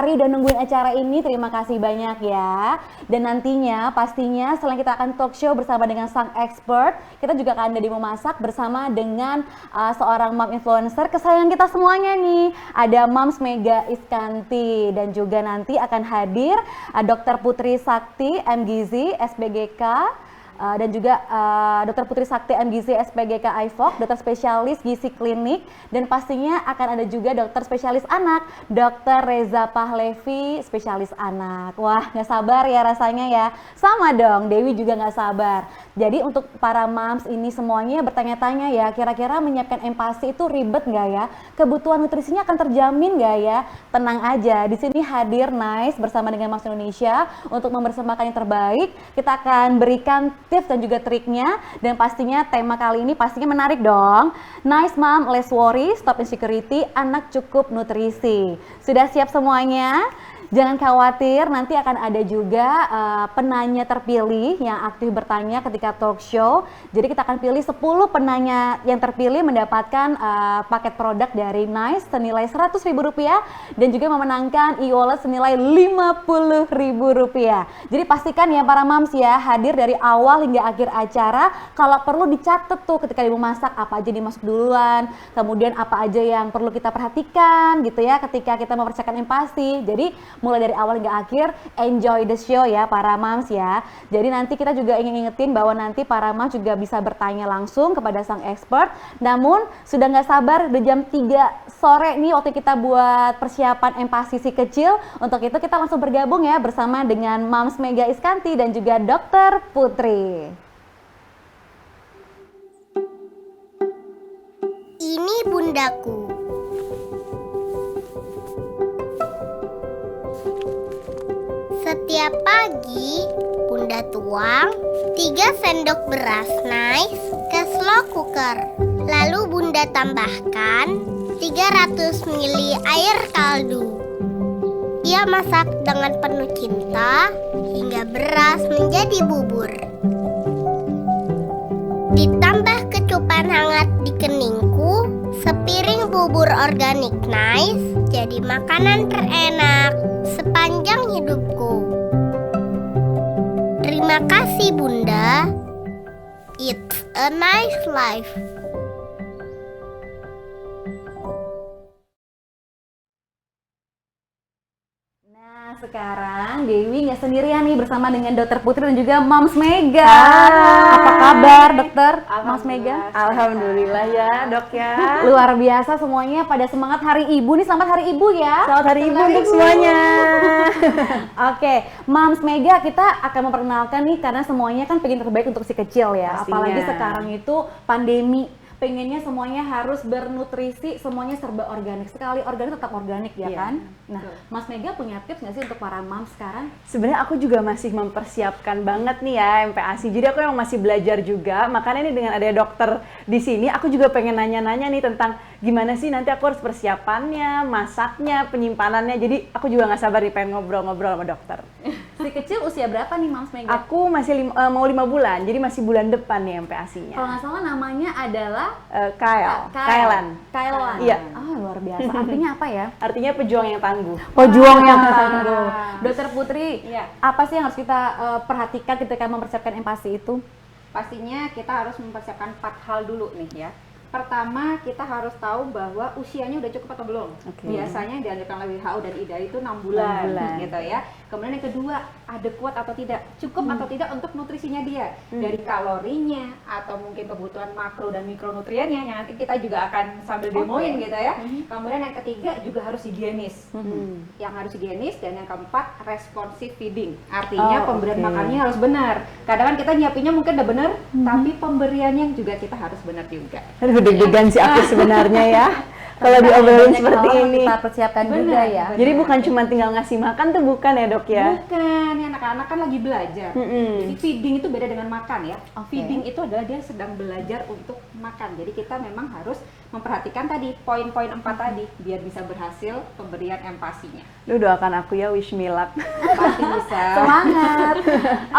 hari dan nungguin acara ini, terima kasih banyak ya. Dan nantinya pastinya setelah kita akan talk show bersama dengan sang expert, kita juga akan ada demo masak bersama dengan seorang mom influencer kesayangan kita semuanya nih. Ada Moms Mega Iskanti dan juga nanti akan hadir Dr. Putri Sakti MGizi SPGK. Dan juga Dr. Putri Sakti MGizi SPGK IVOK, dokter spesialis gizi klinik, dan pastinya akan ada juga dokter spesialis anak, Dr. Reza Pahlevi, spesialis anak. Wah, nggak sabar ya rasanya ya. Sama dong, Dewi juga nggak sabar. Jadi untuk para moms ini semuanya bertanya-tanya ya, kira-kira menyiapkan empasi itu ribet nggak ya? Kebutuhan nutrisinya akan terjamin nggak ya? Tenang aja, di sini hadir Nice bersama dengan Moms Indonesia untuk mempersembahkan yang terbaik. Kita akan berikan tips dan juga triknya, dan pastinya tema kali ini pastinya menarik dong. Nice Mom, less worry, stop insecurity, anak cukup nutrisi. Sudah siap semuanya? Jangan khawatir, nanti akan ada juga penanya terpilih yang aktif bertanya ketika talk show. Jadi kita akan pilih 10 penanya yang terpilih mendapatkan paket produk dari Nice senilai Rp100.000 dan juga memenangkan e-wallet senilai Rp50.000. Jadi pastikan ya para moms ya, hadir dari awal hingga akhir acara. Kalau perlu dicatat tuh ketika ibu masak apa aja dimasuk duluan, kemudian apa aja yang perlu kita perhatikan gitu ya ketika kita mempersiapkan empasi. Jadi mulai dari awal hingga akhir, enjoy the show ya para moms ya. Jadi nanti kita juga ingin ingetin bahwa nanti para moms juga bisa bertanya langsung kepada sang expert. Namun sudah nggak sabar, udah jam 3 sore nih waktu kita buat persiapan empasi si kecil. Untuk itu kita langsung bergabung ya bersama dengan Moms Mega Iskanti dan juga Dr. Putri. Ini bundaku. Setiap pagi, Bunda tuang 3 sendok beras Nice ke slow cooker. Lalu Bunda tambahkan 300 ml air kaldu. Ia masak dengan penuh cinta hingga beras menjadi bubur. Ditambah kecupan hangat di keningku, sepiring bubur organik Nice jadi makanan terenak sepanjang hidupku. Terima kasih Bunda. It's a nice life. Nah sekarang Dewi nggak sendirian nih bersama dengan Dr. Putri dan juga Moms Mega. Apa kabar Dokter Moms Mega? Alhamdulillah ya Dok ya. Luar biasa semuanya pada semangat Hari Ibu nih. Selamat Hari Ibu ya. Selamat Hari Ibu untuk semuanya. Oke, Moms Mega kita akan memperkenalkan nih karena semuanya kan pengen terbaik untuk si kecil ya. Pastinya. Apalagi sekarang itu pandemi. Pengennya semuanya harus bernutrisi, semuanya serba organik. Sekali organik tetap organik ya kan? Nah, Mas Mega punya tips nggak sih untuk para moms sekarang? Sebenarnya aku juga masih mempersiapkan banget nih ya MPASI. Jadi aku yang masih belajar juga. Makanya nih dengan ada dokter di sini, aku juga pengen nanya-nanya nih tentang gimana sih nanti aku harus persiapannya, masaknya, penyimpanannya. Jadi aku juga nggak sabar nih pengen ngobrol-ngobrol sama dokter. Si kecil usia berapa nih Moms Mega? Aku masih mau 5 bulan, jadi masih bulan depan nih MPASI-nya. Kalau nggak salah namanya adalah Kailan. Iya. Oh, luar biasa. Artinya apa ya? Artinya pejuang yang tangguh. Pejuang yang tangguh. Dokter Putri, Iya. apa sih yang harus kita perhatikan ketika mempersiapkan empasi itu? Pastinya kita harus mempersiapkan 4 hal dulu nih ya. Pertama, kita harus tahu bahwa usianya udah cukup atau belum. Oke. Biasanya yang dianjurkan oleh WHO dan IDA itu 6 bulan, 6 bulan. gitu ya. Kemudian yang kedua, adekuat atau tidak, cukup atau tidak untuk nutrisinya dia. Dari kalorinya, atau mungkin kebutuhan makro dan mikronutriennya, yang nanti kita juga akan sambil demoin gitu ya. Kemudian yang ketiga juga harus higienis. Yang harus higienis, dan yang keempat, responsive feeding. Artinya pemberian makannya harus benar. Kadang kan kita nyiapinnya mungkin udah benar, tapi pemberiannya juga kita harus benar juga. Aduh, deg-degan sih aku sebenarnya ya. Kalau diobrolin Banyak seperti hal yang ini. kita persiapkan juga ya. Jadi bukan cuma tinggal ngasih makan tuh bukan ya Dok ya? Bukan, ya anak-anak kan lagi belajar. Jadi feeding itu beda dengan makan ya. Oke. Feeding itu adalah dia sedang belajar untuk makan. Jadi kita memang harus memperhatikan tadi poin-poin 4 tadi biar bisa berhasil pemberian empasinya. Lu doakan aku ya, wish me luck. Pasti bisa. Semangat.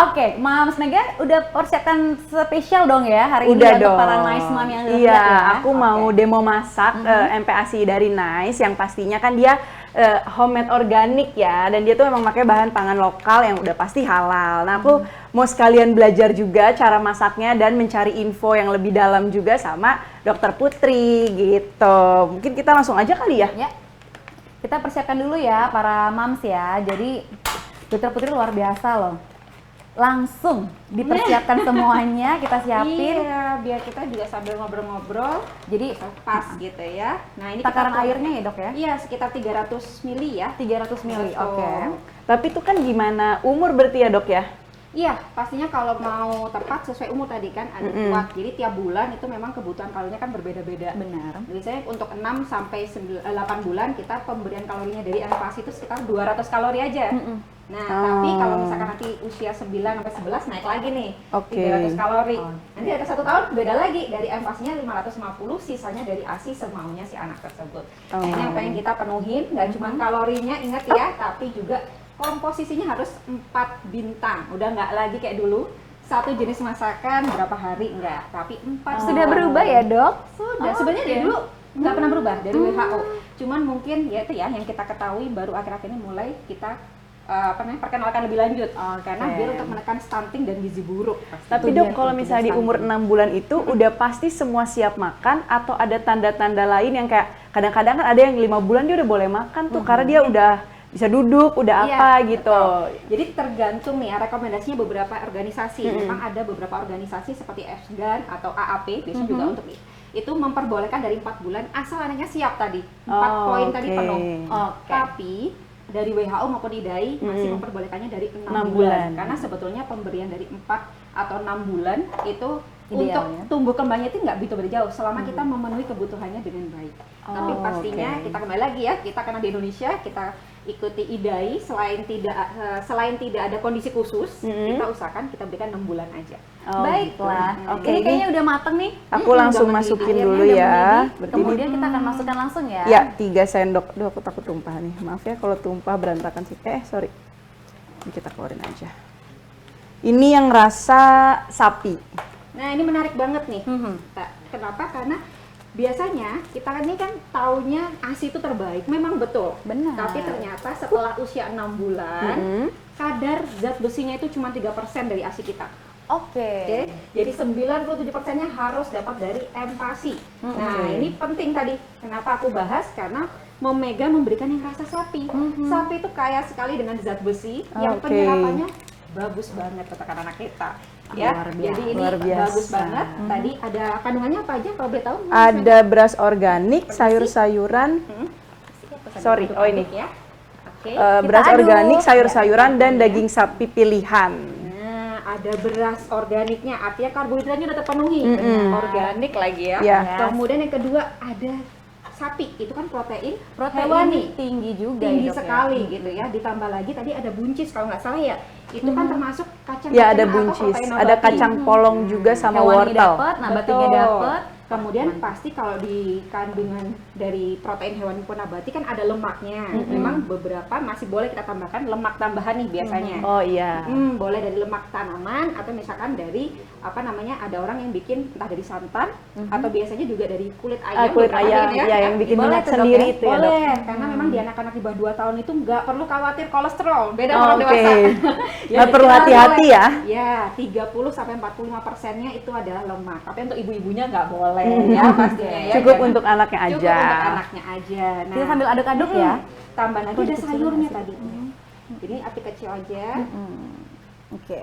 Oke, Moms Mega udah persiapkan spesial dong ya hari ini Udah untuk dong. para nice mom yang Iya, lihat ya. aku mau demo masak MPASI dari Nice yang pastinya kan dia homemade organik ya, dan dia tuh memang pakai bahan pangan lokal yang udah pasti halal. Nah, aku mau sekalian belajar juga cara masaknya dan mencari info yang lebih dalam juga sama Dokter Putri gitu. Mungkin kita langsung aja kali ya? Ya, kita persiapkan dulu ya para moms ya. Jadi Dokter Putri luar biasa loh. Langsung dipersiapkan semuanya, kita siapin. Iya, biar kita juga sambil ngobrol-ngobrol Jadi pas gitu ya. Nah, ini takaran kita airnya ya dok ya? Iya, sekitar 300 mili ya. 300 ml, Betul. oke. Tapi itu kan gimana umur berarti ya dok ya? Iya, pastinya kalau mau tepat sesuai umur tadi kan ada kuat. Jadi tiap bulan itu memang kebutuhan kalorinya kan berbeda-beda. Benar. Biasanya untuk 6 sampai 8 bulan kita pemberian kalorinya dari MPASI itu sekitar 200 kalori aja. Nah, tapi kalau misalkan nanti usia 9 sampai 11 naik lagi nih, Oke. 300 kalori. Nanti ada 1 tahun beda lagi, dari MPASI-nya 550, sisanya dari ASI semaunya si anak tersebut. Nah, ini yang pengen kita penuhin, nggak cuma kalorinya, ingat ya, tapi juga komposisinya harus 4 bintang. Udah nggak lagi kayak dulu, satu jenis masakan berapa hari, enggak, tapi 4. Sudah berubah ya dok? Sudah, sebenarnya dari dulu nggak pernah berubah dari WHO. Cuman mungkin ya itu ya yang kita ketahui baru akhir-akhir ini mulai kita perkenalkan lebih lanjut. Karena biar untuk menekan stunting dan gizi buruk. Tapi dok, kalau misalnya di umur 6 bulan itu udah pasti semua siap makan atau ada tanda-tanda lain yang kayak kadang-kadang kan ada yang 5 bulan dia udah boleh makan tuh karena dia udah bisa duduk, udah Iya, apa gitu. betul. Jadi tergantung nih ya, rekomendasinya beberapa organisasi. Memang ada beberapa organisasi seperti FGAN atau AAP, biasanya juga untuk itu memperbolehkan dari 4 bulan asal anaknya siap tadi. 4 poin tadi oke. penuh. Oke. Tapi dari WHO maupun IDAI masih memperbolehkannya dari 6 6 bulan. bulan. Karena sebetulnya pemberian dari 4 atau 6 bulan itu Ideal, untuk ya? tumbuh kembangnya itu nggak begitu berjauh selama kita memenuhi kebutuhannya dengan baik. Tapi pastinya oke. kita kembali lagi ya, kita karena di Indonesia kita ikuti IDAI, selain tidak ada kondisi khusus, kita usahakan kita berikan 6 bulan aja. Oh, Baiklah. gitu. Oke, ini kayaknya udah mateng nih. Aku langsung udah masukin mendidih. dulu Airnya udah ya. mendidih. Berarti ini Kemudian kita akan masukkan langsung ya. ya 3 sendok. Duh, aku takut tumpah nih. Maaf ya kalau tumpah berantakan sih. Sorry. Ini kita keluarin aja. Ini yang rasa sapi. Nah, ini menarik banget nih. Kenapa? Karena biasanya kita ini kan taunya ASI itu terbaik, memang betul. Benar. Tapi ternyata setelah usia 6 bulan, kadar zat besinya itu cuma 3% dari ASI kita. Oke. Oke, jadi 97%-nya harus dapat dari MPASI. Nah, ini penting tadi. Kenapa aku bahas? Karena Momega memberikan yang rasa sapi. Sapi itu kaya sekali dengan zat besi yang Oke. penyerapannya bagus banget untuk anak kita. Ya, Luar biasa. jadi ini Luar biasa. bagus banget. Tadi ada kandungannya apa aja kalau boleh tahu? Ada beras organik, sayur-sayuran, sorry, oh ini. Ya. Oke. Beras aduk. organik, sayur-sayuran, Ya, dan aduk ya. daging sapi pilihan. Nah, ada beras organiknya, artinya karbohidratnya udah terpenuhi. Organik lagi ya. Iya. Kemudian yang kedua ada sapi, itu kan protein Protein hewani. tinggi juga Tinggi ya, Dok, ya? sekali gitu ya. Ditambah lagi tadi ada buncis kalau nggak salah ya. Itu kan termasuk kacang Ya ada atau buncis, protein ada nabati. kacang polong juga sama Hewani wortel. dapat, nabatinya Betul. dapat. Kemudian pasti kalau di kandungan dari protein hewani maupun nabati kan ada lemaknya. Memang beberapa masih boleh kita tambahkan lemak tambahan nih biasanya. Oh iya. Boleh dari lemak tanaman atau misalkan dari apa namanya, ada orang yang bikin entah dari santan atau biasanya juga dari kulit ayam. Kulit beberapa ayam, bikin ya, yang bikin Boleh minyak tuh, Dok, sendiri ya? itu ya, Dok? Boleh, karena memang di anak-anak di bawah 2 tahun itu nggak perlu khawatir kolesterol. Beda Oh, sama orang oke. dewasa. Nggak perlu kita hati-hati boleh. ya? Ya, 30-45%-nya itu adalah lemak. Tapi untuk ibu-ibunya nggak boleh ya pastinya ya. Cukup Jangan- untuk anaknya Cukup aja. untuk anaknya aja. Nah, Kita sambil aduk-aduk ya. Tambah lagi ada dikecilin sayurnya nggak sih? tadi. Jadi api kecil aja. Oke.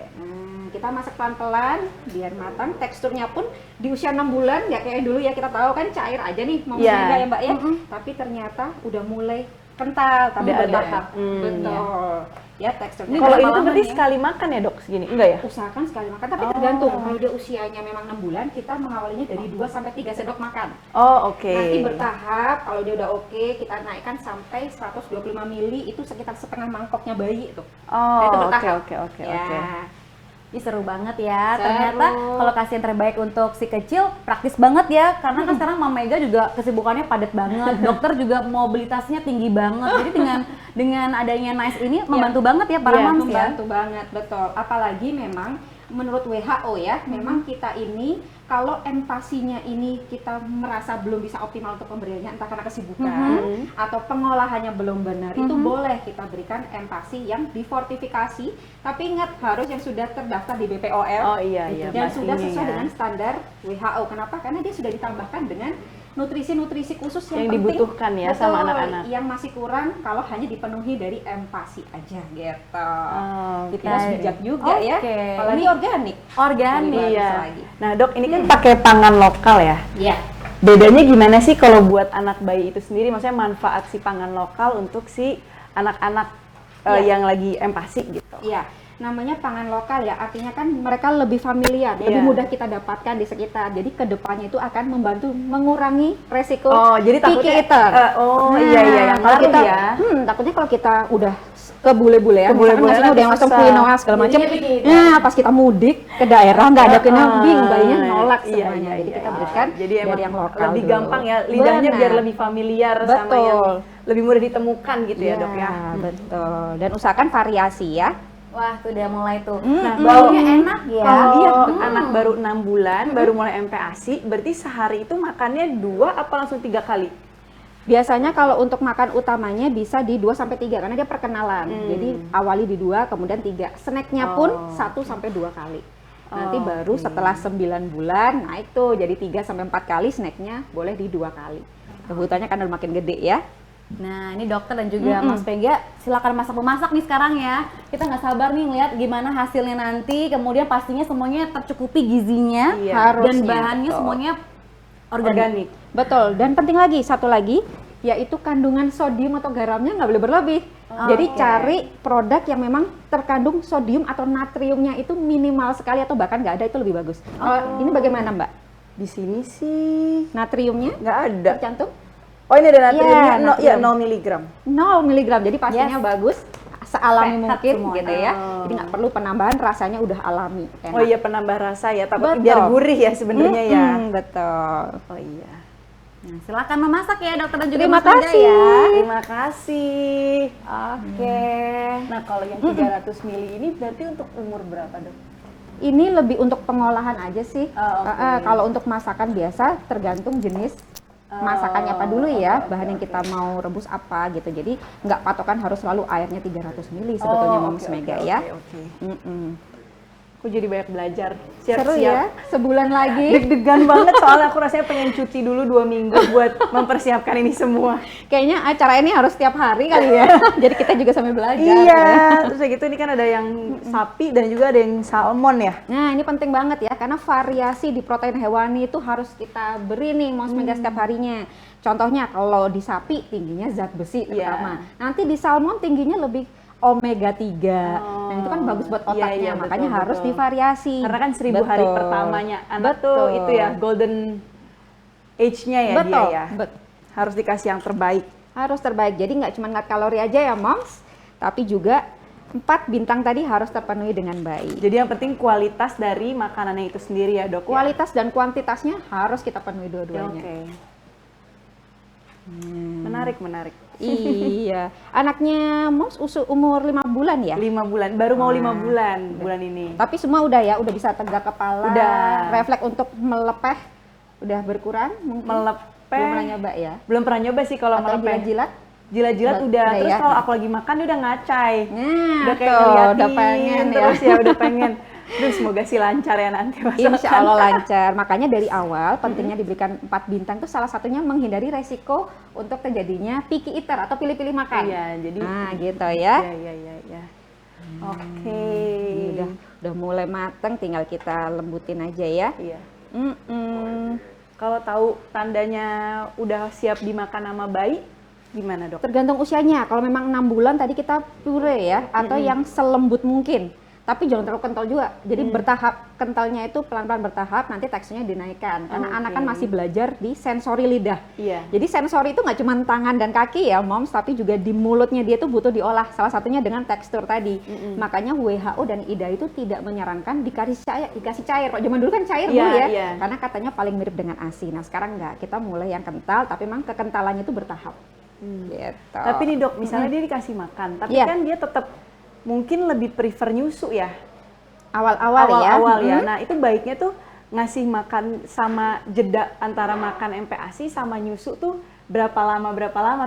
Kita masak pelan-pelan biar matang. Teksturnya pun di usia 6 bulan ya kayak dulu ya, kita tahu kan cair aja nih mau Iya. ya Mbak ya. Tapi ternyata udah mulai kental tapi Udah ada. bertahap. Betul. Ya teksturnya. Kalau berapa ini tuh lama berarti nih ya? sekali makan ya dok segini? Enggak ya? Usahakan sekali makan, tapi tergantung. Kalau dia usianya memang 6 bulan, kita mengawalinya dari 2 sampai 3 sendok makan. Oh oke. Nanti bertahap, kalau dia udah oke, kita naikkan sampai 125 mili, itu sekitar setengah mangkoknya bayi itu. Oh Itu oke bertahap. oke. Ya. Iya. Ih, seru banget ya. Seru. Ternyata kalau kasih yang terbaik untuk si kecil praktis banget ya. Karena kan sekarang Mama Mega juga kesibukannya padat banget. Dokter juga mobilitasnya tinggi banget. Jadi dengan adanya Nice ini membantu banget ya para Iya, moms ya. Membantu banget, betul. Apalagi memang menurut WHO ya, memang kita ini kalau empasinya ini kita merasa belum bisa optimal untuk pemberiannya, entah karena kesibukan atau pengolahannya belum benar, itu boleh kita berikan empasi yang difortifikasi, tapi ingat harus yang sudah terdaftar di BPOM Oh iya dan sudah pastinya sesuai ya. dengan standar WHO. Kenapa? Karena dia sudah ditambahkan dengan nutrisi-nutrisi khusus yang Yang penting, dibutuhkan ya sama betul, anak-anak. yang masih kurang kalau hanya dipenuhi dari empasi aja gitu. Oke. Kita harus bijak juga ya, Oke. apalagi organik. Organik. Lebih bagus Iya. lagi. Nah dok, ini kan pakai pangan lokal ya. Iya. Bedanya gimana sih kalau buat anak bayi itu sendiri? Maksudnya manfaat si pangan lokal untuk si anak-anak Iya. yang lagi empasi gitu. Iya, namanya pangan lokal ya, artinya kan mereka lebih familiar, Iya. lebih mudah kita dapatkan di sekitar. Jadi kedepannya itu akan membantu mengurangi resiko Oh, jadi picky takutnya eater. iya yang kalau ngaruh kita, ya. Takutnya kalau kita udah ke bule-bulean, Ke bule-bulean misalkan nasinya udah yang agak langsung susah. quinoa segala macam. Jadinya begitu. Nah, pas kita mudik ke daerah nggak ada quinoa, bingung bayinya nolak Iya, semuanya. Jadi kita iya. berikan Jadi emang dari yang lokal lebih dulu. gampang ya, lidahnya Benar. biar lebih familiar sama yang Betul. lebih mudah ditemukan gitu ya dok ya. Betul. Dan usahakan variasi ya. Wah, tuh udah mulai tuh. Nah, baunya enak ya. Kalau Iya. anak baru 6 bulan, baru mulai MPASI, berarti sehari itu makannya 2 apa langsung 3 kali? Biasanya kalau untuk makan utamanya bisa di 2 sampai 3 karena dia perkenalan. Jadi awali di 2 kemudian 3. Snacknya pun 1 sampai 2 kali. Nanti baru setelah 9 bulan naik tuh jadi 3 sampai 4 kali, snacknya boleh di 2 kali. Kebutuhannya kan udah makin gede ya. Nah, ini dokter dan juga Mas Pega, silakan masak-memasak nih sekarang ya. Kita nggak sabar nih ngeliat gimana hasilnya nanti, kemudian pastinya semuanya tercukupi gizinya Iya. dan Harusnya, bahannya betul. semuanya organik. Betul, dan penting lagi, satu lagi, yaitu kandungan sodium atau garamnya nggak boleh berlebih. Jadi cari produk yang memang terkandung sodium atau natriumnya itu minimal sekali atau bahkan nggak ada, itu lebih bagus. Ini bagaimana Mbak? Di sini sih Natriumnya nggak ada. tercantum? Oh ini ada natriumnya, Iya, natrium. 0 miligram. 0 mg, jadi pastinya Yes. bagus, sealami Sehat mungkin semuanya. gitu ya. Jadi nggak perlu penambahan, rasanya udah alami. Enak. Oh iya penambah rasa ya, tapi Betul. biar gurih ya sebenarnya ya. Betul. Oh iya. Nah, silakan memasak ya dokter dan juga Terima Mas Pega kasih. ya. Terima kasih. Oke. Nah kalau yang 300 mili ini berarti untuk umur berapa dok? Ini lebih untuk pengolahan aja sih. Oh, oke. Kalau untuk masakan biasa tergantung jenis masakannya apa dulu ya, bahan yang kita mau rebus apa gitu. Jadi nggak patokan harus selalu airnya 300 mili sebetulnya Moms Mega ya. Oke. Mm-mm. Aku jadi banyak belajar. Seru Siap-siap. ya, sebulan lagi. Deg-degan banget soalnya aku rasanya pengen cuti dulu 2 minggu buat mempersiapkan ini semua. Kayaknya acara ini harus setiap hari kali ya. Jadi kita juga sambil belajar. Iya, ya. terus kayak gitu ini kan ada yang sapi dan juga ada yang salmon ya. Nah ini penting banget ya, karena variasi di protein hewani itu harus kita beri nih Moms Mega setiap harinya. Contohnya kalau di sapi tingginya zat besi terutama. Nanti di salmon tingginya lebih omega 3. Nah itu kan bagus buat otaknya, iya, makanya betul, harus betul. divariasi. Karena kan 1000 hari Betul. pertamanya anak tuh Betul. itu ya golden age-nya ya Betul. dia ya. Harus dikasih yang terbaik. Harus terbaik, jadi nggak cuma ngeliat kalori aja ya Moms, tapi juga 4 bintang tadi harus terpenuhi dengan baik. Jadi yang penting kualitas dari makanannya itu sendiri ya dok. Kualitas dan kuantitasnya harus kita penuhi ya? dua-duanya. Oke. Menarik, menarik. Iya, anaknya Moms umur 5 bulan ya? 5 bulan, baru mau 5 bulan bulan ini. Tapi semua udah ya, udah bisa tegak kepala, Udah. refleks untuk melepeh, udah berkurang mungkin? Melepeh. Belum pernah nyoba ya? Belum pernah nyoba sih kalau Atau melepeh. jilat-jilat? Jilat-jilat Udah udah, terus ya? kalau aku lagi makan dia udah ngacai. Nah, Udah kayak tuh, ngeliatin, udah pengen ya. terus ya udah pengen. Terus semoga sih lancar ya nanti masakan. Insya Allah lancar. Makanya dari awal pentingnya diberikan 4 bintang itu salah satunya menghindari resiko untuk terjadinya picky eater atau pilih-pilih makan. Iya, jadi Nah, gitu ya. Iya. Oke. Ini udah mulai mateng, tinggal kita lembutin aja ya. Iya. Mm-mm. Kalau tahu tandanya udah siap dimakan sama bayi, gimana dok? Tergantung usianya. Kalau memang 6 bulan tadi kita pure ya, atau yang selembut mungkin. Tapi jangan terlalu kental juga. Jadi bertahap, kentalnya itu pelan-pelan bertahap, nanti teksturnya dinaikkan. Karena Oke. anak kan masih belajar di sensori lidah. Iya. Jadi sensori itu nggak cuma tangan dan kaki ya, Moms, tapi juga di mulutnya dia tuh butuh diolah. Salah satunya dengan tekstur tadi. Makanya WHO dan IDA itu tidak menyarankan dikasih cair. Kalau zaman dulu kan cair Iya, dulu ya, iya. karena katanya paling mirip dengan ASI. Nah sekarang nggak, kita mulai yang kental, tapi memang kekentalannya itu bertahap. Gitu. Tapi nih dok, misalnya dia dikasih makan, tapi Iya. kan dia tetap mungkin lebih prefer nyusu ya. Awal-awal ya. Awal-awal ya. Nah itu baiknya tuh ngasih makan sama jeda antara makan MPASI sama nyusu tuh berapa lama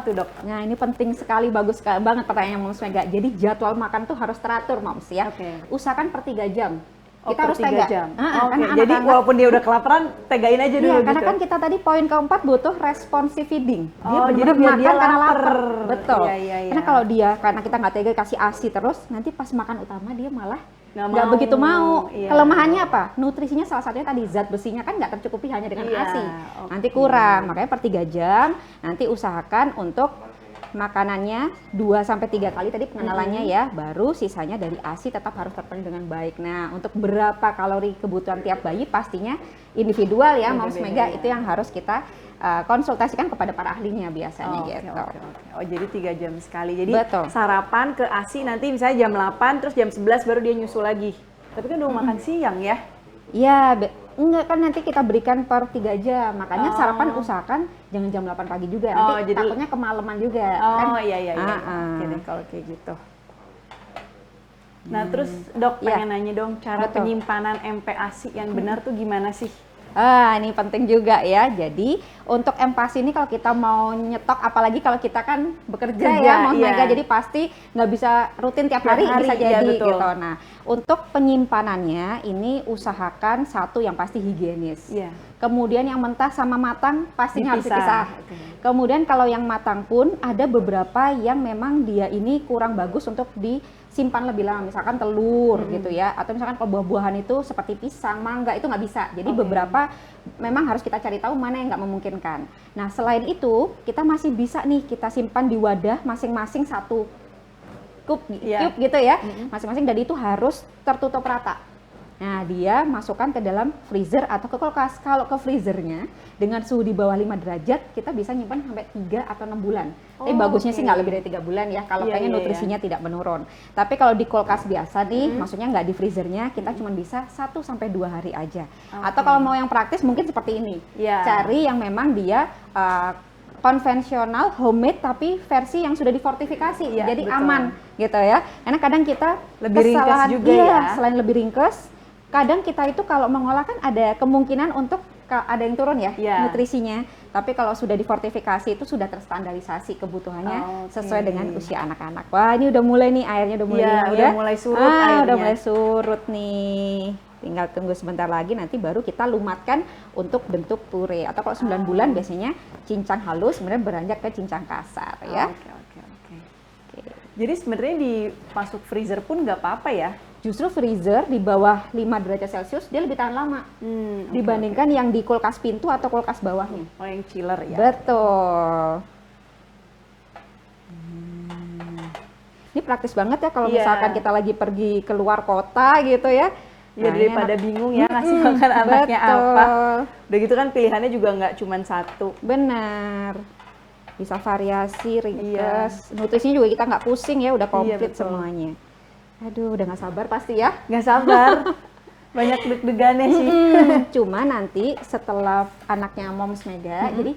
tuh dok? Nah, ini penting sekali, bagus banget pertanyaan Moms Mega. Jadi jadwal makan tuh harus teratur, Moms ya. Oke. Usahakan per 3 jam. Oh, Kita harus per 3 tega. jam. Karena Oke, jadi anak-anak- walaupun dia udah kelaparan, tegain aja dulu Iya, gitu. karena kan kita tadi poin keempat butuh responsive feeding. Dia Oh, benar-benar jadi biar dia makan karena lapar. lapar. Betul. Iya, iya, iya. Karena kalau karena kita nggak tega kasih ASI terus, nanti pas makan utama dia malah Nggak nggak mau. begitu mau. Iya. Kelemahannya apa? Nutrisinya salah satunya tadi zat besinya kan nggak tercukupi hanya dengan Iya, ASI. oke. Nanti kurang. Makanya per 3 jam nanti usahakan untuk makanannya 2-3 kali tadi pengenalannya ya, baru sisanya dari ASI tetap harus terpenuhi dengan baik. Nah, untuk berapa kalori kebutuhan tiap bayi pastinya individual ya, Moms Mega, Beda-beda, itu yang harus kita konsultasikan kepada para ahlinya biasanya Oke, gitu. oke, oke. Oh, jadi 3 jam sekali. Jadi Betul. sarapan ke ASI nanti misalnya jam 8 terus jam 11 baru dia nyusul lagi. Tapi kan udah makan siang ya. Iya, enggak kan nanti kita berikan per 3 jam. Makanya Oh. sarapan usahakan jangan jam 8 pagi juga. Oh, Nanti jadi- takutnya kemalaman juga kan. Oh, iya iya iya. Ah, Oke ah. deh kalau kayak gitu. Nah, terus Dok Iya. pengen nanya dong cara Betul. penyimpanan MPASI yang benar tuh gimana sih? Ini penting juga ya. Jadi untuk empasi ini kalau kita mau nyetok, apalagi kalau kita kan bekerja Kerja, ya, Moms iya. Mega, jadi pasti nggak bisa rutin tiap Tiap hari, hari, bisa iya, jadi betul. gitu. Nah, untuk penyimpanannya ini usahakan satu yang pasti higienis. Iya. Kemudian yang mentah sama matang pastinya harus Dipisah. dipisah. Kemudian kalau yang matang pun ada beberapa yang memang dia ini kurang bagus untuk disimpan lebih lama, misalkan telur gitu ya, atau misalkan kalau buah-buahan itu seperti pisang, mangga itu nggak bisa. Jadi Oke. beberapa memang harus kita cari tahu mana yang nggak memungkinkan. Nah, selain itu kita masih bisa nih kita simpan di wadah masing-masing satu cup Iya. gitu ya, masing-masing, dan itu harus tertutup rata. Nah, dia masukkan ke dalam freezer atau ke kulkas. Kalau ke freezernya dengan suhu di bawah 5 derajat, kita bisa nyimpan sampai 3 atau 6 bulan. Tapi Oh, bagusnya sih oke. nggak lebih dari 3 bulan ya, kalau Iya, pengen iya, nutrisinya tidak menurun. Tapi kalau di kulkas biasa nih, maksudnya nggak di freezernya, kita cuma bisa 1-2 hari aja. Atau kalau mau yang praktis mungkin seperti ini. Iya. Cari yang memang dia konvensional, homemade, tapi versi yang sudah difortifikasi, Iya, jadi betul. aman gitu ya. Karena kadang kita Lebih ringkes juga iya, ya. selain lebih ringkes, kadang kita itu kalau mengolah kan ada kemungkinan untuk ada yang turun ya Iya. nutrisinya. Tapi kalau sudah difortifikasi itu sudah terstandarisasi kebutuhannya Oke. sesuai dengan usia anak-anak. Wah, ini udah mulai nih, airnya udah mulai Iya, hilang udah ya. mulai surut Udah airnya. mulai surut nih. Tinggal tunggu sebentar lagi, nanti baru kita lumatkan untuk bentuk puree. Atau kalau 9 bulan biasanya cincang halus, kemudian beranjak ke cincang kasar ya. Oke, oke, oke. Jadi sebenarnya dimasuk freezer pun nggak apa-apa ya? Justru freezer di bawah 5 derajat Celcius dia lebih tahan lama dibandingkan yang di kulkas pintu atau kulkas bawahnya. Oh, yang chiller ya? Betul. Ini praktis banget ya kalau Iya. misalkan kita lagi pergi keluar kota gitu ya. Ya Nah, ini daripada enak. bingung ya ngasih makan anaknya Betul. apa. Udah gitu kan pilihannya juga nggak cuma satu. Benar. Bisa variasi, Iya. ringkes. Nutrisinya juga kita nggak pusing ya, udah komplit betul. semuanya. Aduh, udah nggak sabar pasti ya. Nggak sabar. Banyak deg-degannya sih. Cuma nanti setelah anaknya Moms Mega, jadi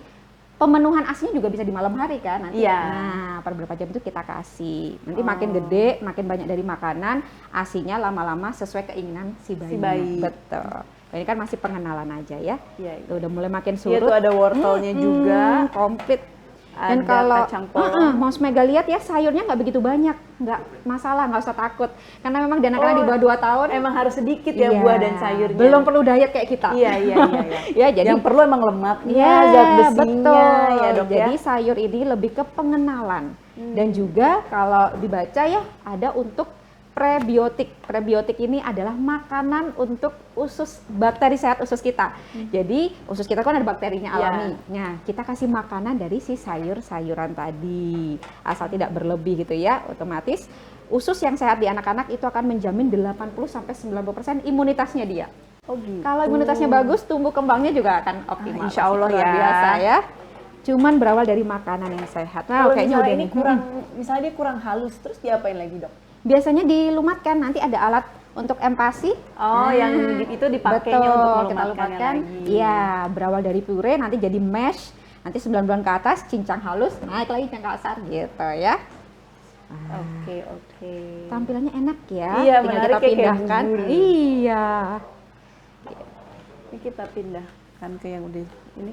pemenuhan asinya juga bisa di malam hari kan nanti. Iya. Nah, per berapa jam itu kita kasih. Nanti makin gede, makin banyak dari makanan, asinya lama-lama sesuai keinginan si bayi. Si bayi. Betul. Ini kan masih pengenalan aja ya. Iya, iya. Tuh, udah mulai makin Iya surut. tuh ada wortelnya juga. Komplit. Dan Ada kalau kacang polong. Moms Mega lihat ya, sayurnya nggak begitu banyak, nggak masalah, nggak usah takut. Karena memang di anak-anak di bawah 2 tahun Emang harus sedikit ya iya, buah dan sayurnya. belum perlu diet kayak kita. Iya, iya, iya. iya. Ya, jadi Yang perlu emang lemaknya, ya, zat besinya betul. ya dok Jadi ya. sayur ini lebih ke pengenalan. Dan juga kalau dibaca ya ada untuk prebiotik. Prebiotik ini adalah makanan untuk usus, bakteri sehat usus kita. Jadi usus kita kan ada bakterinya Iya. alami. Nah, kita kasih makanan dari si sayur-sayuran tadi. Asal tidak berlebih gitu ya, otomatis usus yang sehat di anak-anak itu akan menjamin 80-90% imunitasnya dia. Oh gitu. Kalau imunitasnya bagus, tumbuh kembangnya juga akan optimal. insya Allah Luar ya. biasa ya. Cuman berawal dari makanan yang sehat. Nah, Kalau kayaknya misalnya udah ini nih. kurang, misalnya dia kurang halus, terus diapain lagi dok? Biasanya dilumatkan, nanti ada alat untuk empasi. Oh, yang itu dipakainya betul, untuk kita melumatkannya lumatkan. lagi. Iya, berawal dari puree, nanti jadi mash. Nanti 9 bulan ke atas, cincang halus, naik lagi cincang kasar gitu ya. Oke, oke. Tampilannya enak ya. Iya, tinggal menarik kita ya, kayak pindahkan. bubur. Iya. Ini kita pindahkan ke yang udah ini.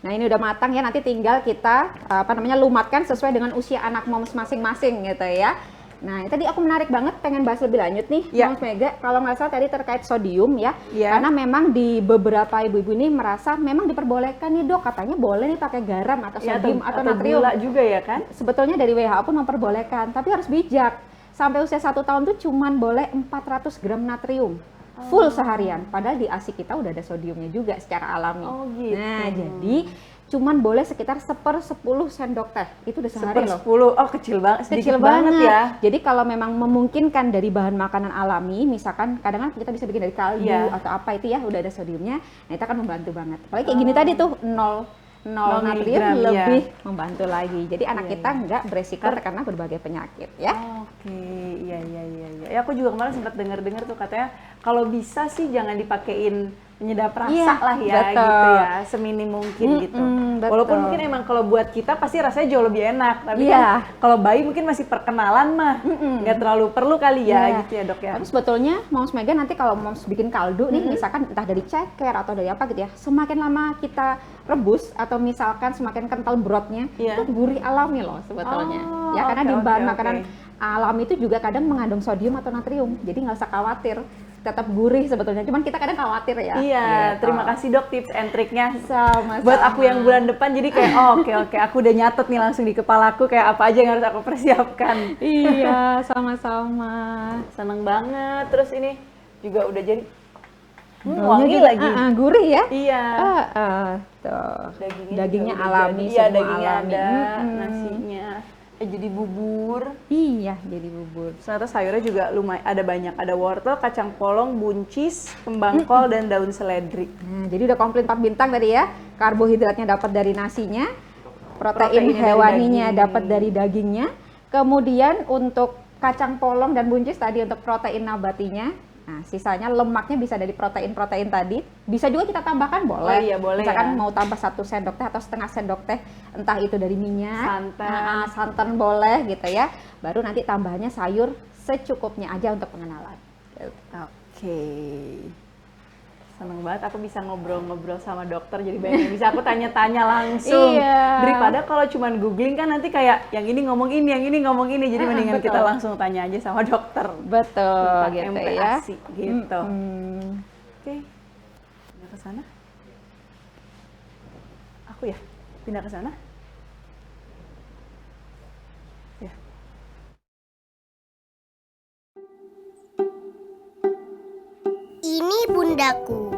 Nah ini udah matang ya, nanti tinggal kita lumatkan sesuai dengan usia anak moms masing-masing gitu ya. Nah tadi aku menarik banget pengen bahas lebih lanjut nih, Ya. Moms Mega, kalau nggak salah tadi terkait sodium ya. Ya. Karena memang di beberapa ibu-ibu ini merasa memang diperbolehkan nih dok, katanya boleh nih pakai garam atau Ya, sodium atau natrium. gula juga ya kan? Sebetulnya dari WHO pun memperbolehkan, tapi harus bijak. Sampai usia 1 tahun tuh cuman boleh 400 gram natrium. Full seharian, padahal di ASI kita udah ada sodiumnya juga secara alami. Oh, gitu. Nah, jadi cuman boleh sekitar 1/10 sendok teh. Itu udah sehari loh. 1/10. Oh, kecil banget. Kecil Sedikit banget ya. Jadi kalau memang memungkinkan dari bahan makanan alami, misalkan kadang kan kita bisa bikin dari kaldu Iya. atau apa itu ya, udah ada sodiumnya. Nah, itu akan membantu banget. Apalagi kayak gini tadi tuh 0 natrium miligram, lebih iya. membantu lagi. Jadi anak kita nggak beresiko terkena berbagai penyakit ya. Oke, iya. Ya aku juga kemarin sempat dengar-dengar tuh katanya kalau bisa sih jangan dipakein penyedap rasa Iya, lah ya betul. gitu ya, seminim mungkin gitu. betul. Walaupun mungkin emang kalau buat kita pasti rasanya jauh lebih enak, tapi Iya. kan kalau bayi mungkin masih perkenalan mah nggak terlalu perlu kali ya Iya. gitu ya dok ya. Tapi sebetulnya Moms Mega nanti kalau Moms bikin kaldu nih, misalkan entah dari ceker atau dari apa gitu ya, semakin lama kita rebus atau misalkan semakin kental brothnya, Iya. itu gurih alami loh sebetulnya. Oh, Ya karena oke, di bahan oke, makanan oke. alami itu juga kadang mengandung sodium atau natrium, jadi nggak usah khawatir, tetap gurih sebetulnya. Cuman kita kadang khawatir ya. Iya, Gitu. terima kasih dok tips and triknya. Sama-sama. Buat aku yang bulan depan jadi kayak oke aku udah nyatet nih langsung di kepalaku kayak apa aja yang harus aku persiapkan. Iya, sama-sama. Seneng banget. Terus ini juga udah jadi Baunya wangi juga, lagi. gurih ya. Iya. Tuh. juga Dagingnya udah alami, jadi. Iya, semua dagingnya alami. ada, Mm-mm. nasinya. Jadi bubur. Iya, jadi bubur. Ternyata sayurnya juga lumayan ada banyak. Ada wortel, kacang polong, buncis, kembang kol dan daun seledri. Nah, jadi udah komplit 4 bintang tadi ya. Karbohidratnya dapat dari nasinya, protein Proteinnya dari hewaninya daging. dapat dari dagingnya. Kemudian untuk kacang polong dan buncis tadi untuk protein nabatinya. Nah, sisanya lemaknya bisa dari protein-protein tadi. Bisa juga kita tambahkan boleh. Oh iya, boleh Misalkan ya. mau tambah 1 sendok teh atau setengah sendok teh, entah itu dari minyak, Santan. santan boleh gitu ya. Baru nanti tambahannya sayur secukupnya aja untuk pengenalan. Gitu. Oke. Seneng banget aku bisa ngobrol-ngobrol sama dokter, jadi banyak yang bisa aku tanya-tanya langsung. Iya. Daripada kalau cuman googling kan nanti kayak yang ini ngomong ini, yang ini ngomong ini, jadi mendingan betul. kita langsung tanya aja sama dokter. Betul Tentang gitu ya. MPASI gitu. Mm-mm. Oke. Pindah ke sana. Aku ya, pindah ke sana. Ya. Ini bundaku.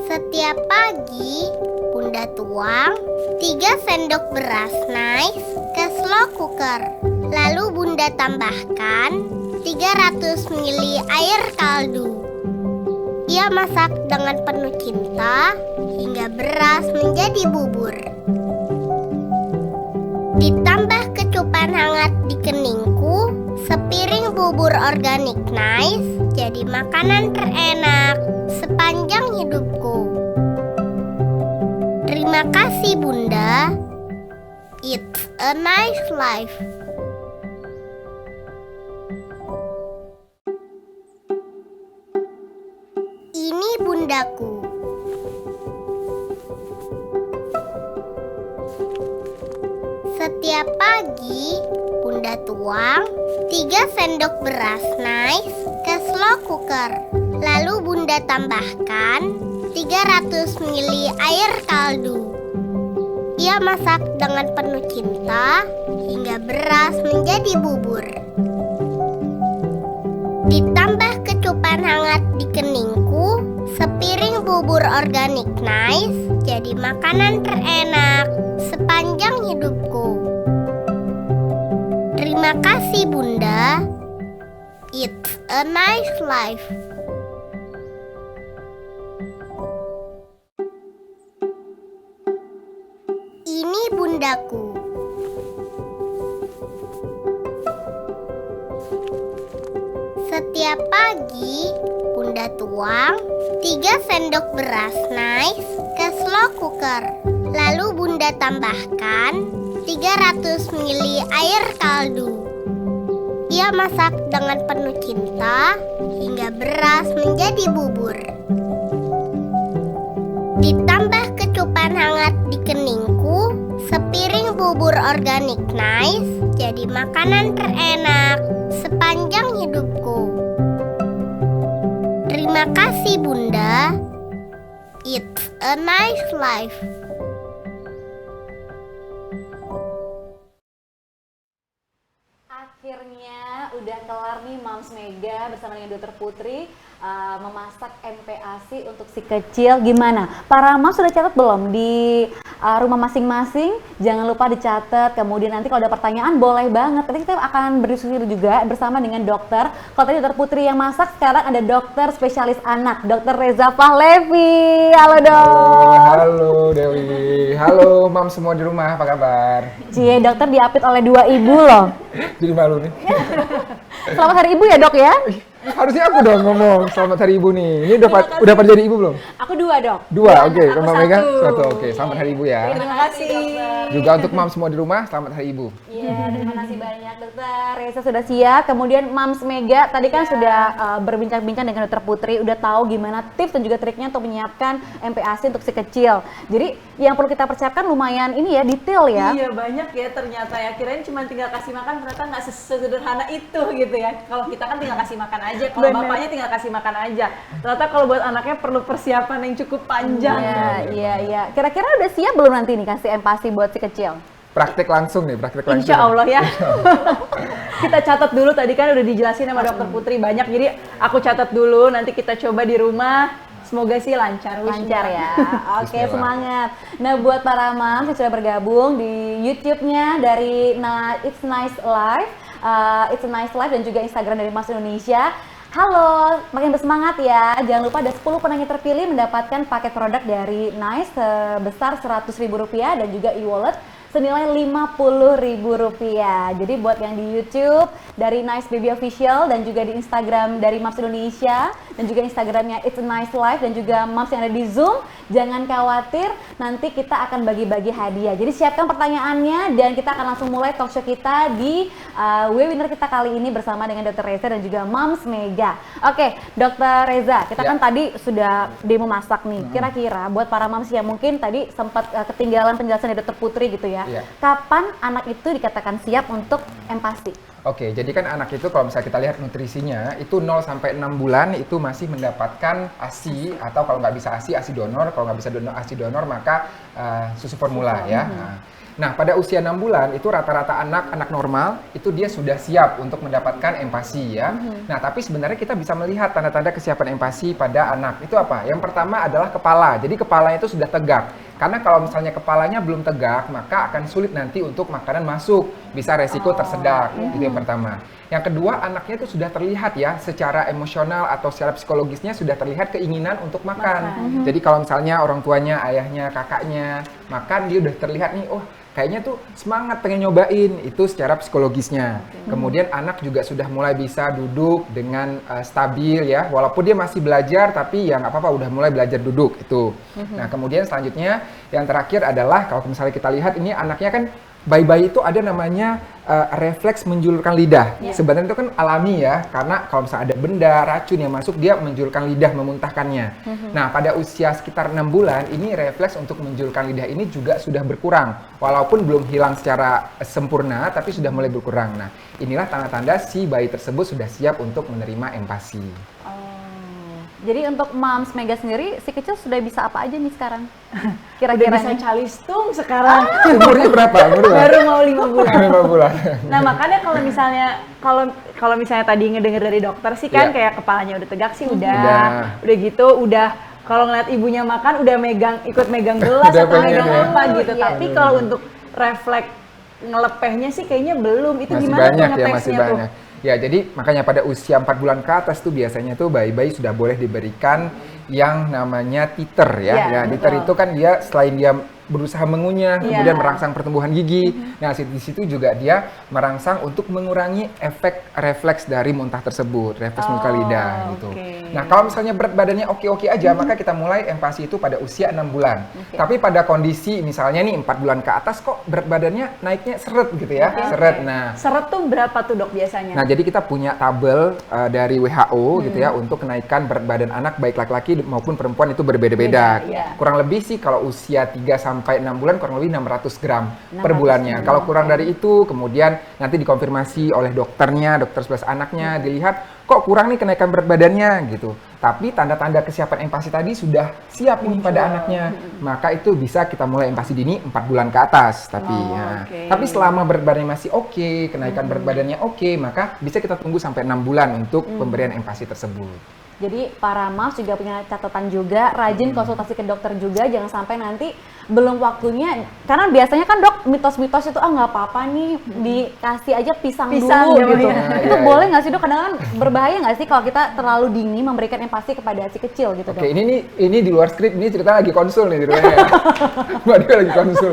Setiap pagi, bunda tuang 3 sendok beras nice ke slow cooker. Lalu bunda tambahkan 300 ml air kaldu. Ia masak dengan penuh cinta hingga beras menjadi bubur. Ditambah kecupan hangat di keningku, sepiring bubur organik nice jadi makanan terenak sepanjang hidupku. Terima kasih Bunda. It's a nice life. Ini bundaku. Setiap pagi, bunda tuang 3 sendok beras nice ke slow cooker. Lalu bunda tambahkan 300 ml air kaldu. Ia masak dengan penuh cinta hingga beras menjadi bubur. Ditambah kecupan hangat di keningku, sepiring bubur organik nice jadi makanan terenak sepanjang hidupku. Terima kasih Bunda. It's a nice life. Ini bundaku. Setiap pagi, bunda tuang 3 sendok beras nice ke slow cooker. Lalu bunda tambahkan 300 ml air kaldu. Ia masak dengan penuh cinta hingga beras menjadi bubur. Ditambah kecupan hangat di keningku, sepiring bubur organik Nice jadi makanan terenak sepanjang hidupku. Terima kasih Bunda. It's a nice life. Akhirnya udah kelar nih Moms Mega bersama dengan Dr. Putri memasak MPASI untuk si kecil. Gimana? Para moms sudah catat belum di rumah masing-masing? Jangan lupa dicatat. Kemudian nanti kalau ada pertanyaan boleh banget. Nanti kita akan berdiskusi juga bersama dengan dokter. Kalau tadi Dr. Putri yang masak, sekarang ada dokter spesialis anak, Dr. Reza Pahlevi. Halo dok. Halo Dewi, halo mam semua di rumah, apa kabar? Cie, dokter diapit oleh 2 ibu loh. Jadi malu nih. Selamat Hari Ibu ya dok ya. Harusnya aku dong ngomong selamat hari ibu nih. Ini udah pada jadi ibu belum? Aku 2 dok. 2, oke. Aku Mama Mega satu. satu, oke. Selamat hari ibu ya. Terima kasih. Juga untuk mam semua di rumah, selamat hari ibu. Iya, terima kasih banyak dokter Reza sudah siap. Kemudian Moms Mega tadi kan sudah berbincang-bincang dengan dokter Putri, udah tahu gimana tips dan juga triknya untuk menyiapkan MPASI untuk si kecil. Jadi yang perlu kita persiapkan lumayan ini ya, detail ya. Iya banyak ya ternyata ya, kirain cuma tinggal kasih makan, ternyata nggak sesederhana itu gitu ya. Kalau kita kan tinggal kasih makan aja, kalau bapaknya tinggal kasih makan aja. Ternyata kalau buat anaknya perlu persiapan yang cukup panjang. Iya. Kira-kira udah siap belum nanti nih kasih MPASI buat si kecil? Praktek langsung nih, praktek langsung. Insya Allah ya. Kita catat dulu, tadi kan udah dijelasin sama dokter Putri banyak, jadi aku catat dulu, nanti kita coba di rumah. Semoga sih lancar Ya. Oke, Bismillah. semangat. Nah, buat para moms yang sudah bergabung di YouTube-nya dari It's Nice Life, It's a Nice Life dan juga Instagram dari Mas Indonesia. Halo, makin bersemangat ya. Jangan lupa ada 10 penanya terpilih mendapatkan paket produk dari Nice sebesar Rp100.000 dan juga e-wallet senilai Rp50.000. Jadi buat yang di YouTube dari Nice Baby Official dan juga di Instagram dari Moms Indonesia dan juga Instagramnya It's a Nice Life dan juga Moms yang ada di Zoom, jangan khawatir, nanti kita akan bagi-bagi hadiah. Jadi siapkan pertanyaannya dan kita akan langsung mulai talk show kita di webinar kita kali ini bersama dengan Dr. Reza dan juga Moms Mega. Oke, Dr. Reza, kita kan tadi sudah demo masak nih. Kira-kira buat para moms yang mungkin tadi sempat ketinggalan penjelasan dari Dr. Putri gitu ya. Iya. Kapan anak itu dikatakan siap untuk MPASI? Oke, jadi kan anak itu kalau misalnya kita lihat nutrisinya, itu 0 sampai 6 bulan itu masih mendapatkan ASI, atau kalau nggak bisa ASI donor, kalau nggak bisa ASI donor maka susu formula ya. Nah, pada usia 6 bulan itu rata-rata anak normal itu dia sudah siap untuk mendapatkan MPASI ya. Nah, tapi sebenarnya kita bisa melihat tanda-tanda kesiapan MPASI pada anak. Itu apa? Yang pertama adalah kepala. Jadi kepalanya itu sudah tegak. Karena kalau misalnya kepalanya belum tegak, maka akan sulit nanti untuk makanan masuk. Bisa resiko tersedak. Itu yang pertama. Yang kedua, anaknya itu sudah terlihat ya, secara emosional atau secara psikologisnya sudah terlihat keinginan untuk makan. Jadi kalau misalnya orang tuanya, ayahnya, kakaknya makan, dia udah terlihat nih, oh kayaknya tuh semangat pengen nyobain, itu secara psikologisnya. Kemudian anak juga sudah mulai bisa duduk dengan stabil ya, walaupun dia masih belajar tapi ya nggak apa-apa, udah mulai belajar duduk itu. Nah kemudian selanjutnya yang terakhir adalah kalau misalnya kita lihat ini anaknya kan bayi-bayi itu ada namanya refleks menjulurkan lidah. Sebenarnya itu kan alami ya, karena kalau misalnya ada benda, racun yang masuk, dia menjulurkan lidah, memuntahkannya. Nah, pada usia sekitar 6 bulan, ini refleks untuk menjulurkan lidah ini juga sudah berkurang. Walaupun belum hilang secara sempurna, tapi sudah mulai berkurang. Nah, inilah tanda-tanda si bayi tersebut sudah siap untuk menerima MPASI. Jadi untuk Moms Mega sendiri, si kecil sudah bisa apa aja nih sekarang? Udah Kira-kira bisa nih. calistung sekarang. Umurnya berapa? Baru mau 5 bulan. 5 bulan. Nah makanya kalau misalnya tadi ngedenger dari dokter sih kan Iya. kayak kepalanya udah tegak sih udah gitu udah kalau ngeliat ibunya makan udah ikut megang gelas Udah atau pengen megang ya. apa gitu. Iya. Tapi kalau untuk refleks ngelepehnya sih kayaknya belum. Itu Masih gimana tuh banyak ya, masih ngetesnya tuh? banyak. Ya, jadi makanya pada usia 4 bulan ke atas tuh biasanya tuh bayi-bayi sudah boleh diberikan yang namanya titer ya. Ya, Ya, titer betul. itu kan dia selain dia berusaha mengunyah, kemudian merangsang pertumbuhan gigi. Nah, di situ juga dia merangsang untuk mengurangi efek refleks dari muntah tersebut, refleks muka lidah gitu. Nah, kalau misalnya berat badannya oke-oke aja, maka kita mulai empasi itu pada usia 6 bulan. Tapi pada kondisi misalnya nih 4 bulan ke atas kok berat badannya naiknya seret gitu ya, seret. Nah, seret tuh berapa tuh dok biasanya? Nah, jadi kita punya tabel dari WHO gitu ya untuk kenaikan berat badan anak baik laki-laki maupun perempuan itu berbeda-beda. Kurang lebih sih kalau usia 3 sampai 6 bulan kurang lebih 600 gram per bulannya. Kalau kurang dari itu kemudian nanti dikonfirmasi oleh dokternya, dokter spesialis anaknya, dilihat kok kurang nih kenaikan berat badannya gitu. Tapi tanda-tanda kesiapan empasi tadi sudah siap nih pada anaknya. Maka itu bisa kita mulai empasi dini 4 bulan ke atas. Tapi selama berat badannya masih oke, kenaikan berat badannya oke, maka bisa kita tunggu sampai 6 bulan untuk pemberian empasi tersebut. Jadi para mas juga punya catatan juga, rajin konsultasi ke dokter juga, jangan sampai nanti belum waktunya. Karena biasanya kan dok, mitos-mitos itu nggak apa-apa nih, dikasih aja pisang dulu gitu. Itu boleh nggak sih dok? Kadang-kadang berbahaya nggak sih kalau kita terlalu dini memberikan empati kepada si kecil gitu dok? Oke, ini di luar skrip, ini cerita lagi konsul nih di rumahnya. Mbak Dia lagi konsul.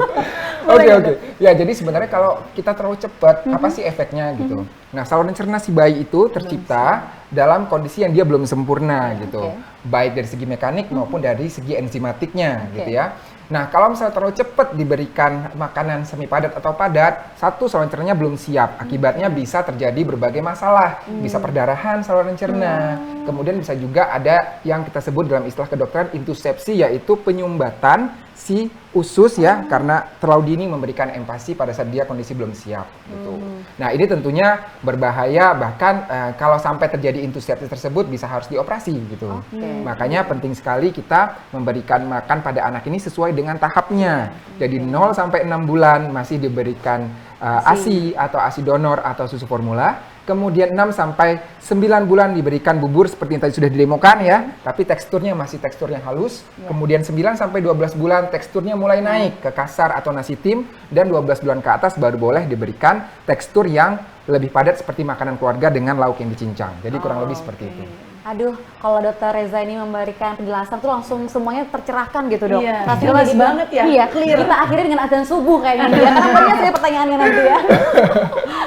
Oke. Ya, jadi sebenarnya kalau kita terlalu cepat, apa sih efeknya gitu? Nah, saluran cerna si bayi itu tercipta dalam kondisi yang dia belum sempurna gitu. Baik dari segi mekanik maupun dari segi enzimatiknya gitu ya. Nah, kalau misalnya terlalu cepat diberikan makanan semi padat atau padat, satu saluran cernanya belum siap. Akibatnya bisa terjadi berbagai masalah. Bisa perdarahan saluran cerna. Kemudian bisa juga ada yang kita sebut dalam istilah kedokteran intusepsi, yaitu penyumbatan si usus ya, karena terlalu dini memberikan empasi pada saat dia kondisi belum siap gitu. Nah, ini tentunya berbahaya, bahkan kalau sampai terjadi intusepsi tersebut bisa harus dioperasi gitu. Makanya penting sekali kita memberikan makan pada anak ini sesuai dengan tahapnya. Jadi 0 sampai 6 bulan masih diberikan ASI atau ASI donor atau susu formula. Kemudian 6 sampai 9 bulan diberikan bubur seperti yang tadi sudah didemokan ya, tapi teksturnya masih tekstur yang halus. Kemudian 9 sampai 12 bulan teksturnya mulai naik ke kasar atau nasi tim, dan 12 bulan ke atas baru boleh diberikan tekstur yang lebih padat seperti makanan keluarga dengan lauk yang dicincang. Jadi kurang lebih seperti itu. Aduh, kalau dokter Reza ini memberikan penjelasan tuh langsung semuanya tercerahkan gitu dok. Jelas banget ya. Iya, kita akhirnya dengan azan subuh kayaknya ya. Karena banyak sekali pertanyaannya nanti ya.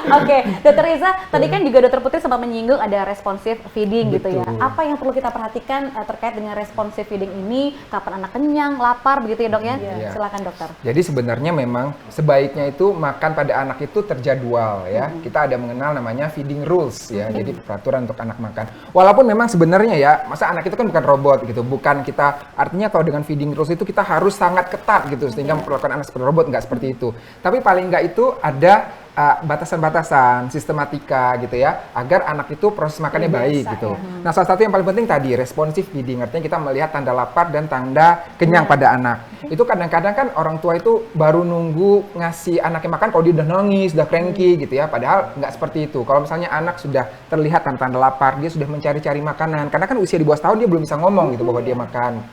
Oke, dokter Reza, tadi kan juga dokter Putri sempat menyinggung ada responsive feeding gitu ya. Apa yang perlu kita perhatikan terkait dengan responsive feeding ini? Kapan anak kenyang, lapar begitu ya dok ya? Silakan dokter. Jadi sebenarnya memang sebaiknya itu makan pada anak itu terjadwal ya. Kita ada mengenal namanya feeding rules ya. Jadi peraturan untuk anak makan. Walaupun memang sebenarnya ya, masa anak itu kan bukan robot gitu, bukan kita, artinya kalau dengan feeding rules itu kita harus sangat ketat gitu sehingga memperlakukan anak seperti robot, nggak seperti itu. Tapi paling nggak itu ada batasan-batasan, sistematika gitu ya, agar anak itu proses makannya baik gitu. Nah, salah satu yang paling penting tadi responsive feeding, artinya kita melihat tanda lapar dan tanda kenyang pada anak. Itu kadang-kadang kan orang tua itu baru nunggu ngasih anaknya makan kalau dia udah nangis, udah cranky gitu ya, padahal nggak seperti itu. Kalau misalnya anak sudah terlihat tanda-tanda lapar, dia sudah mencari-cari makanan, karena kan usia di bawah setahun dia belum bisa ngomong gitu bahwa dia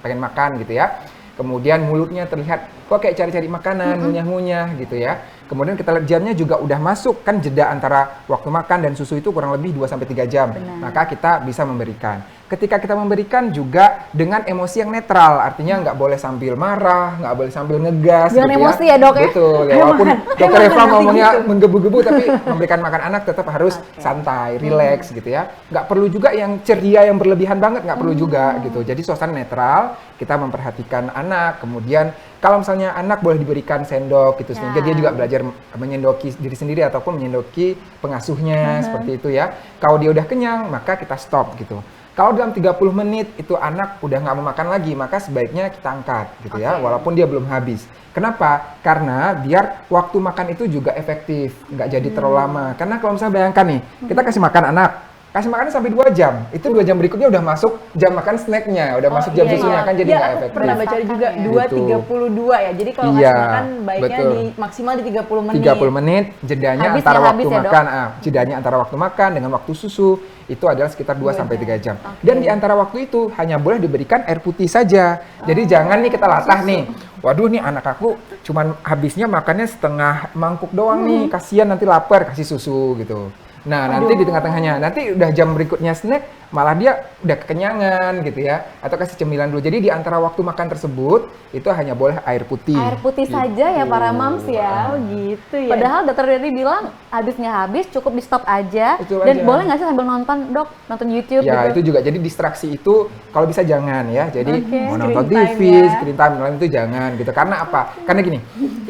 pengen makan gitu ya. Kemudian mulutnya terlihat kok kayak cari-cari makanan, ngunyah-ngunyah gitu ya. Kemudian kita lihat jamnya juga udah masuk, kan jeda antara waktu makan dan susu itu kurang lebih 2-3 jam. Maka kita bisa memberikan. Ketika kita memberikan juga dengan emosi yang netral, artinya nggak boleh sambil marah, nggak boleh sambil ngegas. Jangan gitu emosi ya dok ya? Betul, ya, walaupun dokter Eva ngomongnya menggebu-gebu, tapi memberikan makan anak tetap harus santai, relax gitu ya. Nggak perlu juga yang ceria, yang berlebihan banget, nggak perlu juga gitu. Jadi suasana netral, kita memperhatikan anak, kemudian kalau misalnya anak boleh diberikan sendok gitu, sehingga dia juga belajar menyendoki diri sendiri ataupun menyendoki pengasuhnya, seperti itu ya. Kalau dia udah kenyang, maka kita stop gitu. Kalau dalam 30 menit itu anak udah nggak mau makan lagi, maka sebaiknya kita angkat gitu ya, walaupun dia belum habis. Kenapa? Karena biar waktu makan itu juga efektif, nggak jadi terlalu lama. Karena kalau misalnya bayangkan nih, kita kasih makan anak, kasih makannya sampai 2 jam, itu 2 jam berikutnya udah masuk jam makan snacknya, udah masuk jam susunya, kan jadi nggak efektif. Pernah baca juga 2:32 ya, jadi kalau ngasih makan baiknya maksimal di 30 menit. 30 menit, jedanya Habis antara ya, waktu habis ya, makan, jedanya antara waktu makan dengan waktu susu, itu adalah sekitar 2-3 jam. Dan di antara waktu itu hanya boleh diberikan air putih saja. Jadi jangan nih kita latah nih, waduh nih anak aku cuman habisnya makannya setengah mangkuk doang nih, kasihan nanti lapar, kasih susu gitu. Nah, nanti di tengah-tengahnya, nanti udah jam berikutnya snack, malah dia udah kekenyangan gitu ya, atau kasih cemilan dulu. Jadi di antara waktu makan tersebut, itu hanya boleh air putih. Air putih Gitu. saja ya para moms ya. Oh gitu ya. Padahal dokter Dedi bilang habis nggak habis, cukup di stop aja. Betul Dan aja. boleh nggak sih sambil nonton dok, nonton YouTube Ya, gitu? itu juga. Jadi distraksi itu kalau bisa jangan ya. Jadi mau nonton Screen time TV, ya. screen time lain itu jangan gitu. Karena apa? Karena gini,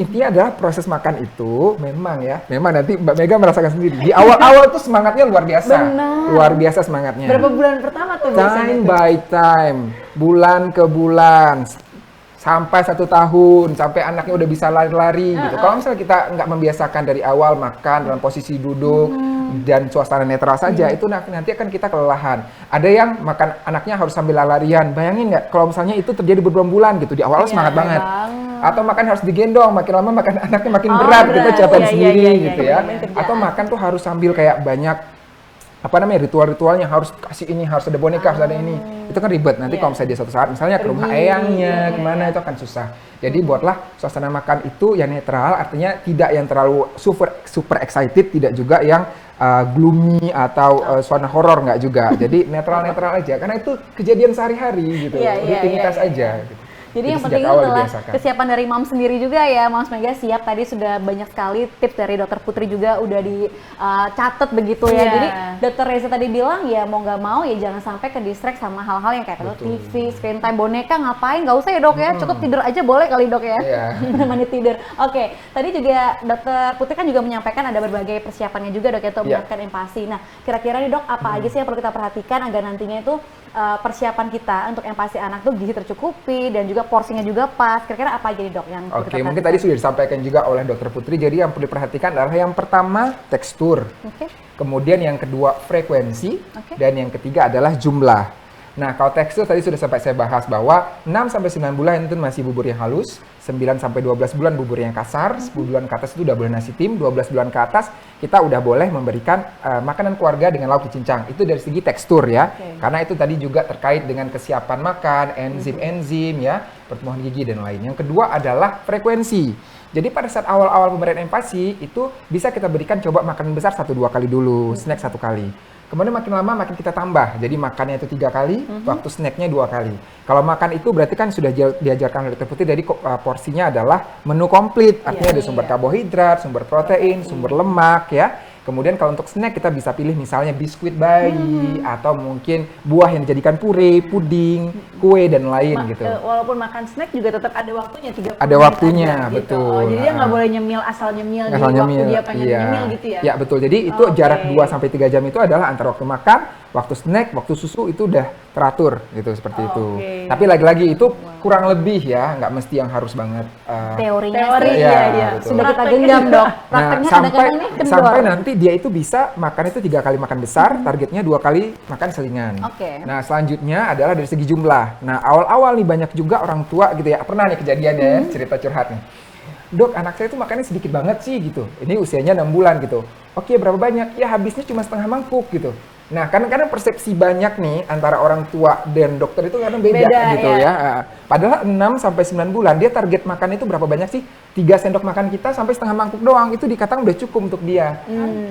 intinya adalah proses makan itu memang ya, memang nanti Mbak Mega merasakan sendiri. Di awal-awal tuh semangatnya luar biasa. Benar. Luar biasa semangatnya. Berapa bulan pertama tuh biasanya Time tuh? by time, bulan ke bulan, sampai 1 tahun, sampai anaknya udah bisa lari-lari gitu. Kalau misalnya kita nggak membiasakan dari awal makan dalam posisi duduk dan suasana netral saja, itu nanti akan kita kelelahan. Ada yang makan anaknya harus sambil lari-larian. Bayangin nggak kalau misalnya itu terjadi berbulan-bulan gitu, di awal semangat banget. Atau makan harus digendong, makin lama makan anaknya makin berat, kita berat. capek Iya, sendiri iya, gitu iya, ya. Atau makan tuh harus sambil kayak banyak apa namanya ritual-ritualnya, harus kasih ini, harus ada boneka, harus ada ini. Itu kan ribet. Nanti kalau misalnya dia suatu saat misalnya ke rumah eyangnya, kemana itu akan susah. Jadi buatlah suasana makan itu yang netral, artinya tidak yang terlalu super excited, tidak juga yang gloomy atau suasana horor, nggak juga. Jadi netral-netral aja, karena itu kejadian sehari-hari gitu, Iya, iya, rutinitas iya, aja. Gitu. Jadi yang sejak penting awal adalah dibiasakan. kesiapan dari mom sendiri juga ya, Moms Mega siap. Tadi sudah banyak sekali tips dari dokter Putri juga udah dicatat begitu ya. Iya. Jadi dokter Reza tadi bilang ya mau nggak mau ya jangan sampai ke distract sama hal-hal yang kayak nonton TV, screen time, boneka ngapain, nggak usah ya dok ya, cukup tidur aja boleh kali dok ya. Iya. Menemani tidur. Oke, tadi juga dokter Putri kan juga menyampaikan ada berbagai persiapannya juga dok ya untuk Iya. menyiapkan empati. Nah kira-kira nih dok apa aja sih yang perlu kita perhatikan agar nantinya itu persiapan kita untuk empati anak tuh gizi tercukupi dan juga porsinya juga pas. Kira-kira apa aja nih dok yang perlu Oke, kita mungkin perhatikan? tadi sudah disampaikan juga oleh Dokter Putri. Jadi yang perlu diperhatikan adalah yang pertama tekstur, Oke. kemudian yang kedua frekuensi, Oke. dan yang ketiga adalah jumlah. Nah, kalau tekstur tadi sudah sampai saya bahas bahwa 6-9 bulan itu masih bubur yang halus, 9-12 bulan bubur yang kasar, 10 bulan ke atas itu udah boleh nasi tim, 12 bulan ke atas kita udah boleh memberikan makanan keluarga dengan lauk dicincang. Itu dari segi tekstur ya. Karena itu tadi juga terkait dengan kesiapan makan, enzim-enzim ya, pertumbuhan gigi dan lain. Yang kedua adalah frekuensi. Jadi pada saat awal-awal pemberian empati itu bisa kita berikan coba makanan besar 1-2 kali dulu, snack 1 kali. Kemudian makin lama makin kita tambah, jadi makannya itu 3 kali, waktu snacknya 2 kali. Kalau makan itu berarti kan sudah diajarkan oleh Dokter Putri, jadi porsinya adalah menu komplit, artinya ada sumber karbohidrat, sumber protein, sumber lemak ya. Kemudian kalau untuk snack kita bisa pilih misalnya biskuit bayi, atau mungkin buah yang dijadikan puree, puding, kue dan lain gitu. Walaupun makan snack juga tetap ada waktunya 30 Ada menit waktunya, aja, gitu. betul. Oh, jadi dia nggak boleh nyemil asal nyemil di Asal waktu nyemil, dia pengen iya. nyemil gitu ya. Ya betul. Jadi itu Oke. jarak 2-3 jam itu adalah antara waktu makan, waktu snack, waktu susu itu udah teratur gitu seperti itu. Oke. Tapi lagi-lagi itu kurang lebih ya, nggak mesti yang harus banget. Teorinya Teori, sih iya, iya. betul. sudah kita Prakteknya genggam juga. dok. Nah, Prakteknya sampai kadang-kadang nih kendor. sampai nanti dia itu bisa makan itu 3 kali makan besar, targetnya 2 kali makan selingan. Oke. Nah, selanjutnya adalah dari segi jumlah. Nah, awal-awal nih banyak juga orang tua gitu ya. Pernah nih kejadian ya, cerita curhat nih. Dok, anak saya itu makannya sedikit banget sih gitu. Ini usianya 6 bulan gitu. Oke, berapa banyak? Ya habisnya cuma setengah mangkuk gitu. Nah, kadang-kadang persepsi banyak nih antara orang tua dan dokter itu kadang beda gitu ya. ya. Padahal 6-9 bulan dia target makan itu berapa banyak sih? 3 sendok makan kita sampai setengah mangkuk doang itu dikatakan udah cukup untuk dia.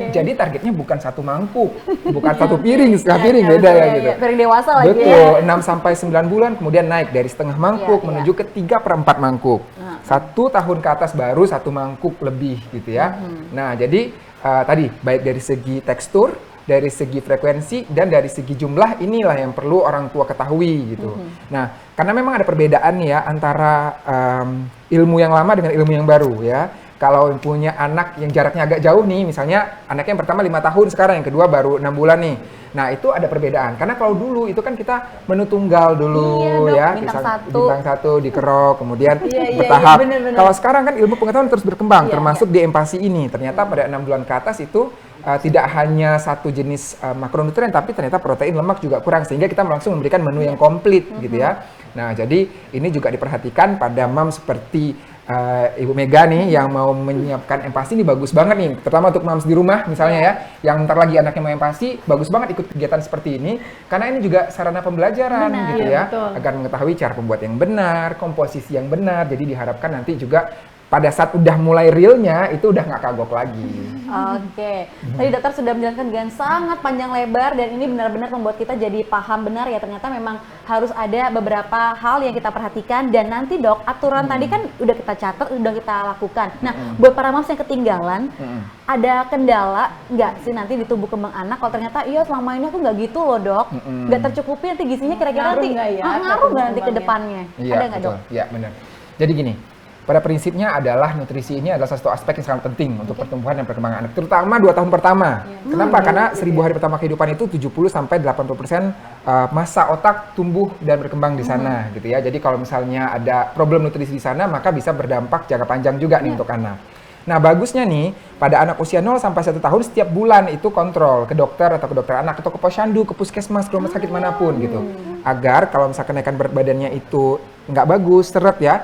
Jadi targetnya bukan 1 mangkuk, bukan 1 piring, setengah piring beda ya gitu. Piring dewasa lagi ya. Betul, 6-9 bulan kemudian naik dari setengah mangkuk Iya, menuju ke 3/4 mangkuk. 1 tahun ke atas baru 1 mangkuk lebih gitu ya. Nah, jadi tadi baik dari segi tekstur, dari segi frekuensi, dan dari segi jumlah inilah yang perlu orang tua ketahui gitu. Nah, karena memang ada perbedaan nih ya antara ilmu yang lama dengan ilmu yang baru ya. Kalau punya anak yang jaraknya agak jauh nih, misalnya anaknya yang pertama 5 tahun sekarang, yang kedua baru 6 bulan nih. Nah, itu ada perbedaan. Karena kalau dulu itu kan kita menu tunggal dulu Iya, Dok. ya. Bintang Misal- 1. Bintang 1 dikerok, kemudian Iya, iya, bertahap. iya, bener-bener. Kalau sekarang kan ilmu pengetahuan terus berkembang, Iya, termasuk di empati ini. Ternyata pada 6 bulan ke atas itu tidak hanya satu jenis makronutrien, tapi ternyata protein, lemak juga kurang. Sehingga kita langsung memberikan menu yang komplit gitu ya. Nah, jadi ini juga diperhatikan pada mam seperti Ibu Mega nih yang mau menyiapkan empati ini bagus banget nih, terutama untuk moms di rumah misalnya ya, yang ntar lagi anaknya mau empati, bagus banget ikut kegiatan seperti ini, karena ini juga sarana pembelajaran gitu iya, ya, betul. agar mengetahui cara pembuat yang benar, komposisi yang benar, jadi diharapkan nanti juga pada saat udah mulai realnya itu udah nggak kagok lagi. Oke, tadi dokter sudah menjelaskan dengan sangat panjang lebar dan ini benar-benar membuat kita jadi paham benar ya ternyata memang harus ada beberapa hal yang kita perhatikan dan nanti dok aturan tadi kan udah kita catat, udah kita lakukan. Nah, buat para moms yang ketinggalan, ada kendala nggak sih nanti di tubuh kembang anak kalau ternyata iya selama ini aku nggak gitu loh dok, nggak tercukupi nanti gizinya kira-kira Ngaruh nanti nggak ya ngaruh nggak ke nanti ke kembangnya? depannya? Iya, Ada nggak betul. dok? Iya, benar. Jadi gini, pada prinsipnya adalah nutrisi ini adalah satu aspek yang sangat penting untuk pertumbuhan dan perkembangan anak, terutama 2 tahun pertama. Kenapa? Karena 1000 hari pertama kehidupan itu 70-80% masa otak tumbuh dan berkembang di sana gitu ya. Jadi kalau misalnya ada problem nutrisi di sana, maka bisa berdampak jangka panjang juga nih untuk anak. Nah, bagusnya nih, pada anak usia 0 sampai 1 tahun setiap bulan itu kontrol ke dokter atau ke dokter anak atau ke posyandu, ke puskesmas, ke rumah sakit manapun gitu. Agar kalau misalkan kenaikan berat badannya itu nggak bagus, seret ya,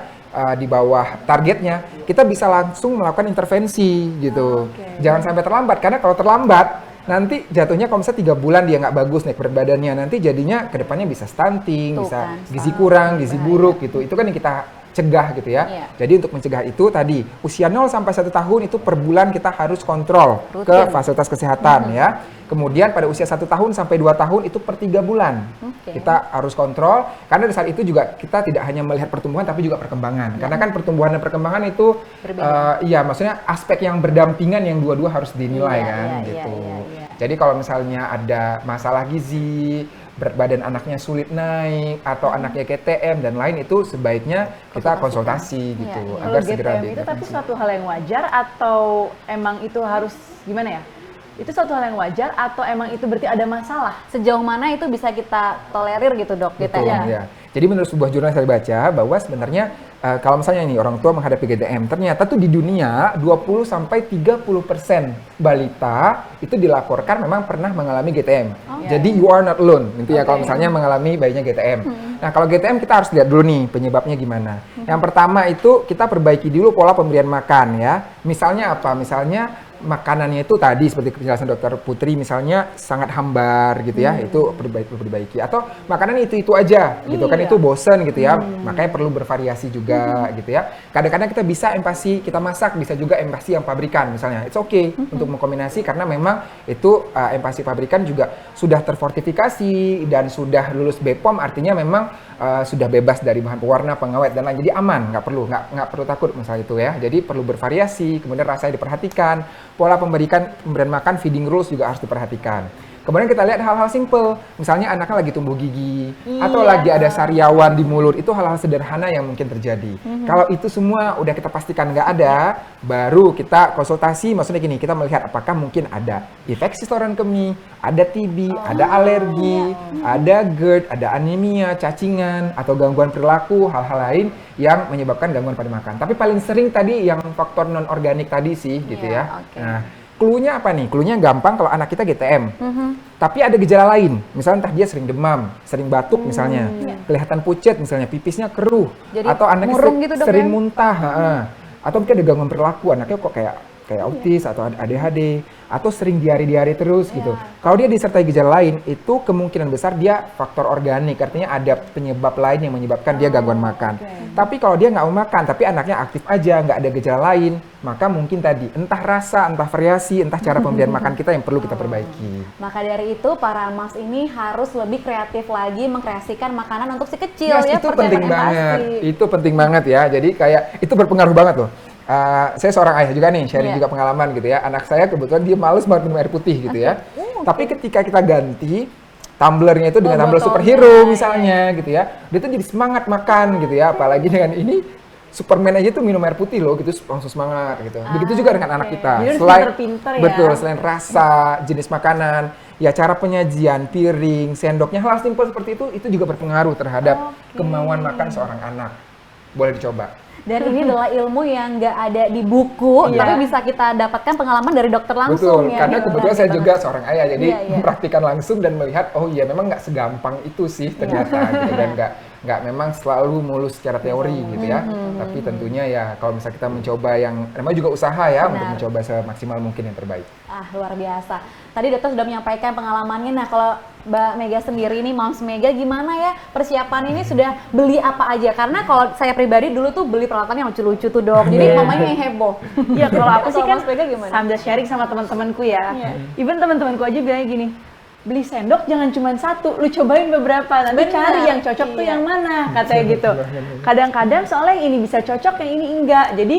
di bawah targetnya, kita bisa langsung melakukan intervensi gitu. Jangan sampai terlambat, karena kalau terlambat, nanti jatuhnya kalau misalnya 3 bulan dia nggak bagus naik berat badannya, nanti jadinya kedepannya bisa stunting, Tuh bisa kan, gizi kurang, gizi buruk gitu. Itu kan yang kita cegah gitu ya. Iya. Jadi untuk mencegah itu tadi, usia 0 sampai 1 tahun itu per bulan kita harus kontrol Rutin. ke fasilitas kesehatan ya. Kemudian pada usia 1 tahun sampai 2 tahun itu per 3 bulan. Oke. Kita harus kontrol, karena di saat itu juga kita tidak hanya melihat pertumbuhan tapi juga perkembangan. Karena kan pertumbuhan dan perkembangan itu iya, maksudnya aspek yang berdampingan yang dua-dua harus dinilai Iya, kan iya, gitu. iya, iya. Jadi kalau misalnya ada masalah gizi, berat badan anaknya sulit naik atau anaknya GTM dan lain, itu sebaiknya kita konsultasi gitu Iya, iya. agar Kalau segera GTM itu tapi diintervensi. suatu hal yang wajar atau emang itu harus gimana ya? Itu suatu hal yang wajar atau emang itu berarti ada masalah? Sejauh mana itu bisa kita tolerir gitu dok? Betul, GTM? ya. Jadi menurut sebuah jurnal yang saya baca bahwa sebenarnya kalau misalnya nih orang tua menghadapi GTM, ternyata tuh di dunia 20-30% balita itu dilaporkan memang pernah mengalami GTM. Jadi you are not alone, gitu ya kalau misalnya mengalami bayinya GTM. Nah, kalau GTM kita harus lihat dulu nih penyebabnya gimana. Yang pertama itu kita perbaiki dulu pola pemberian makan ya. Misalnya apa? Misalnya makanannya itu tadi seperti penjelasan dokter Putri misalnya sangat hambar gitu ya, itu perlu diperbaiki. Atau makanan itu aja gitu kan, itu bosen gitu ya, makanya perlu bervariasi juga gitu ya. Kadang-kadang kita bisa empasi kita masak, bisa juga empasi yang pabrikan misalnya, it's okay untuk mengkombinasi karena memang itu empasi pabrikan juga sudah terfortifikasi dan sudah lulus BPOM, artinya memang sudah bebas dari bahan pewarna, pengawet dan lain, jadi aman, nggak perlu takut masalah itu ya. Jadi perlu bervariasi, kemudian rasanya diperhatikan, pola pemberian makan, feeding rules juga harus diperhatikan. Kemudian kita lihat hal-hal simple, misalnya anaknya lagi tumbuh gigi, atau lagi ada sariawan di mulut, itu hal-hal sederhana yang mungkin terjadi. Kalau itu semua udah kita pastikan nggak ada, baru kita konsultasi, maksudnya gini, kita melihat apakah mungkin ada infeksi saluran kemih, ada TB, ada alergi, ada GERD, ada anemia, cacingan, atau gangguan perilaku, hal-hal lain yang menyebabkan gangguan pada makan. Tapi paling sering tadi yang faktor non-organik tadi sih, gitu ya. oke. Nah, clue-nya apa nih? Clue-nya gampang kalau anak kita GTM. Tapi ada gejala lain. Misalnya entah dia sering demam, sering batuk misalnya. Kelihatan pucet misalnya, pipisnya keruh. Jadi atau anaknya murung gitu, Dok, sering ya? muntah. Atau mungkin ada gangguan perilaku, anaknya kok kayak autis atau ADHD. Atau sering diare-diare terus gitu. Kalau dia disertai gejala lain, itu kemungkinan besar dia faktor organik. Artinya ada penyebab lain yang menyebabkan dia gangguan makan. Tapi kalau dia nggak mau makan, tapi anaknya aktif aja, nggak ada gejala lain, maka mungkin tadi entah rasa, entah variasi, entah cara pemberian makan kita yang perlu kita perbaiki. Maka dari itu para mas ini harus lebih kreatif lagi mengkreasikan makanan untuk si kecil Yes, ya. itu percaya penting pakai banget. pasti. Itu penting banget ya. Jadi kayak itu berpengaruh banget loh. Saya seorang ayah juga nih, sharing juga pengalaman gitu ya. Anak saya kebetulan dia males banget minum air putih gitu ya. Tapi ketika kita ganti tumblernya itu dengan tumbler botolnya, superhero misalnya gitu ya, dia tuh jadi semangat makan gitu ya. Apalagi dengan ini Superman aja tuh minum air putih loh, gitu langsung semangat gitu. Begitu juga dengan anak kita. Jadi harus Selain pinter-pinter ya. betul, selain rasa, jenis makanan, ya cara penyajian, piring, sendoknya, hal simpel seperti itu juga berpengaruh terhadap kemauan makan seorang anak. Boleh dicoba. Dan ini adalah ilmu yang nggak ada di buku, Iya. tapi bisa kita dapatkan pengalaman dari dokter langsung Betul, ya. karena Gitu. kebetulan saya juga seorang ayah, jadi Iya, iya. mempraktikkan langsung dan melihat, oh iya memang nggak segampang itu sih ternyata, gitu, dan nggak memang selalu mulus secara teori gitu ya. Tapi tentunya ya kalau misalnya kita mencoba yang namanya juga usaha ya untuk Benar. mencoba semaksimal mungkin yang terbaik. Luar biasa. Tadi dokter sudah menyampaikan pengalamannya. Nah, kalau Mbak Mega sendiri nih, Moms Mega, gimana ya persiapan ini, sudah beli apa aja? Karena kalau saya pribadi dulu tuh beli peralatan yang lucu-lucu tuh dok. Jadi mamanya yang heboh. Iya, kalau aku sih Kalau kan Moms Mega gimana? sambil sharing sama teman-temanku ya. Iya. Even teman-temanku aja bilangnya gini, beli sendok jangan cuma satu, lu cobain beberapa, nanti Benar. cari yang cocok tuh Iya. yang mana, katanya gitu. Kadang-kadang soalnya yang ini bisa cocok, yang ini enggak. Jadi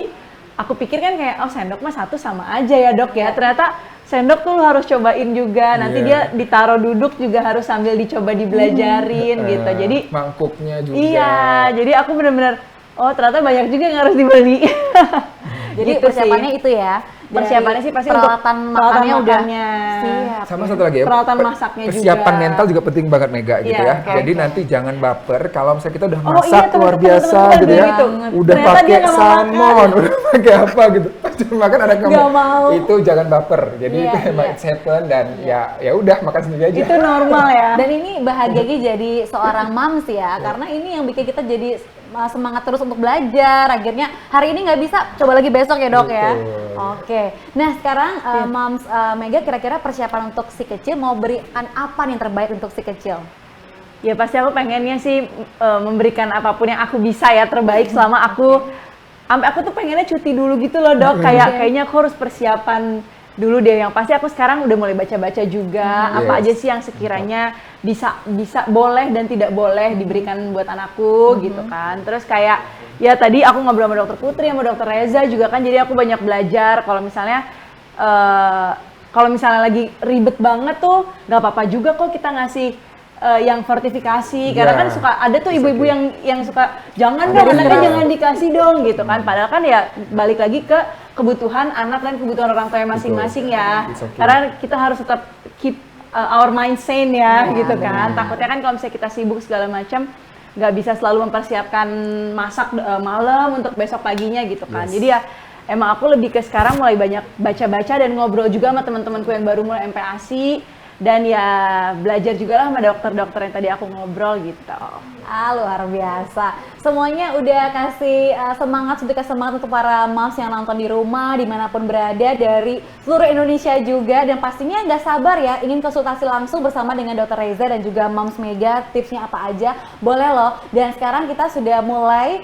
aku pikir kan kayak, oh sendok mah satu sama aja ya dok ya. Ternyata sendok tuh lu harus cobain juga, nanti dia ditaruh duduk juga harus sambil dicoba dibelajarin gitu. Jadi Mangkuknya juga. iya, jadi aku bener-bener, oh ternyata banyak juga yang harus dibeli. Jadi Gitu sih. persiapannya itu ya. Dari Persiapannya sih pasti untuk peralatan makannya udah makannya. siap. Sama satu lagi ya, Peralatan masaknya persiapan juga. mental juga penting banget Mega gitu Iya, ya. oke, Jadi nanti jangan baper kalau misalnya kita udah Oh masak iya, luar teman-teman biasa pada gitu ya. bilang gitu. Udah Ternyata pakai dia nggak mau salmon, udah pakai apa gitu. Cuma makan ada kamu. Nggak mau. Itu jangan baper. Jadi Iya, itu emang iya. it's happen dan ya udah makan sendiri aja. Itu normal ya. Dan ini bahagianya jadi seorang moms ya, karena ini yang bikin kita jadi semangat terus untuk belajar. Akhirnya hari ini nggak bisa, coba lagi besok ya dok ya. Betul. Oke. Nah sekarang moms Mega, kira-kira persiapan untuk si kecil mau berikan apa nih yang terbaik untuk si kecil? Ya pasti aku pengennya sih memberikan apapun yang aku bisa ya terbaik selama aku tuh pengennya cuti dulu gitu loh dok. Kayaknya aku harus persiapan dulu deh. Yang pasti aku sekarang udah mulai baca-baca juga apa Yes. aja sih yang sekiranya bisa boleh dan tidak boleh diberikan buat anakku gitu kan. Terus kayak ya tadi aku ngobrol sama dokter Putri sama dokter Reza juga kan, jadi aku banyak belajar kalau misalnya lagi ribet banget tuh nggak apa-apa juga kok kita ngasih yang fortifikasi, karena kan suka ada tuh ibu-ibu yang suka jangan dong anaknya jangan dikasih dong gitu kan, padahal kan ya balik lagi ke kebutuhan anak dan kebutuhan orang tua masing-masing ya. It's okay. Karena kita harus tetap keep our mind sane ya gitu kan. Takutnya kan kalau misalnya kita sibuk segala macam nggak bisa selalu mempersiapkan masak malam untuk besok paginya gitu kan. Yes. Jadi ya emang aku lebih ke sekarang mulai banyak baca-baca dan ngobrol juga sama teman-temanku yang baru mulai MPASI, dan ya belajar juga lah sama dokter-dokter yang tadi aku ngobrol gitu. Luar biasa. Semuanya udah kasih semangat, sedikit semangat untuk para moms yang nonton di rumah, dimanapun berada, dari seluruh Indonesia juga. Dan pastinya nggak sabar ya, ingin konsultasi langsung bersama dengan Dr. Reza dan juga Moms Mega. Tipsnya apa aja, boleh loh. Dan sekarang kita sudah mulai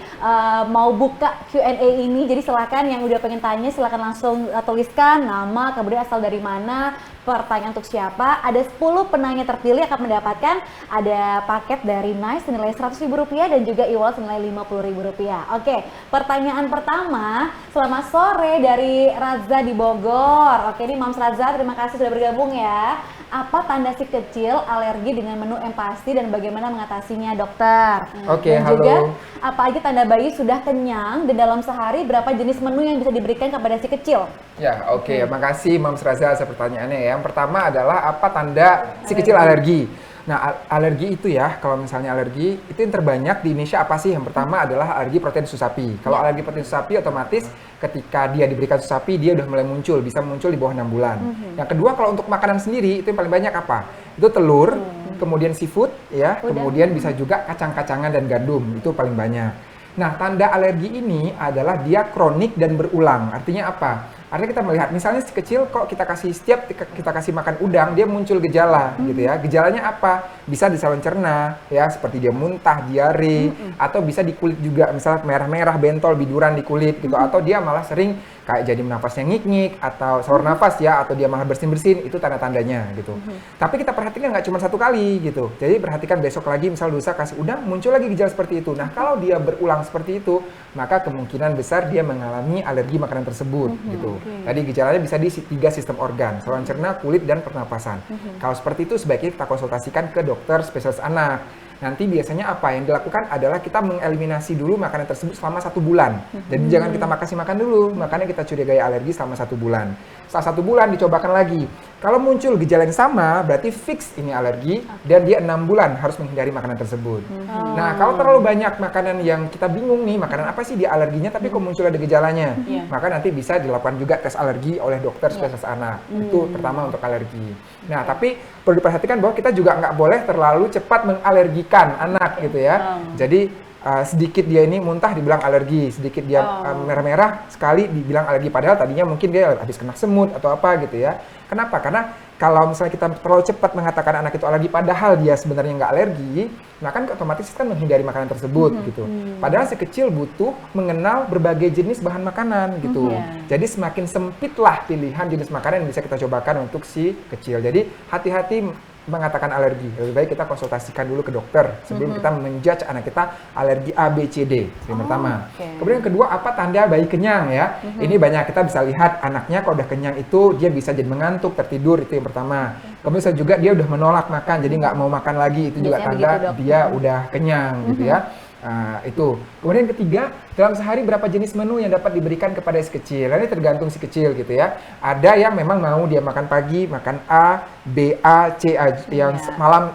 mau buka Q&A ini. Jadi silakan yang udah pengen tanya, silakan langsung tuliskan nama, kemudian asal dari mana, pertanyaan untuk siapa. Ada 10 penanya terpilih akan mendapatkan ada paket dari Nice senilai Rp100.000 dan juga e-wallet senilai Rp50.000. Oke, pertanyaan pertama, selamat sore dari Raza di Bogor. Oke, ini Moms Raza, terima kasih sudah bergabung ya. Apa tanda si kecil alergi dengan menu MPASI dan bagaimana mengatasinya dokter? Oke, Dan halo. juga apa aja tanda bayi sudah kenyang dan dalam sehari berapa jenis menu yang bisa diberikan kepada si kecil? Ya, oke. Makasih Mams Raza atas pertanyaannya ya. Yang pertama adalah apa tanda si kecil alergi? Nah, alergi itu ya, kalau misalnya alergi, itu yang terbanyak di Indonesia apa sih? Yang pertama adalah alergi protein susu sapi. Kalau alergi protein susu sapi, otomatis ketika dia diberikan susu sapi, dia udah mulai muncul, bisa muncul di bawah 6 bulan. Yang kedua, kalau untuk makanan sendiri, itu yang paling banyak apa? Itu telur, kemudian seafood, ya, kemudian bisa juga kacang-kacangan dan gandum, itu paling banyak. Nah, tanda alergi ini adalah dia kronik dan berulang. Artinya apa? Artinya kita melihat, misalnya si kecil kok setiap kita kasih makan udang, dia muncul gejala gitu ya. Gejalanya apa? Bisa di saluran cerna, ya, seperti dia muntah, diare, atau bisa di kulit juga, misalnya merah-merah, bentol, biduran di kulit gitu, atau dia malah sering kayak jadi nafasnya ngik-ngik, atau saluran nafas ya, atau dia malah bersin-bersin, itu tanda-tandanya gitu. Tapi kita perhatikan nggak cuma satu kali gitu. Jadi perhatikan besok lagi, misal lusa kasih udang, muncul lagi gejala seperti itu. Nah, kalau dia berulang seperti itu, maka kemungkinan besar dia mengalami alergi makanan tersebut gitu. Tadi gejalanya bisa di 3 sistem organ, saluran cerna, kulit, dan pernapasan. Kalau seperti itu sebaiknya kita konsultasikan ke dokter spesialis anak. Nanti biasanya apa yang dilakukan adalah kita mengeliminasi dulu makanan tersebut selama 1 bulan. Jadi jangan kita kasih makan dulu, makanya kita curigai alergi selama 1 bulan. Setelah 1 bulan dicobakan lagi. Kalau muncul gejala yang sama, berarti fix ini alergi dan dia 6 bulan harus menghindari makanan tersebut. Nah, kalau terlalu banyak makanan yang kita bingung nih, makanan apa sih dia alerginya tapi kok muncul ada gejalanya, maka nanti bisa dilakukan juga tes alergi oleh dokter spesialis anak. Itu pertama untuk alergi. Nah, tapi perlu diperhatikan bahwa kita juga nggak boleh terlalu cepat mengalergikan ikan, anak gitu ya. Jadi sedikit dia ini muntah dibilang alergi, sedikit dia merah-merah sekali dibilang alergi. Padahal tadinya mungkin dia habis kena semut atau apa gitu ya. Kenapa? Karena kalau misalnya kita terlalu cepat mengatakan anak itu alergi padahal dia sebenarnya nggak alergi, nah kan otomatis kan menghindari makanan tersebut gitu. Padahal si kecil butuh mengenal berbagai jenis bahan makanan gitu. Jadi semakin sempitlah pilihan jenis makanan yang bisa kita cobakan untuk si kecil. Jadi hati-hati mengatakan alergi. Lebih baik kita konsultasikan dulu ke dokter sebelum kita menjudge anak kita alergi A, B, C, D. Yang pertama. Kemudian yang kedua, apa tanda bayi kenyang ya? Ini banyak kita bisa lihat anaknya kalau udah kenyang itu dia bisa jadi mengantuk, tertidur, itu yang pertama. Kemudian juga dia udah menolak makan, jadi nggak mau makan lagi, itu juga Biasanya tanda begitu, Dok. dia udah kenyang gitu ya. Itu. Kemudian yang ketiga, dalam sehari berapa jenis menu yang dapat diberikan kepada si kecil. Nah, ini tergantung si kecil gitu ya. Ada yang memang mau dia makan pagi, makan A, B, A, C, A, yang malam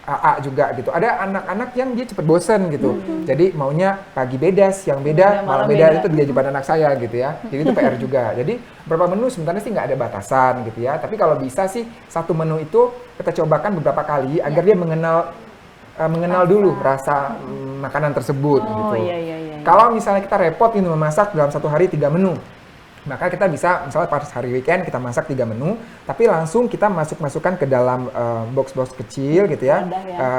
A juga gitu. Ada anak-anak yang dia cepet bosen gitu. Jadi maunya pagi beda, siang beda, malam beda. Itu kewajiban anak saya gitu ya. Jadi itu PR juga. Jadi beberapa menu sebenarnya sih nggak ada batasan gitu ya. Tapi kalau bisa sih satu menu itu kita cobakan beberapa kali agar dia mengenal dulu rasa makanan tersebut gitu. Kalau misalnya kita repot ini memasak dalam satu hari 3 menu, maka kita bisa misalnya pas hari weekend kita masak 3 menu, tapi langsung kita masukkan ke dalam box-box kecil gitu ya,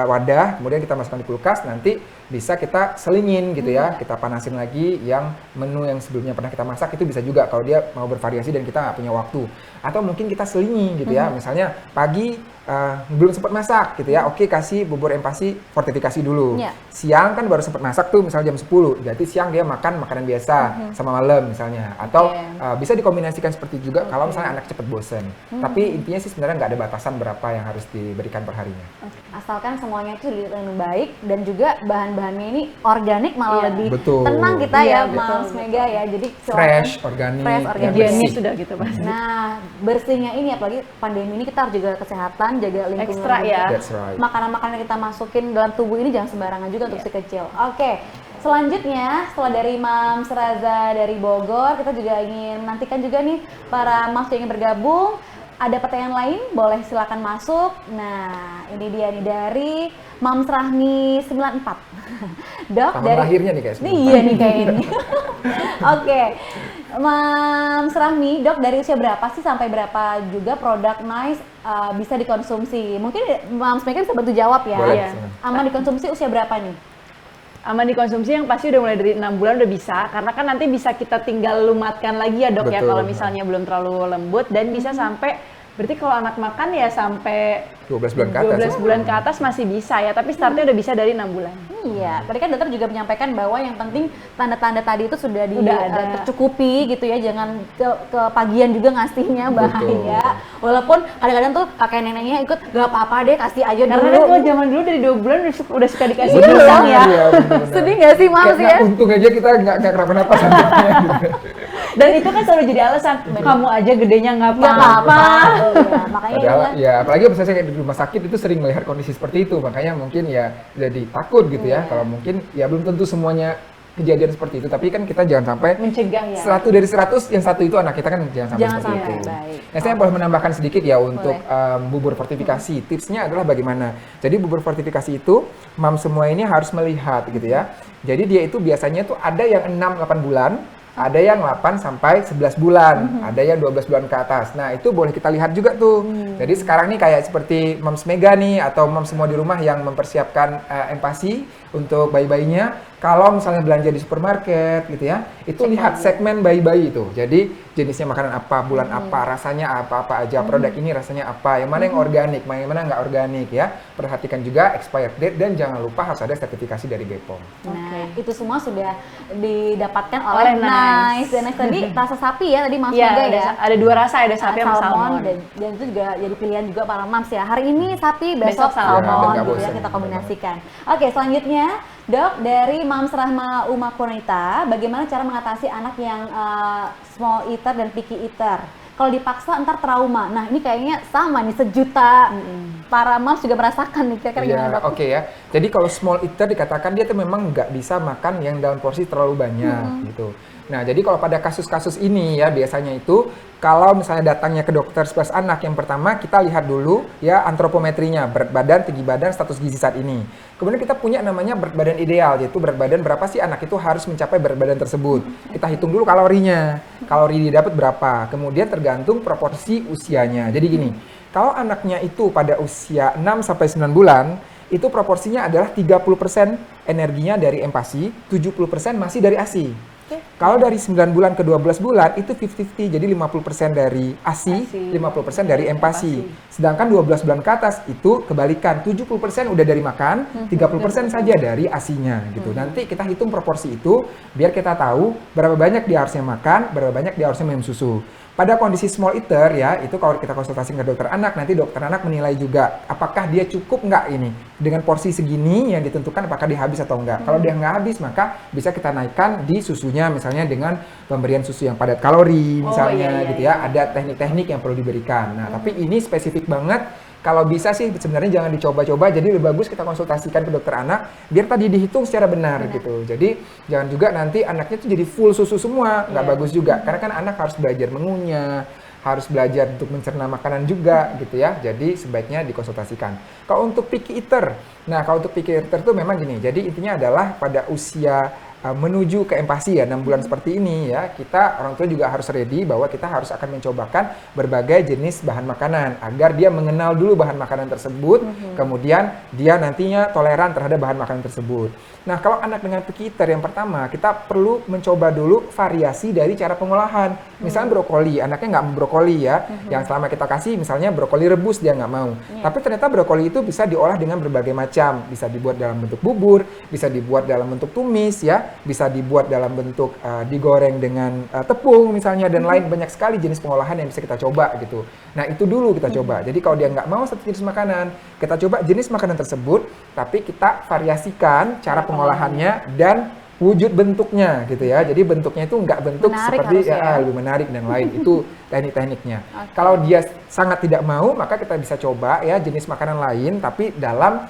wadah, kemudian kita masukkan di kulkas, nanti bisa kita selingin gitu ya, kita panasin lagi yang menu yang sebelumnya pernah kita masak itu bisa juga kalau dia mau bervariasi dan kita nggak punya waktu. Atau mungkin kita selingi gitu ya, misalnya pagi belum sempat masak gitu ya, oke kasih bubur empasi fortifikasi dulu. Siang kan baru sempat masak tuh misalnya jam 10, berarti siang dia makan makanan biasa sama malam misalnya. Atau bisa dikombinasikan seperti juga kalau misalnya anak cepet bosen. Tapi intinya sih sebenarnya nggak ada batasan berapa yang harus diberikan per harinya. Asalkan semuanya itu dengan baik dan juga bahan-bahannya ini organik malah lebih Betul. tenang kita ya, Mams Mega ya. Jadi Fresh, organik, organik. Higienis sudah gitu pasti. Nah, bersihnya ini apalagi pandemi ini kita harus jaga kesehatan, jaga lingkungan. Ekstra ya. That's right. Makanan-makanan yang kita masukin dalam tubuh ini jangan sembarangan juga untuk si kecil. Oke. Selanjutnya, setelah dari Mams Raza dari Bogor, kita juga ingin menantikan juga nih para Mams yang ingin bergabung. Ada pertanyaan lain? Boleh silakan masuk. Nah, ini dia nih dari Mams Rahmi 94. Dok, Tahun dari lahirnya nih guys. Iya nih kayak ini. Oke. Mams Rahmi, Dok, dari usia berapa sih sampai berapa juga produk Nice bisa dikonsumsi? Mungkin Mams Mega bisa bantu jawab ya. Boleh. Aman dikonsumsi usia berapa nih? Aman dikonsumsi yang pasti udah mulai dari 6 bulan udah bisa, karena kan nanti bisa kita tinggal lumatkan lagi ya dok ya Betul. kalau misalnya belum terlalu lembut, dan bisa sampai, berarti kalau anak makan ya sampai 12 bulan ke atas. 12 bulan ke atas masih bisa ya, tapi startnya udah bisa dari 6 bulan. Iya, tadi kan dokter juga menyampaikan bahwa yang penting tanda-tanda tadi itu sudah ada. tercukupi gitu ya, jangan ke pagian juga ngasihnya bahaya. Walaupun kadang-kadang tuh kakek neneknya ikut, gak apa-apa deh kasih aja Karena dulu. kan kalau zaman dulu dari 2 bulan udah suka dikasih Iya. pisang ya. Iya, bener-bener. Sedih gak sih Mams Kayak ya? untung aja kita nggak kenapa-napa sampai gitu. Dan itu kan selalu jadi alasan, kamu aja gedenya nggak Gak apa-apa. apa-apa. Iya, makanya Padahal inilah. ya apalagi misalnya kayak di rumah sakit itu sering melihat kondisi seperti itu, makanya mungkin ya jadi takut gitu ya. Kalau mungkin ya belum tentu semuanya kejadian seperti itu, tapi kan kita jangan sampai Mencegah ya. 100 dari 100 yang satu itu anak kita kan jangan sampai Jangan seperti sampai, itu. baik. Nah, saya boleh menambahkan sedikit ya untuk bubur fortifikasi. Tipsnya adalah bagaimana. Jadi bubur fortifikasi itu mam semua ini harus melihat gitu ya. Jadi dia itu biasanya tuh ada yang 6-8 bulan, ada yang 8 sampai 11 bulan, ada yang 12 bulan ke atas. Nah, itu boleh kita lihat juga tuh. Jadi sekarang nih kayak seperti Mams Mega nih atau Mams semua di rumah yang mempersiapkan empasi untuk bayi-bayinya. Kalau misalnya belanja di supermarket gitu ya, itu lihat segmen bayi-bayi itu. Jadi jenisnya makanan apa, bulan apa, rasanya apa-apa aja, produk ini rasanya apa, yang mana yang organik, yang mana nggak organik ya. Perhatikan juga expired date dan jangan lupa harus ada sertifikasi dari BPOM. Nah, itu semua sudah didapatkan oleh Oleh Nice. Dan Nice tadi rasa sapi ya, tadi Mams Iya, Mega ya. ada 2 rasa, ada sapi sama salmon. dan itu juga jadi pilihan juga para Mams ya. Hari ini sapi, besok Besok salmon. salmon Ya, gitu ya, bosan. kita kombinasikan. Oke, selanjutnya Dok, dari Mams Rahma Uma Kurniata, bagaimana cara mengatasi anak yang small eater dan picky eater? Kalau dipaksa ntar trauma. Nah, ini kayaknya sama nih, sejuta para Mams juga merasakan nih. Kira-kira gimana, Ya, Dok? oke ya. Jadi kalau small eater dikatakan dia tuh memang nggak bisa makan yang dalam porsi terlalu banyak gitu. Nah, jadi kalau pada kasus-kasus ini ya biasanya itu kalau misalnya datangnya ke dokter spesialis anak, yang pertama kita lihat dulu ya antropometrinya, berat badan, tinggi badan, status gizi saat ini. Kemudian kita punya namanya berat badan ideal, yaitu berat badan berapa sih anak itu harus mencapai berat badan tersebut. Kita hitung dulu kalorinya, kalori didapat berapa. Kemudian tergantung proporsi usianya. Jadi gini, kalau anaknya itu pada usia 6 sampai 9 bulan, itu proporsinya adalah 30% energinya dari empasi, 70% masih dari ASI. Kalau dari 9 bulan ke 12 bulan itu 50-50, jadi 50% dari ASI, 50% dari empasi. Sedangkan 12 bulan ke atas itu kebalikan, 70% udah dari makan, 30% saja dari ASI-nya gitu. Nanti kita hitung proporsi itu biar kita tahu berapa banyak dia harusnya makan, berapa banyak dia harusnya minum susu. Pada kondisi small eater ya, itu kalau kita konsultasi ke dokter anak, nanti dokter anak menilai juga apakah dia cukup nggak ini dengan porsi segini yang ditentukan, apakah dia habis atau enggak. Kalau dia nggak habis, maka bisa kita naikkan di susunya, misalnya dengan pemberian susu yang padat kalori misalnya gitu ya. Ada teknik-teknik yang perlu diberikan. Nah, tapi ini spesifik banget. Kalau bisa sih sebenarnya jangan dicoba-coba, jadi lebih bagus kita konsultasikan ke dokter anak biar tadi dihitung secara benar gitu. Jadi jangan juga nanti anaknya tuh jadi full susu semua, nggak bagus juga. Karena kan anak harus belajar mengunyah, harus belajar untuk mencerna makanan juga gitu ya. Jadi sebaiknya dikonsultasikan. Kalau untuk picky eater, nah kalau untuk picky eater tuh memang gini. Jadi intinya adalah pada usia menuju ke empasi ya 6 bulan seperti ini ya, kita orang tua juga harus ready bahwa kita harus akan mencobakan berbagai jenis bahan makanan agar dia mengenal dulu bahan makanan tersebut, kemudian dia nantinya toleran terhadap bahan makanan tersebut. Nah, kalau anak dengan picky eater yang pertama, kita perlu mencoba dulu variasi dari cara pengolahan. Misalnya brokoli, anaknya nggak mau brokoli ya, yang selama kita kasih misalnya brokoli rebus dia nggak mau. Tapi ternyata brokoli itu bisa diolah dengan berbagai macam, bisa dibuat dalam bentuk bubur, bisa dibuat dalam bentuk tumis ya, bisa dibuat dalam bentuk digoreng dengan tepung misalnya, dan lain banyak sekali jenis pengolahan yang bisa kita coba gitu. Nah, itu dulu kita coba. Jadi kalau dia nggak mau satu jenis makanan, kita coba jenis makanan tersebut, tapi kita variasikan cara pengolahannya dan wujud bentuknya gitu ya. Jadi bentuknya itu nggak bentuk Menarik seperti harusnya ya. lebih menarik dan lain. Itu teknik-tekniknya. Kalau dia sangat tidak mau, maka kita bisa coba ya jenis makanan lain tapi dalam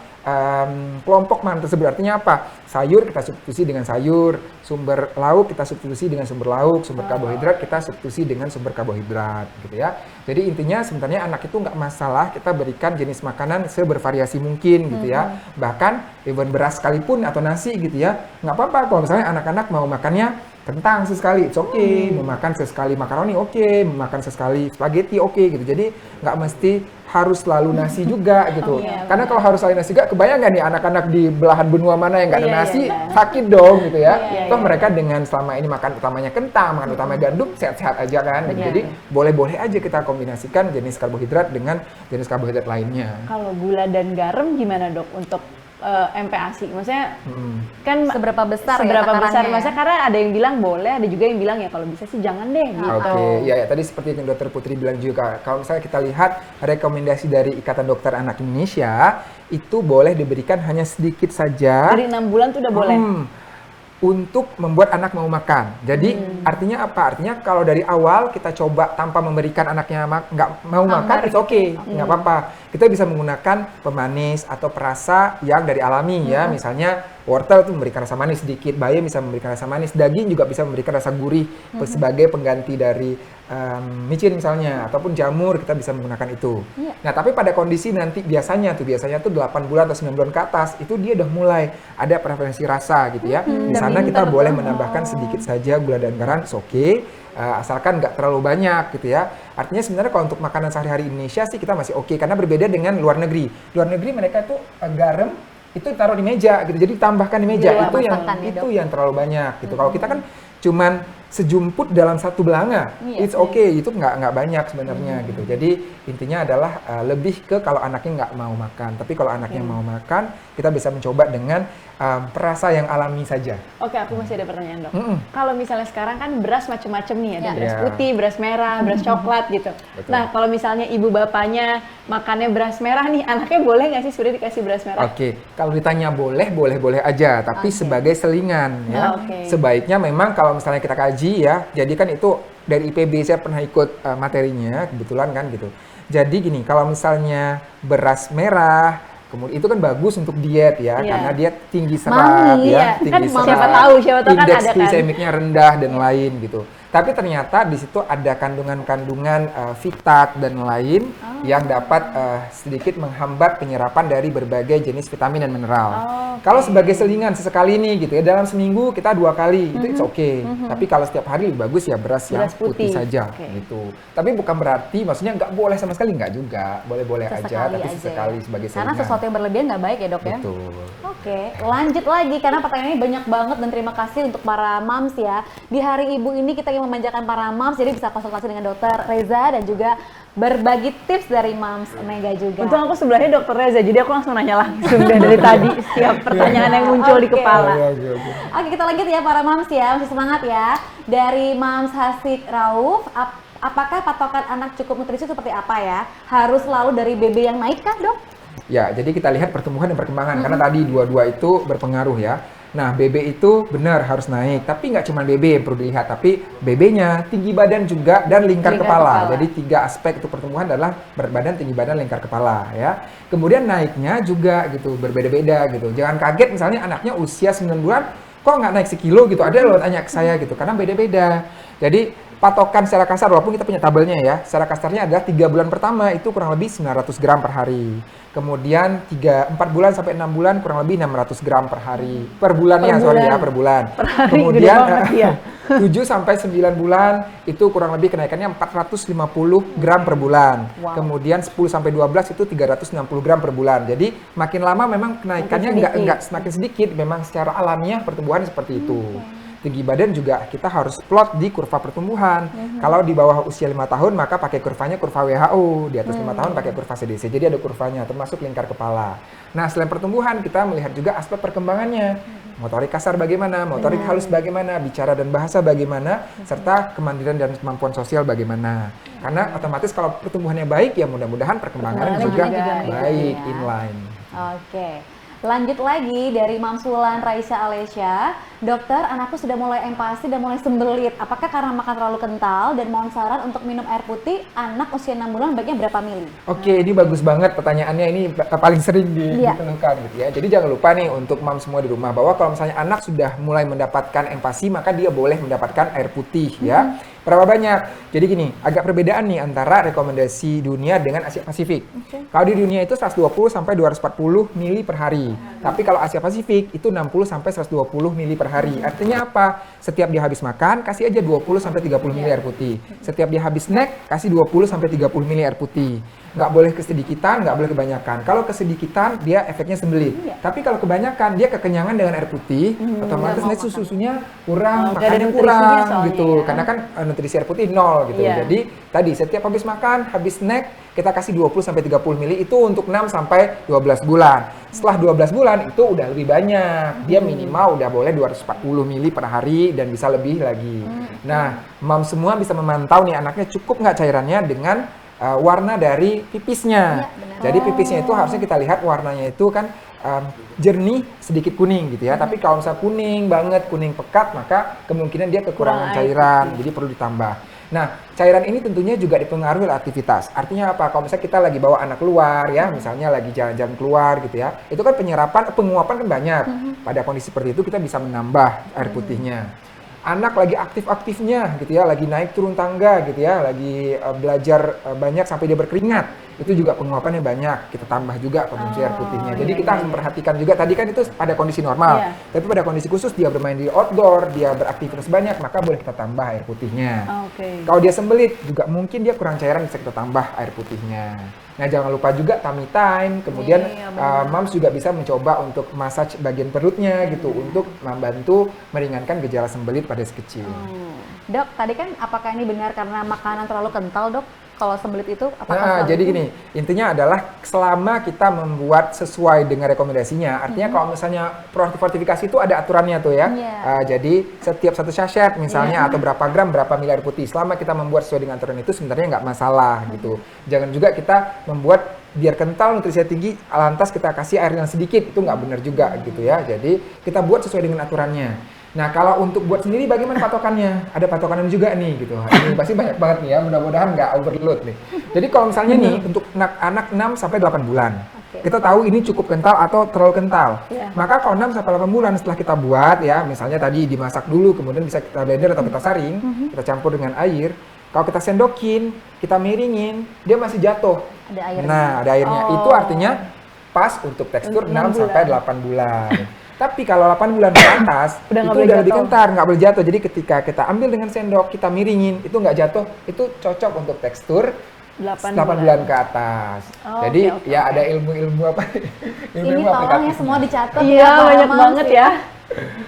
kelompok makanan tersebut. Artinya apa? Sayur kita substitusi dengan sayur, sumber lauk kita substitusi dengan sumber lauk, sumber karbohidrat kita substitusi dengan sumber karbohidrat gitu ya. Jadi intinya sebenarnya anak itu nggak masalah kita berikan jenis makanan sebervariasi mungkin gitu ya. Bahkan even beras sekalipun atau nasi gitu ya, nggak apa-apa kalau misalnya anak-anak mau makannya kentang sesekali, it's okay. Mau makan sesekali makaroni, oke. Mau makan sesekali spaghetti, oke gitu. Jadi nggak mesti harus selalu nasi juga gitu. Karena kalau harus selalu nasi juga, kebayang nggak nih anak-anak di belahan benua mana yang nggak ada nasi, sakit dong gitu ya. Toh mereka dengan selama ini makan utamanya kentang, makan utamanya gandum, sehat-sehat aja kan. Jadi boleh-boleh aja kita kombinasikan jenis karbohidrat dengan jenis karbohidrat lainnya. Kalau gula dan garam gimana dok untuk MPASI? Maksudnya kan Seberapa besar seberapa ya besar? takarannya? Maksudnya karena ada yang bilang boleh, ada juga yang bilang ya kalau bisa sih jangan deh gitu. Oke, ya tadi seperti yang Dokter Putri bilang juga, kalau misalnya kita lihat rekomendasi dari Ikatan Dokter Anak Indonesia, itu boleh diberikan hanya sedikit saja. Dari 6 bulan tuh udah boleh. Untuk membuat anak mau makan. Jadi artinya apa? Artinya kalau dari awal kita coba tanpa memberikan anaknya nggak mau makan, it's okay, nggak apa-apa. Kita bisa menggunakan pemanis atau perasa yang dari alami ya. Misalnya wortel itu memberikan rasa manis sedikit, bayam bisa memberikan rasa manis, daging juga bisa memberikan rasa gurih sebagai pengganti dari micin misalnya, ataupun jamur kita bisa menggunakan itu. Nah, tapi pada kondisi nanti biasanya tuh 8 bulan atau 9 bulan ke atas itu dia udah mulai ada preferensi rasa gitu ya. Di sana kita boleh menambahkan sedikit saja gula dan garam, oke. Asalkan nggak terlalu banyak gitu ya. Artinya sebenarnya kalau untuk makanan sehari-hari Indonesia sih kita masih oke, karena berbeda dengan luar negeri. Luar negeri mereka tuh garam itu taruh di meja gitu, jadi tambahkan di meja. Di luar Itu yang masakan ya, itu yang terlalu banyak gitu. Kalau kita kan cuman sejumput dalam satu belanga, it's okay, itu nggak banyak sebenarnya gitu. Jadi intinya adalah lebih ke kalau anaknya nggak mau makan. Tapi kalau anaknya mau makan, kita bisa mencoba dengan perasa yang alami saja. Oke, aku masih ada pertanyaan dok. Kalau misalnya sekarang kan beras macam-macam nih, ada beras Iya. putih, beras merah, beras coklat gitu. Betul. Nah, kalau misalnya ibu bapaknya makannya beras merah nih, anaknya boleh nggak sih sebenarnya dikasih beras merah? Oke, kalau ditanya boleh aja, tapi sebagai selingan ya. Sebaiknya memang kalau misalnya kita kaji ya, jadi kan itu dari IPB saya pernah ikut materinya, kebetulan kan gitu. Jadi gini, kalau misalnya beras merah Kemudian itu kan bagus untuk diet ya, Iya. karena dia tinggi serat Mami, ya, iya. tinggi Kan serat. siapa tahu kan Indeks ada kan. glisemiknya rendah dan lain gitu. Tapi ternyata di situ ada kandungan-kandungan fitat dan lain yang dapat sedikit menghambat penyerapan dari berbagai jenis vitamin dan mineral. Kalau sebagai selingan sesekali nih gitu ya, dalam seminggu kita 2 kali itu it's okay. Tapi kalau setiap hari lebih bagus ya beras yang Beras putih. putih saja Oke. gitu. Tapi bukan berarti maksudnya nggak boleh sama sekali, nggak juga. Boleh-boleh aja, tapi sesekali sebagai Karena selingan. sesuatu yang berlebihan nggak baik ya dok ya. Betul. Oke, lanjut lagi karena pertanyaan ini banyak banget dan terima kasih untuk para moms ya. Di Hari Ibu ini kita ingin memanjakan para moms, jadi bisa konsultasi dengan dokter Reza dan juga berbagi tips dari moms Mega juga. Untung aku sebelahnya dokter Reza, jadi aku langsung nanya langsung dari tadi setiap pertanyaan yang muncul di Oke. kepala. Oke, kita lanjut ya para moms ya, masih semangat ya. Dari Moms Hasik Rauf, apakah patokan anak cukup nutrisi seperti apa ya? Harus selalu dari BB yang naik kah dok? Ya, jadi kita lihat pertumbuhan dan perkembangan karena tadi dua-dua itu berpengaruh ya. Nah, BB itu benar harus naik, tapi nggak cuma BB yang perlu dilihat, tapi BB-nya, tinggi badan juga, dan lingkar kepala. Jadi 3 aspek itu pertumbuhan adalah berat badan, tinggi badan, lingkar kepala ya. Kemudian naiknya juga gitu, berbeda-beda gitu. Jangan kaget misalnya anaknya usia 9 bulan, kok nggak naik sekilo gitu, ada loh tanya ke saya gitu, karena beda-beda. Jadi patokan secara kasar, walaupun kita punya tabelnya ya, secara kasarnya adalah 3 bulan pertama itu kurang lebih 900 gram per hari. Kemudian 4 bulan sampai 6 bulan kurang lebih 600 gram per hari. Per bulannya, sorry ya, per bulan. Per hari, Kemudian gede banget, ya. 7 sampai 9 bulan itu kurang lebih kenaikannya 450 gram per bulan. Kemudian 10 sampai 12 itu 360 gram per bulan. Jadi makin lama memang kenaikannya nggak semakin sedikit, memang secara alamiah pertumbuhan seperti itu. Tinggi badan juga kita harus plot di kurva pertumbuhan. Kalau di bawah usia 5 tahun maka pakai kurvanya kurva WHO, di atas 5 tahun pakai kurva CDC. Jadi ada kurvanya termasuk lingkar kepala. Nah, selain pertumbuhan kita melihat juga aspek perkembangannya. Motorik kasar bagaimana, motorik halus bagaimana, bicara dan bahasa bagaimana, serta kemandirian dan kemampuan sosial bagaimana. Karena otomatis kalau pertumbuhannya baik ya mudah-mudahan perkembangannya juga baik, inline. Oke. Lanjut lagi dari Mam Sulan Raisya Alesya, dokter, anakku sudah mulai empasi dan mulai sembelit. Apakah karena makan terlalu kental dan mohon saran untuk minum air putih anak usia 6 bulan baiknya berapa mili? Oke, ini bagus banget pertanyaannya, ini paling sering dikeluhkan gitu ya. Jadi jangan lupa nih untuk mam semua di rumah bahwa kalau misalnya anak sudah mulai mendapatkan empasi maka dia boleh mendapatkan air putih ya. Berapa banyak? Jadi gini, agak perbedaan nih antara rekomendasi dunia dengan Asia Pasifik. Kalau di dunia itu 120 sampai 240 mili per hari. Tapi kalau Asia Pasifik itu 60 sampai 120 mili per hari. Artinya apa? Setiap dia habis makan, kasih aja 20 sampai 30 mili air putih. Setiap dia habis snack, kasih 20 sampai 30 mili air putih. Nggak boleh kesedikitan, nggak boleh kebanyakan. Kalau kesedikitan, dia efeknya sembelit. Tapi kalau kebanyakan, dia kekenyangan dengan air putih, otomatis nanti susunya kurang, nggak ada makannya nutrisinya kurang soalnya gitu. ya. Karena kan nutrisi air putih 0 gitu. Iya. Jadi tadi setiap habis makan, habis snack, kita kasih 20 sampai 30 mili itu untuk 6 sampai 12 bulan. Setelah 12 bulan itu udah lebih banyak. Dia minimal udah boleh 240 mili per hari dan bisa lebih lagi. Nah, mam semua bisa memantau nih anaknya cukup nggak cairannya dengan warna dari pipisnya. Jadi pipisnya itu harusnya kita lihat warnanya itu kan jernih sedikit kuning gitu ya. Tapi kalau misalnya kuning banget, kuning pekat, maka kemungkinan dia kekurangan cairan. Jadi perlu ditambah. Nah, cairan ini tentunya juga dipengaruhi oleh aktivitas. Artinya apa? Kalau misalnya kita lagi bawa anak keluar ya, misalnya lagi jalan-jalan keluar gitu ya, itu kan penguapan kan banyak. Pada kondisi seperti itu kita bisa menambah air putihnya. Anak lagi aktif-aktifnya gitu ya, lagi naik turun tangga gitu ya, lagi belajar banyak sampai dia berkeringat. Itu juga penguapannya banyak, kita tambah juga konsumsi air putihnya. Jadi kita harus memperhatikan juga, tadi kan itu pada kondisi normal. Tapi pada kondisi khusus dia bermain di outdoor, dia beraktivitas banyak, maka boleh kita tambah air putihnya. Kalau dia sembelit juga mungkin dia kurang cairan, bisa kita tambah air putihnya. Nah, jangan lupa juga tummy time, kemudian moms juga bisa mencoba untuk massage bagian perutnya gitu untuk membantu meringankan gejala sembelit pada si kecil. Dok, tadi kan apakah ini benar karena makanan terlalu kental, Dok? Kalau sembelit itu apakah Nah, jadi gini, intinya adalah selama kita membuat sesuai dengan rekomendasinya, artinya kalau misalnya fortifikasi itu ada aturannya tuh ya. Jadi setiap satu sachet misalnya atau berapa gram, berapa mili air putih, selama kita membuat sesuai dengan aturan itu sebenarnya nggak masalah gitu. Jangan juga kita membuat biar kental nutrisinya tinggi, lantas kita kasih air yang sedikit, itu nggak benar juga gitu ya. Jadi kita buat sesuai dengan aturannya. Nah, kalau untuk buat sendiri bagaimana patokannya? Ada patokannya juga nih gitu. Ini pasti banyak banget nih ya, mudah-mudahan nggak overload nih. Jadi kalau misalnya nih untuk anak 6 sampai 8 bulan. Kita tahu ini cukup kental atau terlalu kental. Iya. Maka kalau 6 sampai 8 bulan setelah kita buat ya, misalnya tadi dimasak dulu, kemudian bisa kita blender atau kita saring, kita campur dengan air. Kalau kita sendokin, kita miringin, dia masih jatuh. Ada airnya. Nah, ada airnya. Oh. Itu artinya pas untuk tekstur Untuk 6 6 sampai 8 bulan. Tapi kalau 8 bulan ke atas, Udah nggak itu boleh udah lebih jatuh. kental, nggak boleh jatuh. Jadi ketika kita ambil dengan sendok, kita miringin, itu nggak jatuh, itu cocok untuk tekstur 8 bulan ke atas. Oh, Jadi oke, ya oke. ada ilmu-ilmu apa? Ini Ilmu-ilmu tolong ya aplikatifnya. semua dicatat Iya, para banyak moms banget ya.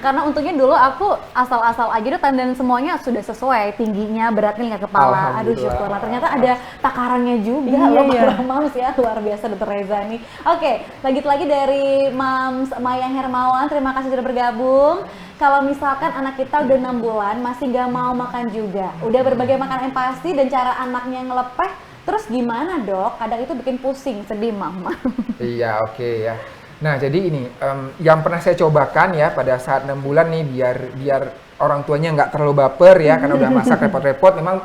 Karena untungnya dulu aku asal-asal aja deh dan semuanya sudah sesuai tingginya, beratnya hingga kepala. Aduh Alhamdulillah. syukurlah. Ternyata ada takarannya juga Iya, loh iya. para moms ya. Luar biasa Dr. Reza nih. Oke, lanjut lagi dari Moms Mayang Hermawan. Terima kasih sudah bergabung. Kalau misalkan anak kita udah 6 bulan masih nggak mau makan juga, udah berbagai makan pasti dan cara anaknya ngelepeh, terus gimana dok? Kadang itu bikin pusing, sedih mama. Iya, oke ya. Nah, jadi ini yang pernah saya cobakan ya pada saat 6 bulan nih biar orang tuanya nggak terlalu baper ya karena udah masak repot-repot. Memang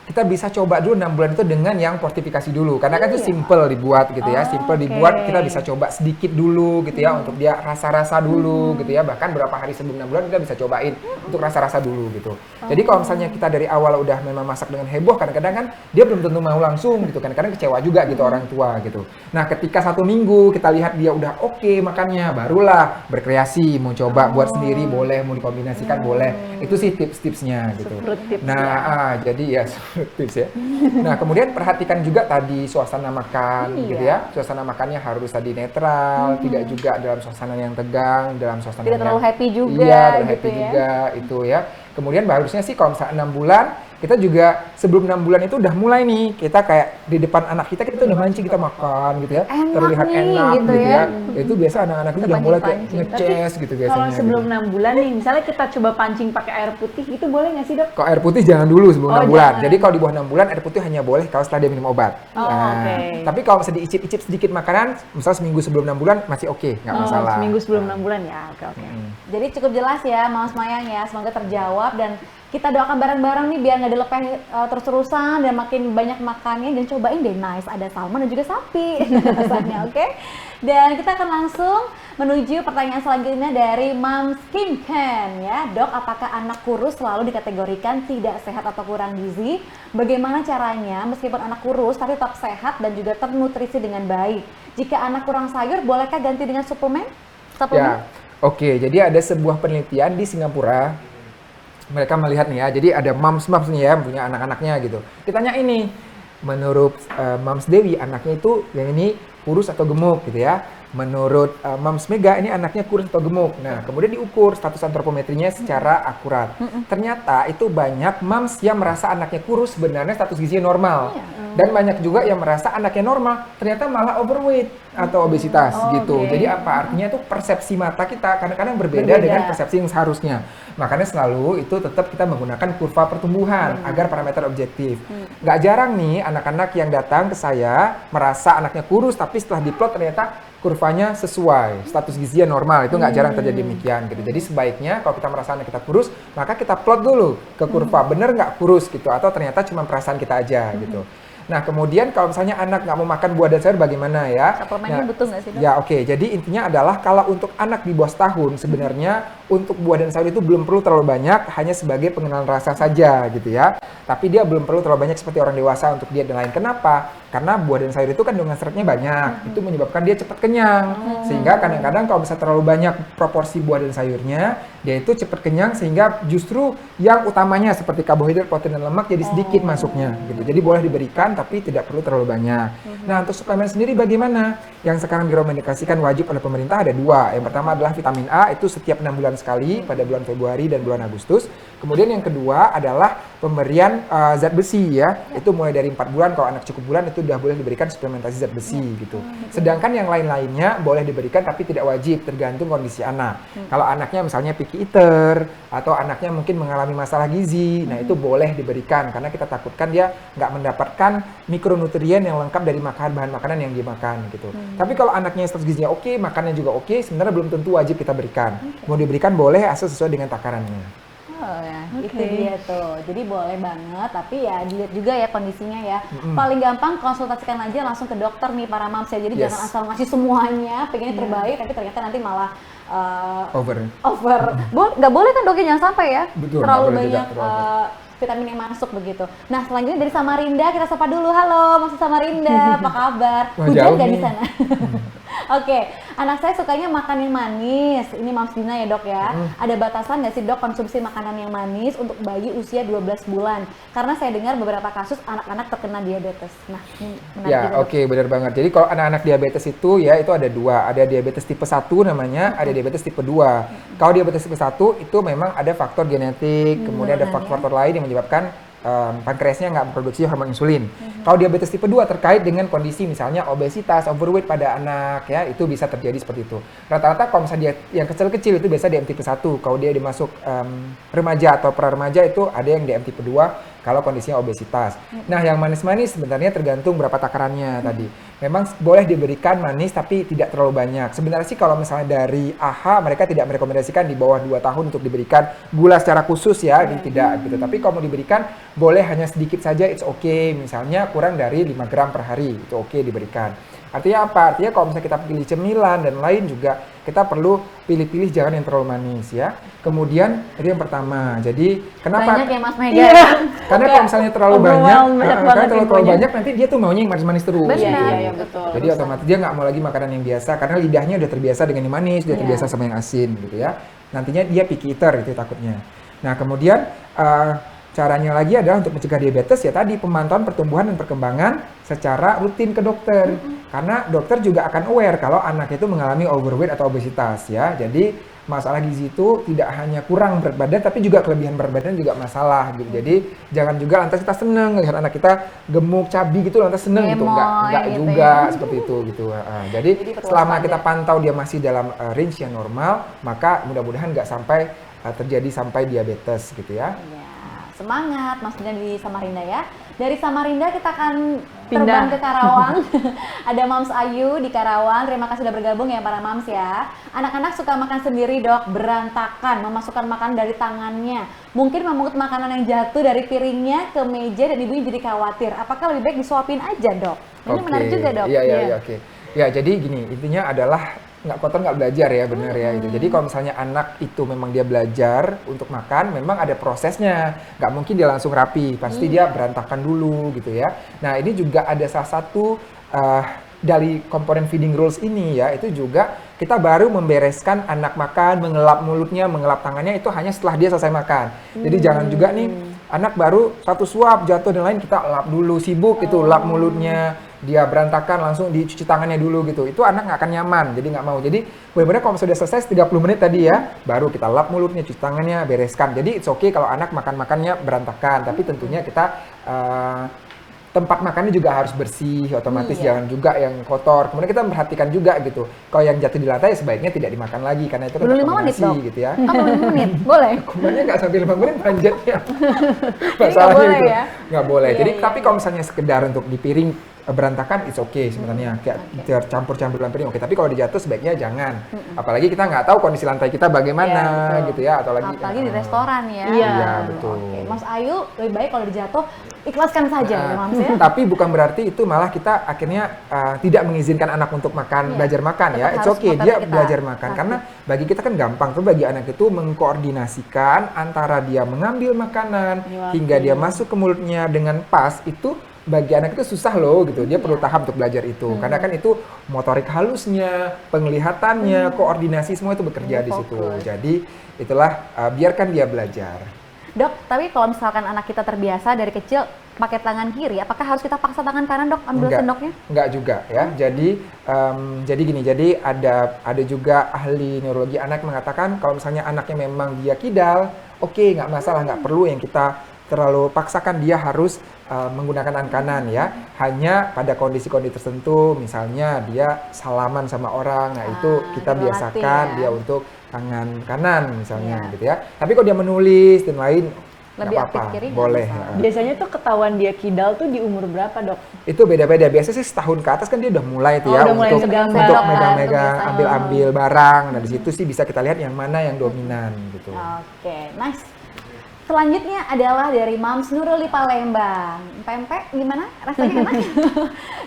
kita bisa coba dulu 6 bulan itu dengan yang fortifikasi dulu karena kan itu simple dibuat gitu ya. Simple dibuat, kita bisa coba sedikit dulu gitu ya untuk dia rasa-rasa dulu gitu ya. Bahkan berapa hari sebelum 6 bulan kita bisa cobain untuk rasa-rasa dulu gitu. Jadi kalau misalnya kita dari awal udah memang masak dengan heboh, kadang-kadang kan dia belum tentu mau langsung gitu, kadang-kadang kecewa juga gitu orang tua gitu. Nah, ketika 1 minggu kita lihat dia udah oke makannya, barulah berkreasi, mau coba buat sendiri boleh, mau dikombinasikan boleh. Itu sih tips-tipsnya gitu. Fruit tips Nah, jadi ya tips ya. Nah, kemudian perhatikan juga tadi suasana makan gitu ya. Suasana makannya harus tadi netral, tidak juga dalam suasana yang tegang, dalam suasana Tidak yang terlalu happy juga Iya, terlalu gitu happy ya. juga itu ya. Kemudian harusnya sih kalau misalnya 6 bulan, kita juga sebelum 6 bulan itu udah mulai nih, kita kayak di depan anak kita udah mancing, kita makan gitu ya. Enak Terlihat nih, enak gitu gitu ya. ya. Itu biasa anak-anak itu udah mulai kayak Pancing-pancing. ngeces gitu biasanya. Kalau sebelum gitu. 6 bulan nih, misalnya kita coba pancing pakai air putih, itu boleh nggak sih dok? Kalau air putih jangan dulu sebelum Oh, 6 bulan. jangan. Jadi kalau di bawah 6 bulan air putih hanya boleh kalau setelah dia minum obat. Oh, oke. Tapi kalau misalnya diicip-icip sedikit makanan, misalnya seminggu sebelum 6 bulan masih oke, nggak masalah. Seminggu sebelum 6 bulan ya, oke. Jadi cukup jelas ya Mas Mayang ya, semoga terjawab dan kita doakan bareng-bareng nih biar nggak dilepeh terus-terusan dan makin banyak makannya dan cobain deh nice, ada salmon dan juga sapi rasanya, oke? Dan kita akan langsung menuju pertanyaan selanjutnya dari Moms Kim Ken ya. Dok, apakah anak kurus selalu dikategorikan tidak sehat atau kurang gizi? Bagaimana caranya meskipun anak kurus tapi tetap sehat dan juga ternutrisi dengan baik? Jika anak kurang sayur, bolehkah ganti dengan suplemen? Ya, oke. Jadi ada sebuah penelitian di Singapura. Mereka melihat nih ya, jadi ada moms nih ya, punya anak-anaknya gitu. Ditanya ini, menurut Moms Dewi, anaknya itu yang ini kurus atau gemuk gitu ya. Menurut Moms Mega, ini anaknya kurus atau gemuk. Nah, kemudian diukur status antropometrinya secara akurat. Ternyata itu banyak moms yang merasa anaknya kurus, sebenarnya status gizinya normal. Dan banyak juga yang merasa anaknya normal, ternyata malah overweight atau obesitas gitu. Oke. Jadi apa artinya itu persepsi mata kita kadang-kadang berbeda dengan persepsi yang seharusnya. Makanya selalu itu tetap kita menggunakan kurva pertumbuhan agar parameter objektif. Nggak jarang nih anak-anak yang datang ke saya merasa anaknya kurus tapi setelah diplot ternyata kurvanya sesuai, status gizinya normal. Itu nggak jarang terjadi demikian gitu. Jadi sebaiknya kalau kita merasa anak kita kurus, maka kita plot dulu ke kurva bener nggak kurus gitu atau ternyata cuma perasaan kita aja gitu. Nah, kemudian kalau misalnya anak nggak mau makan buah dan sayur bagaimana ya? Suplemennya butuh nggak sih, Dok? Ya, oke. Jadi intinya adalah kalau untuk anak di bawah setahun sebenarnya untuk buah dan sayur itu belum perlu terlalu banyak, hanya sebagai pengenalan rasa saja gitu ya. Tapi dia belum perlu terlalu banyak seperti orang dewasa untuk diet dan lain. Kenapa? Karena buah dan sayur itu kan kandungan seratnya banyak. Itu menyebabkan dia cepat kenyang. Sehingga kadang-kadang kalau bisa terlalu banyak proporsi buah dan sayurnya, dia itu cepat kenyang sehingga justru yang utamanya seperti karbohidrat, protein dan lemak jadi sedikit masuknya gitu. Jadi boleh diberikan tapi tidak perlu terlalu banyak. Nah, untuk suplemen sendiri bagaimana? Yang sekarang direkomendasikan wajib oleh pemerintah ada 2. Yang pertama adalah vitamin A, itu setiap 6 bulan sekali pada bulan Februari dan bulan Agustus. Kemudian yang kedua adalah pemberian zat besi ya. Itu mulai dari 4 bulan, kalau anak cukup bulan itu udah boleh diberikan suplementasi zat besi gitu. Sedangkan yang lain-lainnya boleh diberikan tapi tidak wajib, tergantung kondisi anak. Kalau anaknya misalnya picky eater atau anaknya mungkin mengalami masalah gizi, nah itu boleh diberikan karena kita takutkan dia nggak mendapatkan mikronutrien yang lengkap dari bahan makanan yang dia makan gitu. Tapi kalau anaknya status gizinya oke, makannya juga oke, sebenarnya belum tentu wajib kita berikan. Mau diberikan boleh asal sesuai dengan takarannya. Oh ya, Oke. itu dia tuh. Jadi boleh banget, tapi ya dilihat juga ya kondisinya ya. Paling gampang konsultasikan aja langsung ke dokter nih para moms ya. Jadi Yes. jangan asal ngasih semuanya, pengennya terbaik, tapi ternyata nanti malah Over. Nggak boleh kan dok, jangan sampai ya. Betul, terlalu nggak boleh banyak juga, terlalu. vitamin yang masuk begitu. Nah selanjutnya dari Samarinda kita sapa dulu. Halo Mas Samarinda, apa kabar? Wah, Hujan jauh nggak di nih. sana? Oke, anak saya sukanya makan yang manis. Ini Mams Dina ya dok ya. Ada batasan nggak sih dok konsumsi makanan yang manis untuk bayi usia 12 bulan? Karena saya dengar beberapa kasus anak-anak terkena diabetes. Nah, ini menarik Ya, juga, Dok. oke, benar banget. Jadi kalau anak-anak diabetes itu ya itu ada dua, ada diabetes tipe 1 namanya, ada diabetes tipe 2. Kalau diabetes tipe 1 itu memang ada faktor genetik, kemudian ada turunan faktor lain yang menyebabkan pankreasnya nggak memproduksi hormon insulin. Kalau diabetes tipe 2 terkait dengan kondisi misalnya obesitas, overweight pada anak ya, itu bisa terjadi seperti itu. Rata-rata kalau misalnya dia yang kecil-kecil itu biasa DM tipe 1. Kalau dia dimasuk remaja atau pra-remaja itu ada yang DM tipe 2 kalau kondisinya obesitas. Nah, yang manis-manis sebenarnya tergantung berapa takarannya tadi. Memang boleh diberikan manis tapi tidak terlalu banyak. Sebenarnya sih kalau misalnya dari AHA mereka tidak merekomendasikan di bawah 2 tahun untuk diberikan gula secara khusus ya, tidak gitu. Tapi kalau mau diberikan boleh hanya sedikit saja, it's okay. Misalnya kurang dari 5 gram per hari, itu oke diberikan. Artinya apa? Artinya kalau misalnya kita pilih cemilan dan lain juga kita perlu pilih-pilih jangan yang terlalu manis ya. Kemudian itu yang pertama. Jadi kenapa? Banyak ya Mas Mega. Iya. Karena kalau misalnya terlalu Overwhelmed, banyak, banyak karena banget kalau terlalu infonya. banyak nanti dia tuh maunya yang manis-manis terus. Benar. gitu. Iya, betul. Jadi otomatis dia nggak mau lagi makanan yang biasa karena lidahnya udah terbiasa dengan yang manis, udah Iya. terbiasa sama yang asin gitu ya. Nantinya dia picky eater itu takutnya. Nah kemudian caranya lagi adalah untuk mencegah diabetes ya tadi pemantauan pertumbuhan dan perkembangan secara rutin ke dokter. Karena dokter juga akan aware kalau anak itu mengalami overweight atau obesitas ya. Jadi masalah gizi itu tidak hanya kurang berat badan tapi juga kelebihan berat badan juga masalah gitu. Jadi jangan juga lantas kita seneng lihat anak kita gemuk, cabi gitu lantas seneng gitu. Enggak Gemoy gitu juga ya. seperti itu gitu. Jadi perlu selama waspada. kita pantau dia masih dalam range yang normal, maka mudah-mudahan nggak sampai terjadi sampai diabetes gitu ya. Ya, semangat Mas Dina di Samarinda ya. Dari Samarinda kita akan Pindah. terbang ke Karawang. Ada Mams Ayu di Karawang. Terima kasih sudah bergabung ya para Mams ya. Anak-anak suka makan sendiri dok, berantakan, memasukkan makanan dari tangannya. Mungkin memungut makanan yang jatuh dari piringnya ke meja dan ibunya jadi khawatir. Apakah lebih baik disuapin aja dok? Ini menarik juga dok. Iya, oke. Ya, jadi gini, intinya adalah nggak kotor nggak belajar ya, benar ya itu. Jadi kalau misalnya anak itu memang dia belajar untuk makan, memang ada prosesnya. Nggak mungkin dia langsung rapi, pasti dia berantakan dulu gitu ya. Nah ini juga ada salah satu dari komponen feeding rules ini ya, itu juga kita baru membereskan anak makan, mengelap mulutnya, mengelap tangannya itu hanya setelah dia selesai makan. Jadi jangan juga nih anak baru satu suap jatuh dan lain kita lap dulu, sibuk itu lap mulutnya, dia berantakan langsung dicuci tangannya dulu gitu. Itu anak nggak akan nyaman, jadi nggak mau. Jadi benar-benar kalau sudah selesai 30 menit tadi ya, baru kita lap mulutnya, cuci tangannya, bereskan. Jadi it's okay kalau anak makan-makannya berantakan, tapi tentunya kita tempat makannya juga harus bersih, otomatis Iya. jangan juga yang kotor. Kemudian kita memperhatikan juga gitu, kalau yang jatuh di lantai sebaiknya tidak dimakan lagi karena itu kan Belum 5 menit, rekomendasi Dok? gitu ya. Kan belum 5 menit, boleh? Hukumannya nggak sampai 5 menit panjatnya. nggak boleh ya? Nggak boleh. Iya, Jadi iya, tapi kalau misalnya sekedar untuk di piring berantakan, it's okay sebenarnya. Kayak tercampur-campur dalam piring, oke. Tapi kalau dijatuh sebaiknya jangan. Apalagi kita nggak tahu kondisi lantai kita bagaimana Iya, betul. gitu ya. Atau lagi Apalagi di restoran ya. Iya. Iya, betul. Oke, Mas Ayu lebih baik kalau dijatuh ikhlaskan saja ya Mams ya. Tapi bukan berarti itu malah kita akhirnya tidak mengizinkan anak untuk Iya. makan, belajar makan ya. Tetap It's harus okay, motor dia kita belajar makan. latih. Karena bagi kita kan gampang tuh bagi anak itu mengkoordinasikan antara dia mengambil makanan hingga dia masuk ke mulutnya dengan pas itu bagi anak itu susah loh gitu. Dia perlu tahap untuk belajar itu. Karena kan itu motorik halusnya, penglihatannya, koordinasi semua itu bekerja di situ. Fokus. Jadi itulah biarkan dia belajar. Dok, tapi kalau misalkan anak kita terbiasa dari kecil pakai tangan kiri, apakah harus kita paksa tangan kanan dok ambil sendoknya? Enggak juga ya. Jadi gini, jadi ada juga ahli neurologi anak mengatakan kalau misalnya anaknya memang dia kidal, oke, nggak masalah, nggak perlu yang kita terlalu paksakan dia harus menggunakan tangan kanan ya. Hanya pada kondisi-kondisi tertentu, misalnya dia salaman sama orang, nah itu kita dilatih biasakan ya. dia untuk tangan kanan misalnya Iya. gitu ya. Tapi kalau dia menulis dan lain, nggak Lebih apa-apa, aktif kiri nggak boleh. masalah. ya. Biasanya tuh ketahuan dia kidal tuh di umur berapa dok? Itu beda-beda. Biasanya sih setahun ke atas kan dia udah mulai tuh Oh, ya udah mulai untuk megang untuk barang. megang-megang, Itu ambil-ambil barang. Nah, di situ sih bisa kita lihat yang mana yang dominan gitu. Oke, nice. Selanjutnya adalah dari Mams Nuruli Palembang. Pempek gimana? Rasanya enak?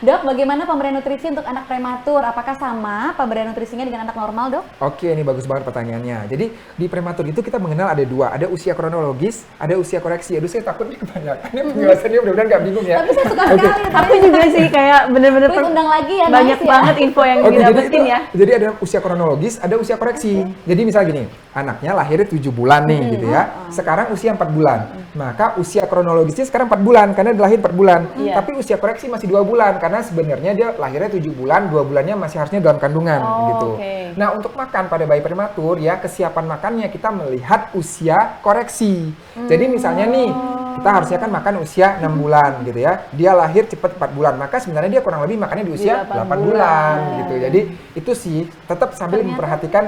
Dok, bagaimana pemberian nutrisi untuk anak prematur? Apakah sama pemberian nutrisinya dengan anak normal, Dok? Oke, ini bagus banget pertanyaannya. Jadi di prematur itu kita mengenal ada dua, ada usia kronologis, ada usia koreksi. Aduh, saya takut nih kebanyakan. Ini penjelasannya mudah-mudahan nggak bingung ya. Tapi saya suka sekali. Aku juga sih kayak bener-bener Please undang lagi ya, banyak nice ya. banget info yang Oke, didapetin ya. Jadi ada usia kronologis, ada usia koreksi. Jadi misal gini, anaknya lahirnya 7 bulan nih gitu ya. Sekarang usia 4 bulan. Maka usia kronologisnya sekarang 4 bulan karena dia lahir 4 bulan. Iya. Tapi usia koreksi masih 2 bulan karena sebenarnya dia lahirnya 7 bulan, 2 bulannya masih harusnya dalam kandungan gitu. Oke. Nah, untuk makan pada bayi prematur ya, kesiapan makannya kita melihat usia koreksi. Jadi misalnya nih, kita harusnya kan makan usia 6 bulan gitu ya. Dia lahir cepat 4 bulan, maka sebenarnya dia kurang lebih makannya di usia 8 bulan gitu. Jadi itu sih tetap sambil memperhatikan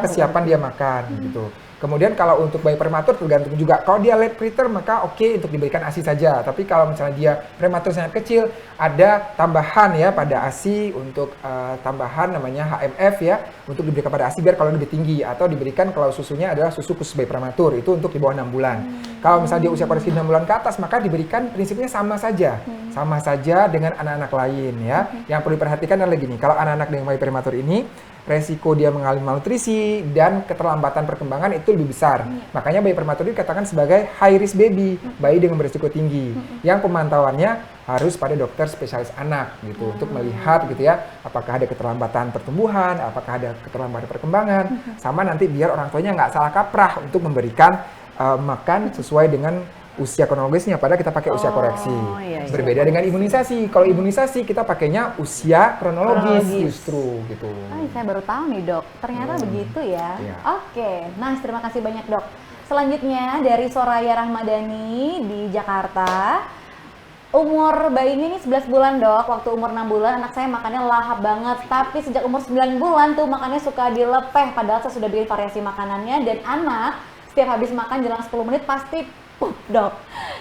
kesiapan dia makan gitu. Kemudian kalau untuk bayi prematur tergantung juga. Kalau dia late preterm maka oke untuk diberikan ASI saja. Tapi kalau misalnya dia prematur sangat kecil, ada tambahan ya pada ASI untuk tambahan namanya HMF ya untuk diberikan pada ASI biar kalau lebih tinggi atau diberikan kalau susunya adalah susu khusus bayi prematur itu untuk di bawah 6 bulan. Kalau misalnya dia usia koreksi 6 bulan ke atas maka diberikan prinsipnya sama saja. Sama saja dengan anak-anak lain ya. Yang perlu diperhatikan adalah gini, kalau anak-anak dengan bayi prematur ini resiko dia mengalami malnutrisi dan keterlambatan perkembangan itu lebih besar. Makanya bayi prematur dikatakan sebagai high risk baby, bayi dengan berisiko tinggi. Yang pemantauannya harus pada dokter spesialis anak gitu untuk melihat gitu ya, apakah ada keterlambatan pertumbuhan, apakah ada keterlambatan perkembangan, sama nanti biar orang tuanya nggak salah kaprah untuk memberikan makan sesuai dengan usia kronologisnya, padahal kita pakai usia koreksi. Iya. Berbeda dengan imunisasi. Kalau imunisasi kita pakainya usia kronologis justru gitu. Saya baru tahu nih, Dok. Ternyata begitu ya. Iya. Oke, nice. Terima kasih banyak, Dok. Selanjutnya dari Soraya Rahmadani di Jakarta. Umur bayinya ini 11 bulan, Dok. Waktu umur 6 bulan anak saya makannya lahap banget. Tapi sejak umur 9 bulan tuh makannya suka dilepeh. Padahal saya sudah bikin variasi makanannya. Dan anak setiap habis makan jelang 10 menit pasti pup, Dok.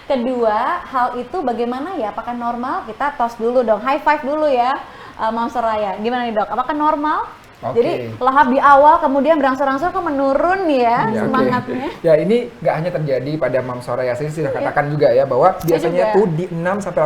Kedua, hal itu bagaimana ya? Apakah normal? Kita tos dulu dong. High five dulu ya, Mam Soraya. Gimana nih, Dok? Apakah normal? Oke. Jadi lahap di awal kemudian berangsur-angsur kok menurun ya Ya, semangatnya. oke. Ya ini nggak hanya terjadi pada Mam Soraya, saya sudah katakan juga ya bahwa biasanya juga. tuh di 6 sampai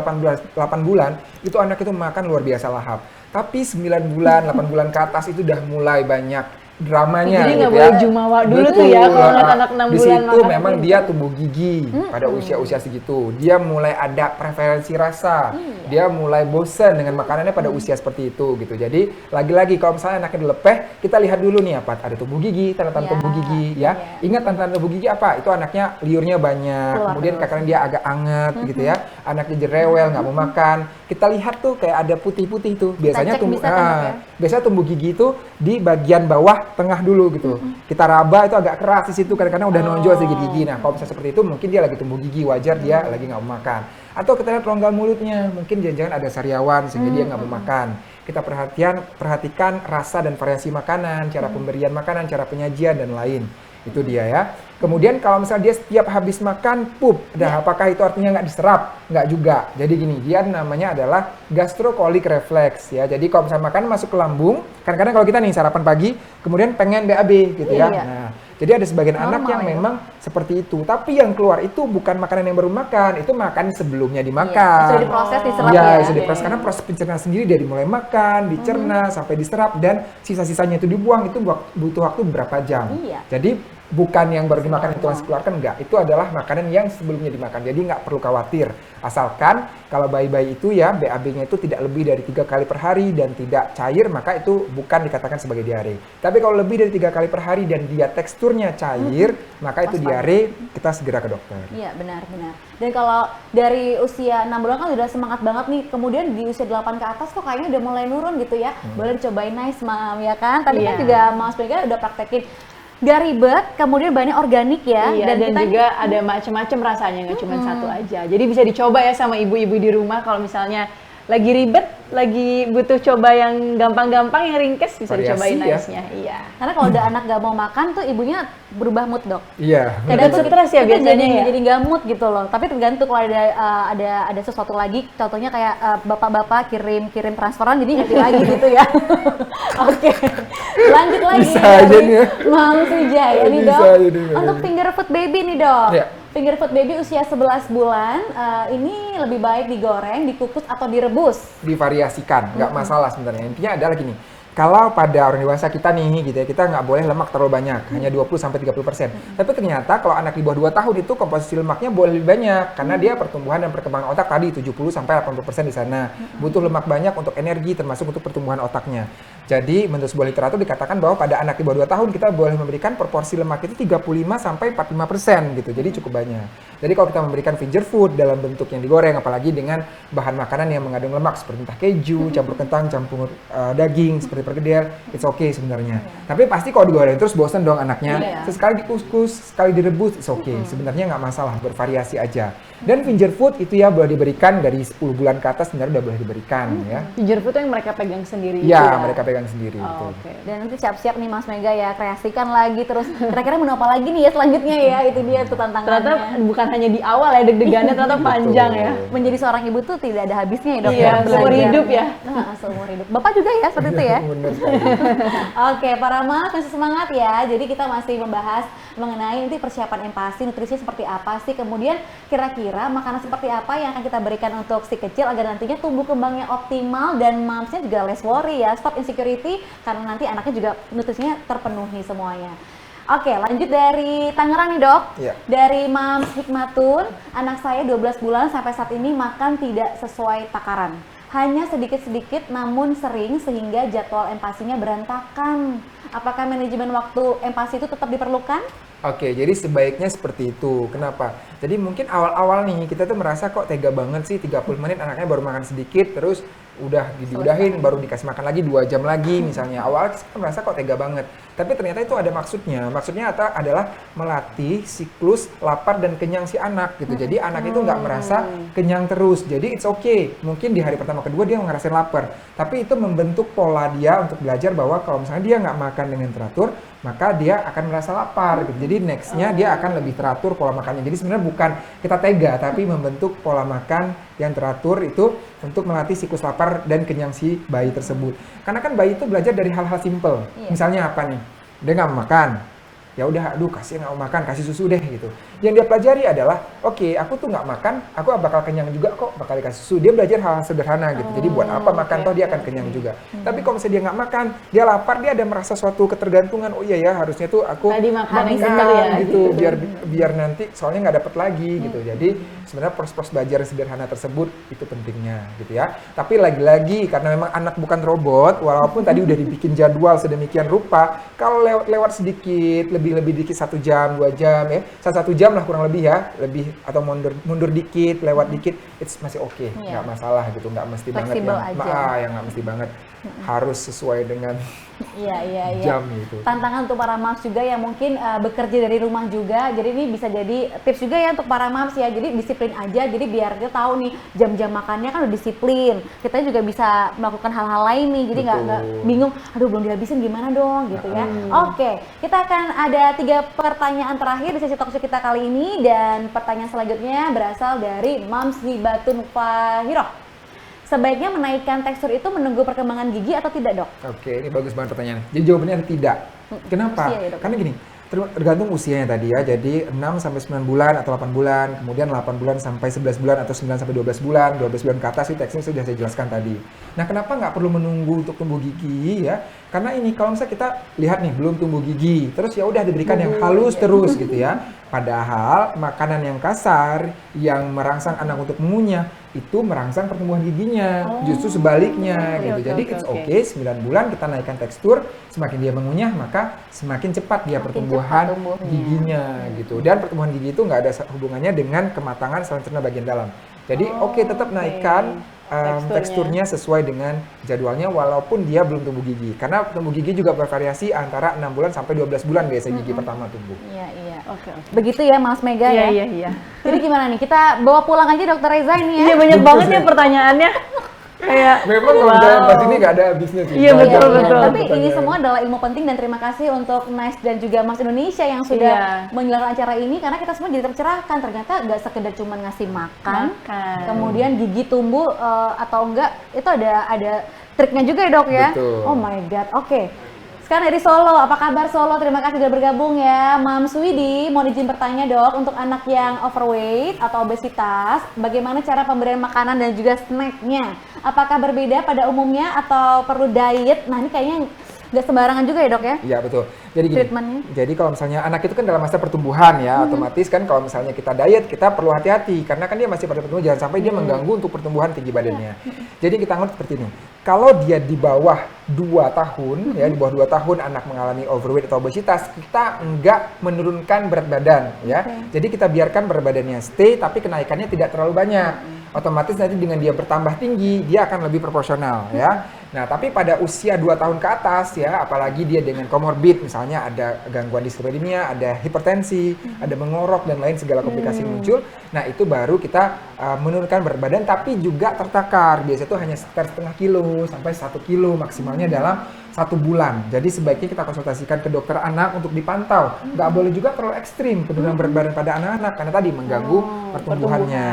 8 bulan itu anak itu makan luar biasa lahap. Tapi 9 bulan, 8 bulan ke atas itu udah mulai banyak dramanya. Jadi nggak gitu boleh ya. jumawa dulu Betul. tuh ya kalau lihat anak 6 Di bulan situ makan memang gitu. dia tumbuh gigi pada usia-usia segitu. Dia mulai ada preferensi rasa. Dia mulai bosan dengan makanannya pada usia seperti itu gitu. Jadi lagi-lagi kalau misalnya anaknya dilepeh, kita lihat dulu nih apa ada tumbuh gigi, tanda-tanda tumbuh gigi ya. Ingat tanda-tanda tumbuh gigi apa? Itu anaknya liurnya banyak. Kemudian kadang dia agak anget gitu ya. Anaknya jerewel, nggak mau makan. Kita lihat tuh kayak ada putih-putih tuh. Biasanya cek tumbuh bisa kan, Dok, ya? biasanya tumbuh gigi itu di bagian bawah tengah dulu gitu. Kita raba itu agak keras di situ kadang-kadang udah nonjol sedikit gigi. Nah, kalau bisa seperti itu mungkin dia lagi tumbuh gigi, wajar dia lagi nggak mau makan. Atau kita lihat rongga mulutnya, mungkin jangan-jangan ada sariawan sehingga dia nggak mau makan. Kita perhatikan rasa dan variasi makanan, cara pemberian makanan, cara penyajian dan lain. Itu dia ya. Kemudian kalau misalnya dia setiap habis makan pup, apakah itu artinya nggak diserap? Nggak juga. Jadi gini, dia namanya adalah gastrokolik refleks ya. Jadi kalau misalnya makan masuk ke lambung, kadang-kadang kalau kita nih sarapan pagi, kemudian pengen BAB gitu ya. Nah, jadi ada sebagian anak yang memang seperti itu. Tapi yang keluar itu bukan makanan yang baru makan, itu makan sebelumnya dimakan. Sudah diproses, diserap Iya, ya. sudah diproses karena proses pencernaan sendiri dari mulai makan, dicerna sampai diserap dan sisa-sisanya itu dibuang itu butuh waktu berapa jam. Iya. Jadi bukan yang baru dimakan itu langsung keluarkan, enggak. Itu adalah makanan yang sebelumnya dimakan. Jadi nggak perlu khawatir. Asalkan kalau bayi-bayi itu ya BAB-nya itu tidak lebih dari 3 kali per hari dan tidak cair, maka itu bukan dikatakan sebagai diare. Tapi kalau lebih dari 3 kali per hari dan dia teksturnya cair, maka itu diare, kita segera ke dokter. Iya, benar-benar. Dan kalau dari usia 6 bulan kan udah semangat banget nih, kemudian di usia 8 ke atas kok kayaknya udah mulai nurun gitu ya. Boleh dicobain nice, Mam, ya kan? Tadi kan juga Mas Pega udah praktekin. Gak ribet, kemudian bahannya organik ya. Iya, dan juga ada macam-macam rasanya, nggak cuma satu aja. Jadi bisa dicoba ya sama ibu-ibu di rumah kalau misalnya lagi ribet, lagi butuh coba yang gampang-gampang, yang ringkes bisa Variasi dicobain ya. Nice-nya. Iya. Karena kalau udah anak gak mau makan tuh ibunya berubah mood, Dok. Iya. Kadang tuh stres ya kita biasanya ya? jadi nggak mood gitu loh. Tapi tergantung kalau ada sesuatu lagi, contohnya kayak bapak-bapak kirim transferan jadi ngerti lagi gitu ya. Oke, lanjut lagi Bisa aja nih ya. Mam Sujaya nih, Bisa Dok. aja nih. Untuk finger food baby nih, Dok. Iya. Finger food baby usia 11 bulan, ini lebih baik digoreng, dikukus atau direbus. Divariasikan, nggak masalah sebenarnya. Intinya adalah gini, kalau pada orang dewasa kita nih gitu ya, kita nggak boleh lemak terlalu banyak, hanya 20-30%. Tapi ternyata kalau anak di bawah 2 tahun itu komposisi lemaknya boleh lebih banyak, karena dia pertumbuhan dan perkembangan otak tadi 70-80% di sana. Butuh lemak banyak untuk energi, termasuk untuk pertumbuhan otaknya. Jadi menurut sebuah literatur dikatakan bahwa pada anak di bawah 2 tahun kita boleh memberikan proporsi lemak itu 35-45% gitu, jadi cukup banyak. Jadi kalau kita memberikan finger food dalam bentuk yang digoreng, apalagi dengan bahan makanan yang mengandung lemak seperti entah keju, campur kentang, campur daging, seperti perkedel, it's okay sebenarnya. Tapi pasti kalau digoreng terus bosan dong anaknya. Sesekali dikukus, sekali direbus, it's okay. Sebenarnya nggak masalah, bervariasi aja. Dan finger food itu ya boleh diberikan dari 10 bulan ke atas sebenarnya udah boleh diberikan ya. Finger food yang mereka pegang sendiri. Iya, mereka pegang sendiri itu. Oke. Dan nanti siap-siap nih Mas Mega ya, kreasikan lagi terus. Kira-kira menu apa lagi nih ya selanjutnya ya, itu dia tuh tantangannya. Ternyata bukan hanya di awal ya deg-degannya, ternyata panjang ya. Menjadi seorang ibu tuh tidak ada habisnya ya, Dok. Iya, seumur hidup ya. Nah, seumur hidup. Bapak juga ya seperti itu ya. Bener sekali. Oke, para mas masih semangat ya. Jadi kita masih membahas mengenai nanti persiapan empasi, nutrisi seperti apa sih, kemudian kira-kira makanan seperti apa yang akan kita berikan untuk si kecil agar nantinya tumbuh kembangnya optimal dan momsnya juga less worry ya, stop insecurity karena nanti anaknya juga nutrisinya terpenuhi semuanya. Oke, lanjut dari Tangerang nih, Dok. Iya. Dari Mams Hikmatun, anak saya 12 bulan sampai saat ini makan tidak sesuai takaran. Hanya sedikit-sedikit namun sering sehingga jadwal empasinya berantakan. Apakah manajemen waktu empasi itu tetap diperlukan? Oke, jadi sebaiknya seperti itu. Kenapa? Jadi mungkin awal-awal nih kita tuh merasa kok tega banget sih 30 menit anaknya baru makan sedikit terus udah diudahin baru dikasih makan lagi 2 jam lagi misalnya. Awalnya kita merasa kok tega banget. Tapi ternyata itu ada maksudnya. Maksudnya adalah melatih siklus lapar dan kenyang si anak gitu. Jadi anak itu nggak merasa kenyang terus. Jadi it's okay. Mungkin di hari pertama kedua dia ngerasain lapar. Tapi itu membentuk pola dia untuk belajar bahwa kalau misalnya dia nggak makan dengan teratur, maka dia akan merasa lapar gitu. Jadi nextnya dia akan lebih teratur pola makannya. Jadi sebenarnya bukan kita tega, tapi membentuk pola makan yang teratur itu untuk melatih siklus lapar dan kenyang si bayi tersebut. Karena kan bayi itu belajar dari hal-hal simple. Misalnya apa nih? Dia nggak mau makan. Ya udah, aduh kasih nggak mau makan, kasih susu deh gitu. Yang dia pelajari adalah, oke, aku tuh nggak makan, aku bakal kenyang juga kok, bakal dikasih susu. Dia belajar hal-hal sederhana gitu. Jadi buat apa makan, toh dia akan kenyang juga. Tapi kalau misalnya dia nggak makan, dia lapar, dia ada merasa suatu ketergantungan. Oh iya ya, harusnya tuh aku Tadi makan yang makan sekali ya, gitu, biar nanti soalnya nggak dapet lagi gitu. Jadi sebenarnya proses belajar yang sederhana tersebut itu pentingnya gitu ya. Tapi lagi-lagi karena memang anak bukan robot, walaupun tadi udah dibikin jadwal sedemikian rupa, kalau lewat sedikit, lebih dikit 1 jam, 2 jam ya, 1 jam lah kurang lebih ya, lebih atau mundur dikit, lewat dikit, it's masih oke, nggak masalah gitu, nggak mesti Fleksibel banget aja. yang nggak mesti banget harus sesuai dengan Iya. jam gitu. Tantangan untuk para moms juga yang mungkin bekerja dari rumah juga. Jadi ini bisa jadi tips juga ya untuk para moms ya. Jadi disiplin aja. Jadi biar dia tahu nih jam-jam makannya kan udah disiplin. Kita juga bisa melakukan hal-hal lain nih. Jadi nggak bingung. Aduh belum dihabisin gimana dong gitu ya. Oke, kita akan ada 3 pertanyaan terakhir di sesi talk show kita kali ini dan pertanyaan selanjutnya berasal dari Mams Hibatun Fahiroh. Sebaiknya menaikkan tekstur itu menunggu perkembangan gigi atau tidak, Dok? Oke, ini bagus banget pertanyaannya. Jadi jawabannya tidak. Kenapa? Usia ya, Dok? Karena gini, tergantung usianya tadi ya. Jadi 6 sampai 9 bulan atau 8 bulan, kemudian 8 bulan sampai 11 bulan atau 9 sampai 12 bulan, 12 bulan ke atas itu teksturnya sudah saya jelaskan tadi. Nah, kenapa nggak perlu menunggu untuk tumbuh gigi ya? Karena ini kalau misalnya kita lihat nih belum tumbuh gigi, terus ya udah diberikan yang halus terus gitu ya. Padahal makanan yang kasar yang merangsang anak untuk mengunyah itu merangsang pertumbuhan giginya. Justru sebaliknya gitu. Jadi it's okay 9 bulan kita naikkan tekstur, semakin dia mengunyah maka semakin cepat dia pertumbuhan giginya gitu. Dan pertumbuhan gigi itu nggak ada hubungannya dengan kematangan saluran cerna bagian dalam. Jadi tetap naikkan teksturnya sesuai dengan jadwalnya walaupun dia belum tumbuh gigi. Karena tumbuh gigi juga bervariasi antara 6 bulan sampai 12 bulan biasanya gigi pertama tumbuh. Iya. Oke. Begitu ya Mas Mega ya. Iya. Jadi gimana nih? Kita bawa pulang aja Dokter Reza ini ya. Iya banyak banget ya pertanyaannya. Kayak Memang kalau misalnya bahas ini nggak ada habisnya sih. Iya, Banyak betul, banget betul. Tapi ini pertanyaan. semua adalah ilmu penting dan terima kasih untuk Nice dan juga Mas Indonesia yang sudah Iya. menyelenggarakan acara ini karena kita semua jadi tercerahkan. Ternyata nggak sekedar cuma ngasih makan, Makan. kemudian gigi tumbuh atau enggak itu ada triknya juga ya dok ya. Betul. Oh my god, oke. Sekarang dari Solo, apa kabar Solo? Terima kasih sudah bergabung ya. Mam Swidi, mau izin bertanya dok, untuk anak yang overweight atau obesitas, bagaimana cara pemberian makanan dan juga snacknya? Apakah berbeda pada umumnya atau perlu diet? Nah ini kayaknya nggak sembarangan juga ya dok ya? Iya betul. Jadi gini, Treatmentnya? jadi kalau misalnya anak itu kan dalam masa pertumbuhan ya, otomatis kan kalau misalnya kita diet, kita perlu hati-hati karena kan dia masih pada pertumbuhan, jangan sampai dia mengganggu untuk pertumbuhan tinggi badannya. Jadi kita ngerti seperti ini, kalau dia di bawah 2 tahun, ya di bawah 2 tahun anak mengalami overweight atau obesitas, kita enggak menurunkan berat badan ya. Jadi kita biarkan berat badannya stay, tapi kenaikannya tidak terlalu banyak. Otomatis nanti dengan dia bertambah tinggi, dia akan lebih proporsional ya. Nah, tapi pada usia 2 tahun ke atas ya, apalagi dia dengan komorbid, misalnya ada gangguan dislipidemia, ada hipertensi, ada mengorok dan lain segala komplikasi muncul. Nah, itu baru kita menurunkan berat badan tapi juga tertakar. Biasanya itu hanya sekitar setengah kilo sampai 1 kilo maksimalnya dalam 1 bulan. Jadi sebaiknya kita konsultasikan ke dokter anak untuk dipantau. Nggak boleh juga terlalu ekstrim penurunan berat badan pada anak-anak karena tadi mengganggu pertumbuhannya.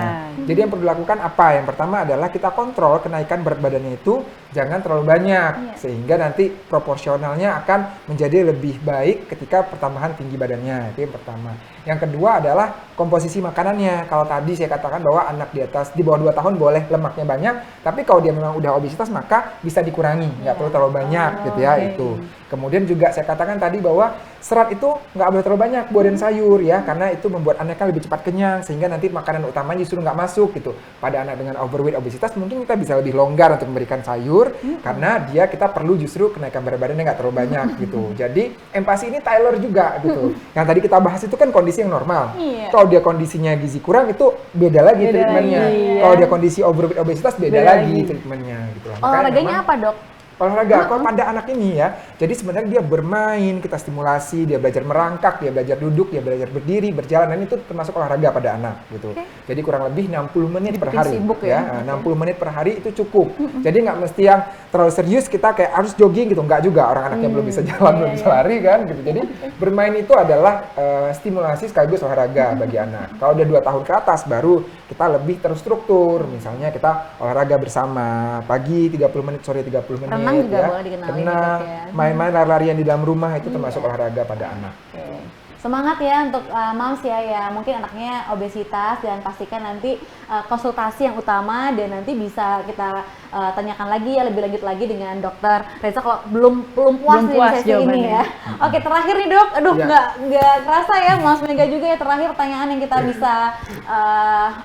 Jadi yang perlu dilakukan apa? Yang pertama adalah kita kontrol kenaikan berat badannya itu jangan terlalu banyak sehingga nanti proporsionalnya akan menjadi lebih baik ketika pertambahan tinggi badannya. Itu yang pertama. Yang kedua adalah komposisi makanannya. Kalau tadi saya katakan bahwa anak di bawah 2 tahun boleh lemaknya banyak, tapi kalau dia memang udah obesitas maka bisa dikurangi, nggak perlu terlalu banyak gitu ya itu. Kemudian juga saya katakan tadi bahwa serat itu nggak boleh terlalu banyak buah dan sayur ya, karena itu membuat anaknya lebih cepat kenyang sehingga nanti makanan utamanya justru nggak masuk gitu. Pada anak dengan overweight obesitas mungkin kita bisa lebih longgar untuk memberikan sayur karena kita perlu justru kenaikan berat badannya nggak terlalu banyak gitu. Jadi empasi ini Tyler juga gitu. Yang tadi kita bahas itu kan kondisi yang normal. Iya. Kalau dia kondisinya gizi kurang itu beda lagi treatmentnya. lagi, iya. Kalau dia kondisi overweight obesitas beda lagi treatmentnya gitu lah. Makanya Olahraganya memang- apa dok? olahraga, kalau pada anak ini ya, jadi sebenarnya dia bermain, kita stimulasi, dia belajar merangkak, dia belajar duduk, dia belajar berdiri, berjalan, dan itu termasuk olahraga pada anak gitu. Jadi kurang lebih 60 menit per hari sibuk ya. 60 menit per hari itu cukup. Jadi nggak mesti yang terlalu serius kita kayak harus jogging gitu, nggak juga, orang anaknya belum bisa jalan, belum bisa lari kan gitu. Jadi bermain itu adalah stimulasi sekaligus olahraga bagi anak. Kalau udah 2 tahun ke atas baru kita lebih terstruktur, misalnya kita olahraga bersama, pagi 30 menit, sore 30 menit. Renang juga ya. boleh dikenalin ya, Renang, Dok, ya. main-main lari-larian di dalam rumah itu termasuk olahraga pada anak. Oke. Semangat ya untuk moms ya mungkin anaknya obesitas dan pastikan nanti konsultasi yang utama dan nanti bisa kita tanyakan lagi ya lebih lanjut lagi dengan dokter Reza kalau belum puas Belum nih puas sesi ini jawabannya. ya. Oke terakhir nih dok, aduh Ya. nggak kerasa ya Moms Mega juga ya terakhir pertanyaan yang kita bisa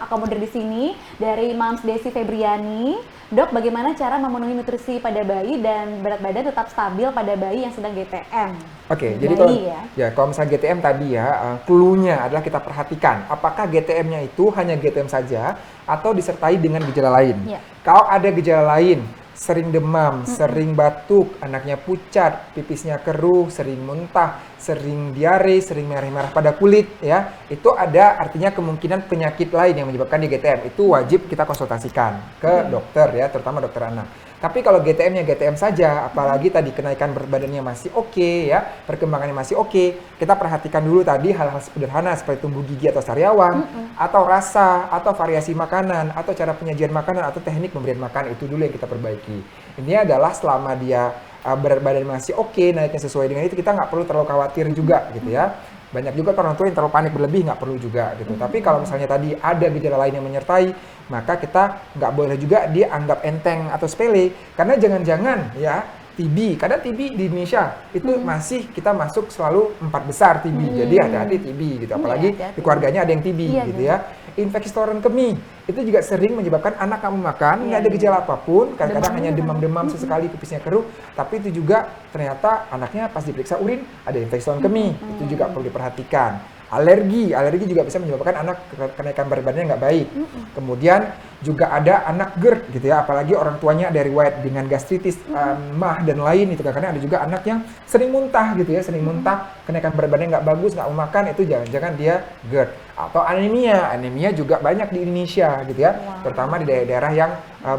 akomodir di sini dari Moms Desi Febriani. Dok, bagaimana cara memenuhi nutrisi pada bayi dan berat badan tetap stabil pada bayi yang sedang GTM? Oke, Bayi jadi kalau ya. kalau misalnya GTM tadi ya, clue-nya adalah kita perhatikan apakah GTM-nya itu hanya GTM saja atau disertai dengan gejala lain. Iya. Kalau ada gejala lain, sering demam, sering batuk, anaknya pucat, pipisnya keruh, sering muntah, sering diare, sering merah-merah pada kulit ya, itu ada artinya kemungkinan penyakit lain yang menyebabkan di GTM. Itu wajib kita konsultasikan ke dokter ya, terutama dokter anak. Tapi kalau GTM-nya GTM saja, apalagi tadi kenaikan berat badannya masih oke ya, perkembangannya masih oke, kita perhatikan dulu tadi hal-hal sederhana seperti tumbuh gigi atau sariawan, atau rasa, atau variasi makanan, atau cara penyajian makanan, atau teknik pemberian makan, itu dulu yang kita perbaiki. Ini adalah selama dia berat badan masih oke, naiknya sesuai dengan itu, kita nggak perlu terlalu khawatir juga gitu ya. Banyak juga orang tua yang terlalu panik berlebih, nggak perlu juga gitu. Tapi kalau misalnya tadi ada gejala lain yang menyertai, maka kita nggak boleh juga dia anggap enteng atau sepele. Karena jangan-jangan ya TB, karena TB di Indonesia itu masih kita masuk selalu 4 besar TB. Jadi hati-hati TB gitu. Apalagi hati-hati. di keluarganya ada yang TB Iya, gitu ya. Infeksi saluran kemih itu juga sering menyebabkan anak kamu makan nggak ada gejala apapun, kadang-kadang hanya demam-demam sesekali, pipisnya keruh, tapi itu juga ternyata anaknya pas diperiksa urin ada infeksi saluran kemih, itu juga perlu diperhatikan. Alergi juga bisa menyebabkan anak kenaikan berat badannya nggak baik. Kemudian juga ada anak GERD gitu ya, apalagi orang tuanya ada riwayat dengan gastritis, mah dan lain itu. Karena ada juga anak yang sering muntah gitu ya, sering muntah, kenaikan berat badannya nggak bagus, nggak mau makan, itu jangan-jangan dia GERD. Atau anemia juga banyak di Indonesia gitu ya, terutama di daerah-daerah yang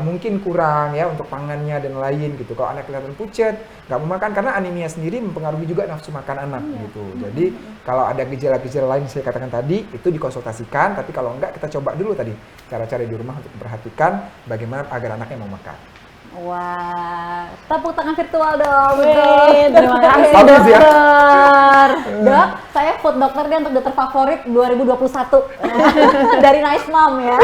mungkin kurang ya untuk pangannya dan lain gitu. Kalau anak kelihatan pucat, nggak mau makan, karena anemia sendiri mempengaruhi juga nafsu makan anak gitu. Jadi kalau ada gejala-gejala lain saya katakan tadi, itu dikonsultasikan, tapi kalau enggak kita coba dulu tadi cara-cara di rumah untuk memperhatikan bagaimana agar anaknya mau makan. Wah, tepuk tangan virtual dong. Wih, terima kasih Bagus ya. dokter. Dok, saya food dokter dia untuk dokter favorit 2021 dari Nice Mom ya.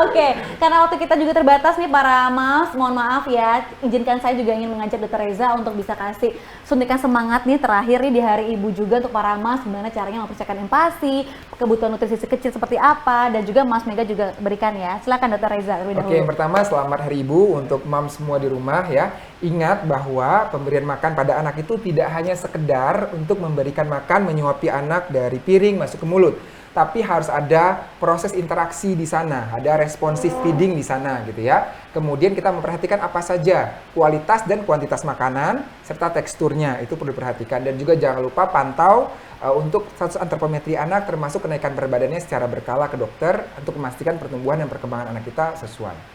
Oke, karena waktu kita juga terbatas nih para moms, mohon maaf ya, izinkan saya juga ingin mengajak Dokter Reza untuk bisa kasih suntikan semangat nih terakhir nih di Hari Ibu juga untuk para moms, gimana caranya mempersiapkan empati, kebutuhan nutrisi kecil seperti apa, dan juga Mas Mega juga berikan ya. Silakan Dokter Reza terlebih dahulu. Oke, yang pertama selamat Hari Ibu untuk mom semua di rumah ya. Ingat bahwa pemberian makan pada anak itu tidak hanya sekedar untuk memberikan makan, menyuapi anak dari piring masuk ke mulut, tapi harus ada proses interaksi di sana, ada responsif feeding di sana gitu ya. Kemudian kita memperhatikan apa saja kualitas dan kuantitas makanan serta teksturnya, itu perlu diperhatikan. Dan juga jangan lupa pantau untuk status antropometri anak, termasuk kenaikan berat badannya secara berkala ke dokter untuk memastikan pertumbuhan dan perkembangan anak kita sesuai.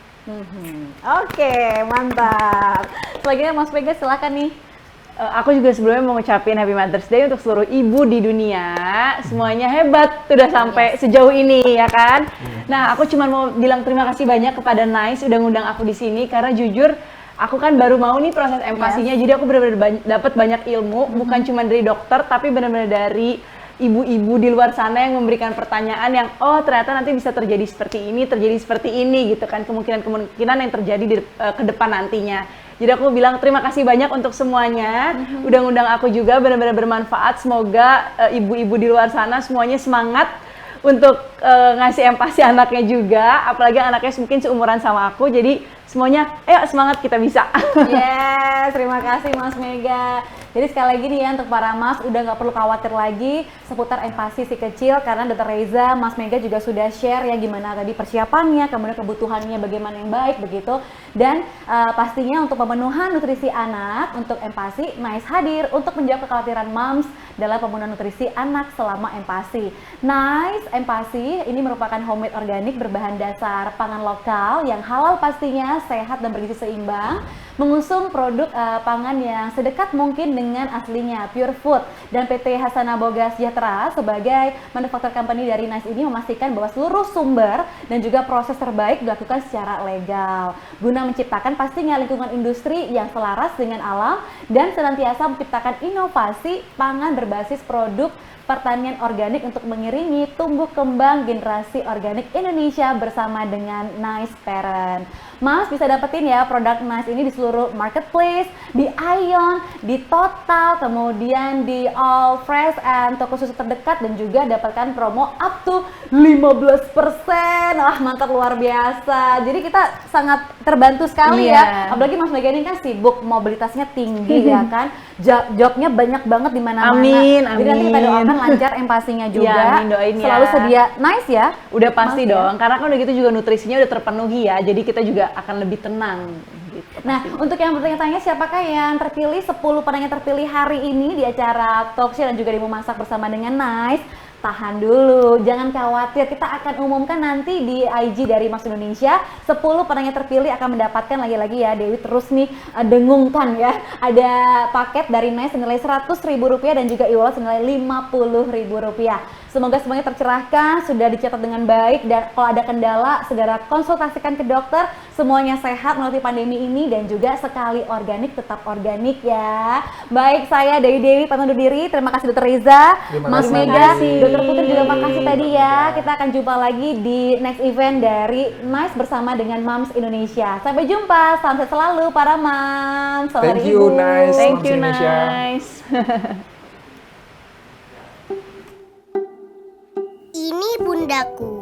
Oke, mantap. Selanjutnya Mas Mega silakan nih. Aku juga sebelumnya mau ngucapin Happy Mother's Day untuk seluruh ibu di dunia. Semuanya hebat, sudah sampai sejauh ini ya kan. Nah, aku cuma mau bilang terima kasih banyak kepada Nice udah ngundang aku di sini, karena jujur aku kan baru mau nih proses empasinya. Jadi aku benar-benar dapat banyak ilmu, bukan cuma dari dokter tapi benar-benar dari ibu-ibu di luar sana yang memberikan pertanyaan yang ternyata nanti bisa terjadi seperti ini gitu kan, kemungkinan yang terjadi di ke depan nantinya. Jadi aku bilang terima kasih banyak untuk semuanya, udah ngundang aku juga, benar-benar bermanfaat. Semoga ibu-ibu di luar sana semuanya semangat untuk ngasih empati anaknya juga, apalagi anaknya mungkin seumuran sama aku. Jadi semuanya, ayo semangat, kita bisa. Yes, terima kasih Mas Mega. Jadi sekali lagi nih ya, untuk para mas udah nggak perlu khawatir lagi seputar empati si kecil, karena Dokter Reza, Mas Mega juga sudah share ya gimana tadi persiapannya, kemudian kebutuhannya bagaimana yang baik begitu. Dan pastinya untuk pemenuhan nutrisi anak, untuk empati, Nice hadir untuk menjawab kekhawatiran moms dalam pemenuhan nutrisi anak selama empati. Nice empati ini merupakan homemade organik berbahan dasar pangan lokal yang halal pastinya, sehat dan bergizi seimbang, mengusung produk pangan yang sedekat mungkin dengan aslinya, pure food. Dan PT Hasana Boga Sejahtera sebagai manufacturer company dari Nice ini memastikan bahwa seluruh sumber dan juga proses terbaik dilakukan secara legal guna menciptakan pastinya lingkungan industri yang selaras dengan alam dan senantiasa menciptakan inovasi pangan berbasis produk pertanian organik untuk mengiringi tumbuh kembang generasi organik Indonesia bersama dengan Nice Parent. Mas bisa dapetin ya produk Nice ini di seluruh marketplace, di Ion, di Total, kemudian di All Fresh and toko susu terdekat, dan juga dapatkan promo up to 15%. Wah, mantap, luar biasa. Jadi kita sangat terbantu sekali ya. Apalagi Mas Mega ini kan sibuk, mobilitasnya tinggi ya kan. Jobnya banyak banget di mana-mana. Amin, Jadi nanti kita doakan lancar empasinya juga. Ya, amin, doain ya. Selalu sedia Nice ya. Udah pasti Mas, dong, karena kan udah gitu juga nutrisinya udah terpenuhi ya. Jadi kita juga akan lebih tenang gitu. Nah, untuk yang bertanya-tanya siapakah yang terpilih, 10 penanya terpilih hari ini di acara Talkshow dan juga di Memasak bersama dengan Nice. Tahan dulu, jangan khawatir, kita akan umumkan nanti di IG dari Mas Indonesia. 10 penanya terpilih akan mendapatkan, lagi-lagi ya Dewi terus nih dengungkan ya, ada paket dari Nice senilai Rp100.000 dan juga e-wallet senilai Rp50.000. Semoga semuanya tercerahkan, sudah dicatat dengan baik, dan kalau ada kendala segera konsultasikan ke dokter. Semuanya sehat melalui pandemi ini, dan juga sekali organik tetap organik ya. Baik, saya Dewi pamit undur diri. Terima kasih Dokter Reza, Mas Mega, Dokter Putri juga makasih tadi ya. Kita akan jumpa lagi di next event dari Nice bersama dengan Moms Indonesia. Sampai jumpa, salam sehat selalu para moms. Selamat Thank Hari you Ibu. Nice. Thank Moms you Indonesia. Nice. Ini bundaku.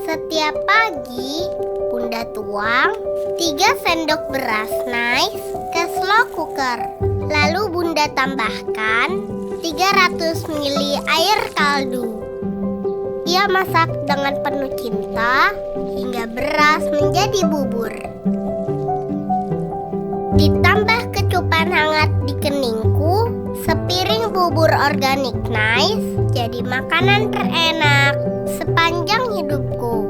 Setiap pagi, Bunda tuang 3 sendok beras Nice ke slow cooker. Lalu Bunda tambahkan 300 ml air kaldu. Ia masak dengan penuh cinta hingga beras menjadi bubur. Ditambah kecupan dan hangat di keningku, sepiring bubur organik nice jadi makanan terenak sepanjang hidupku.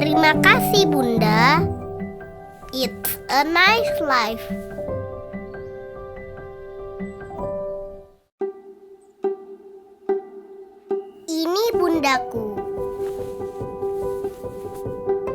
Terima kasih Bunda. It's a nice life. Ini bundaku.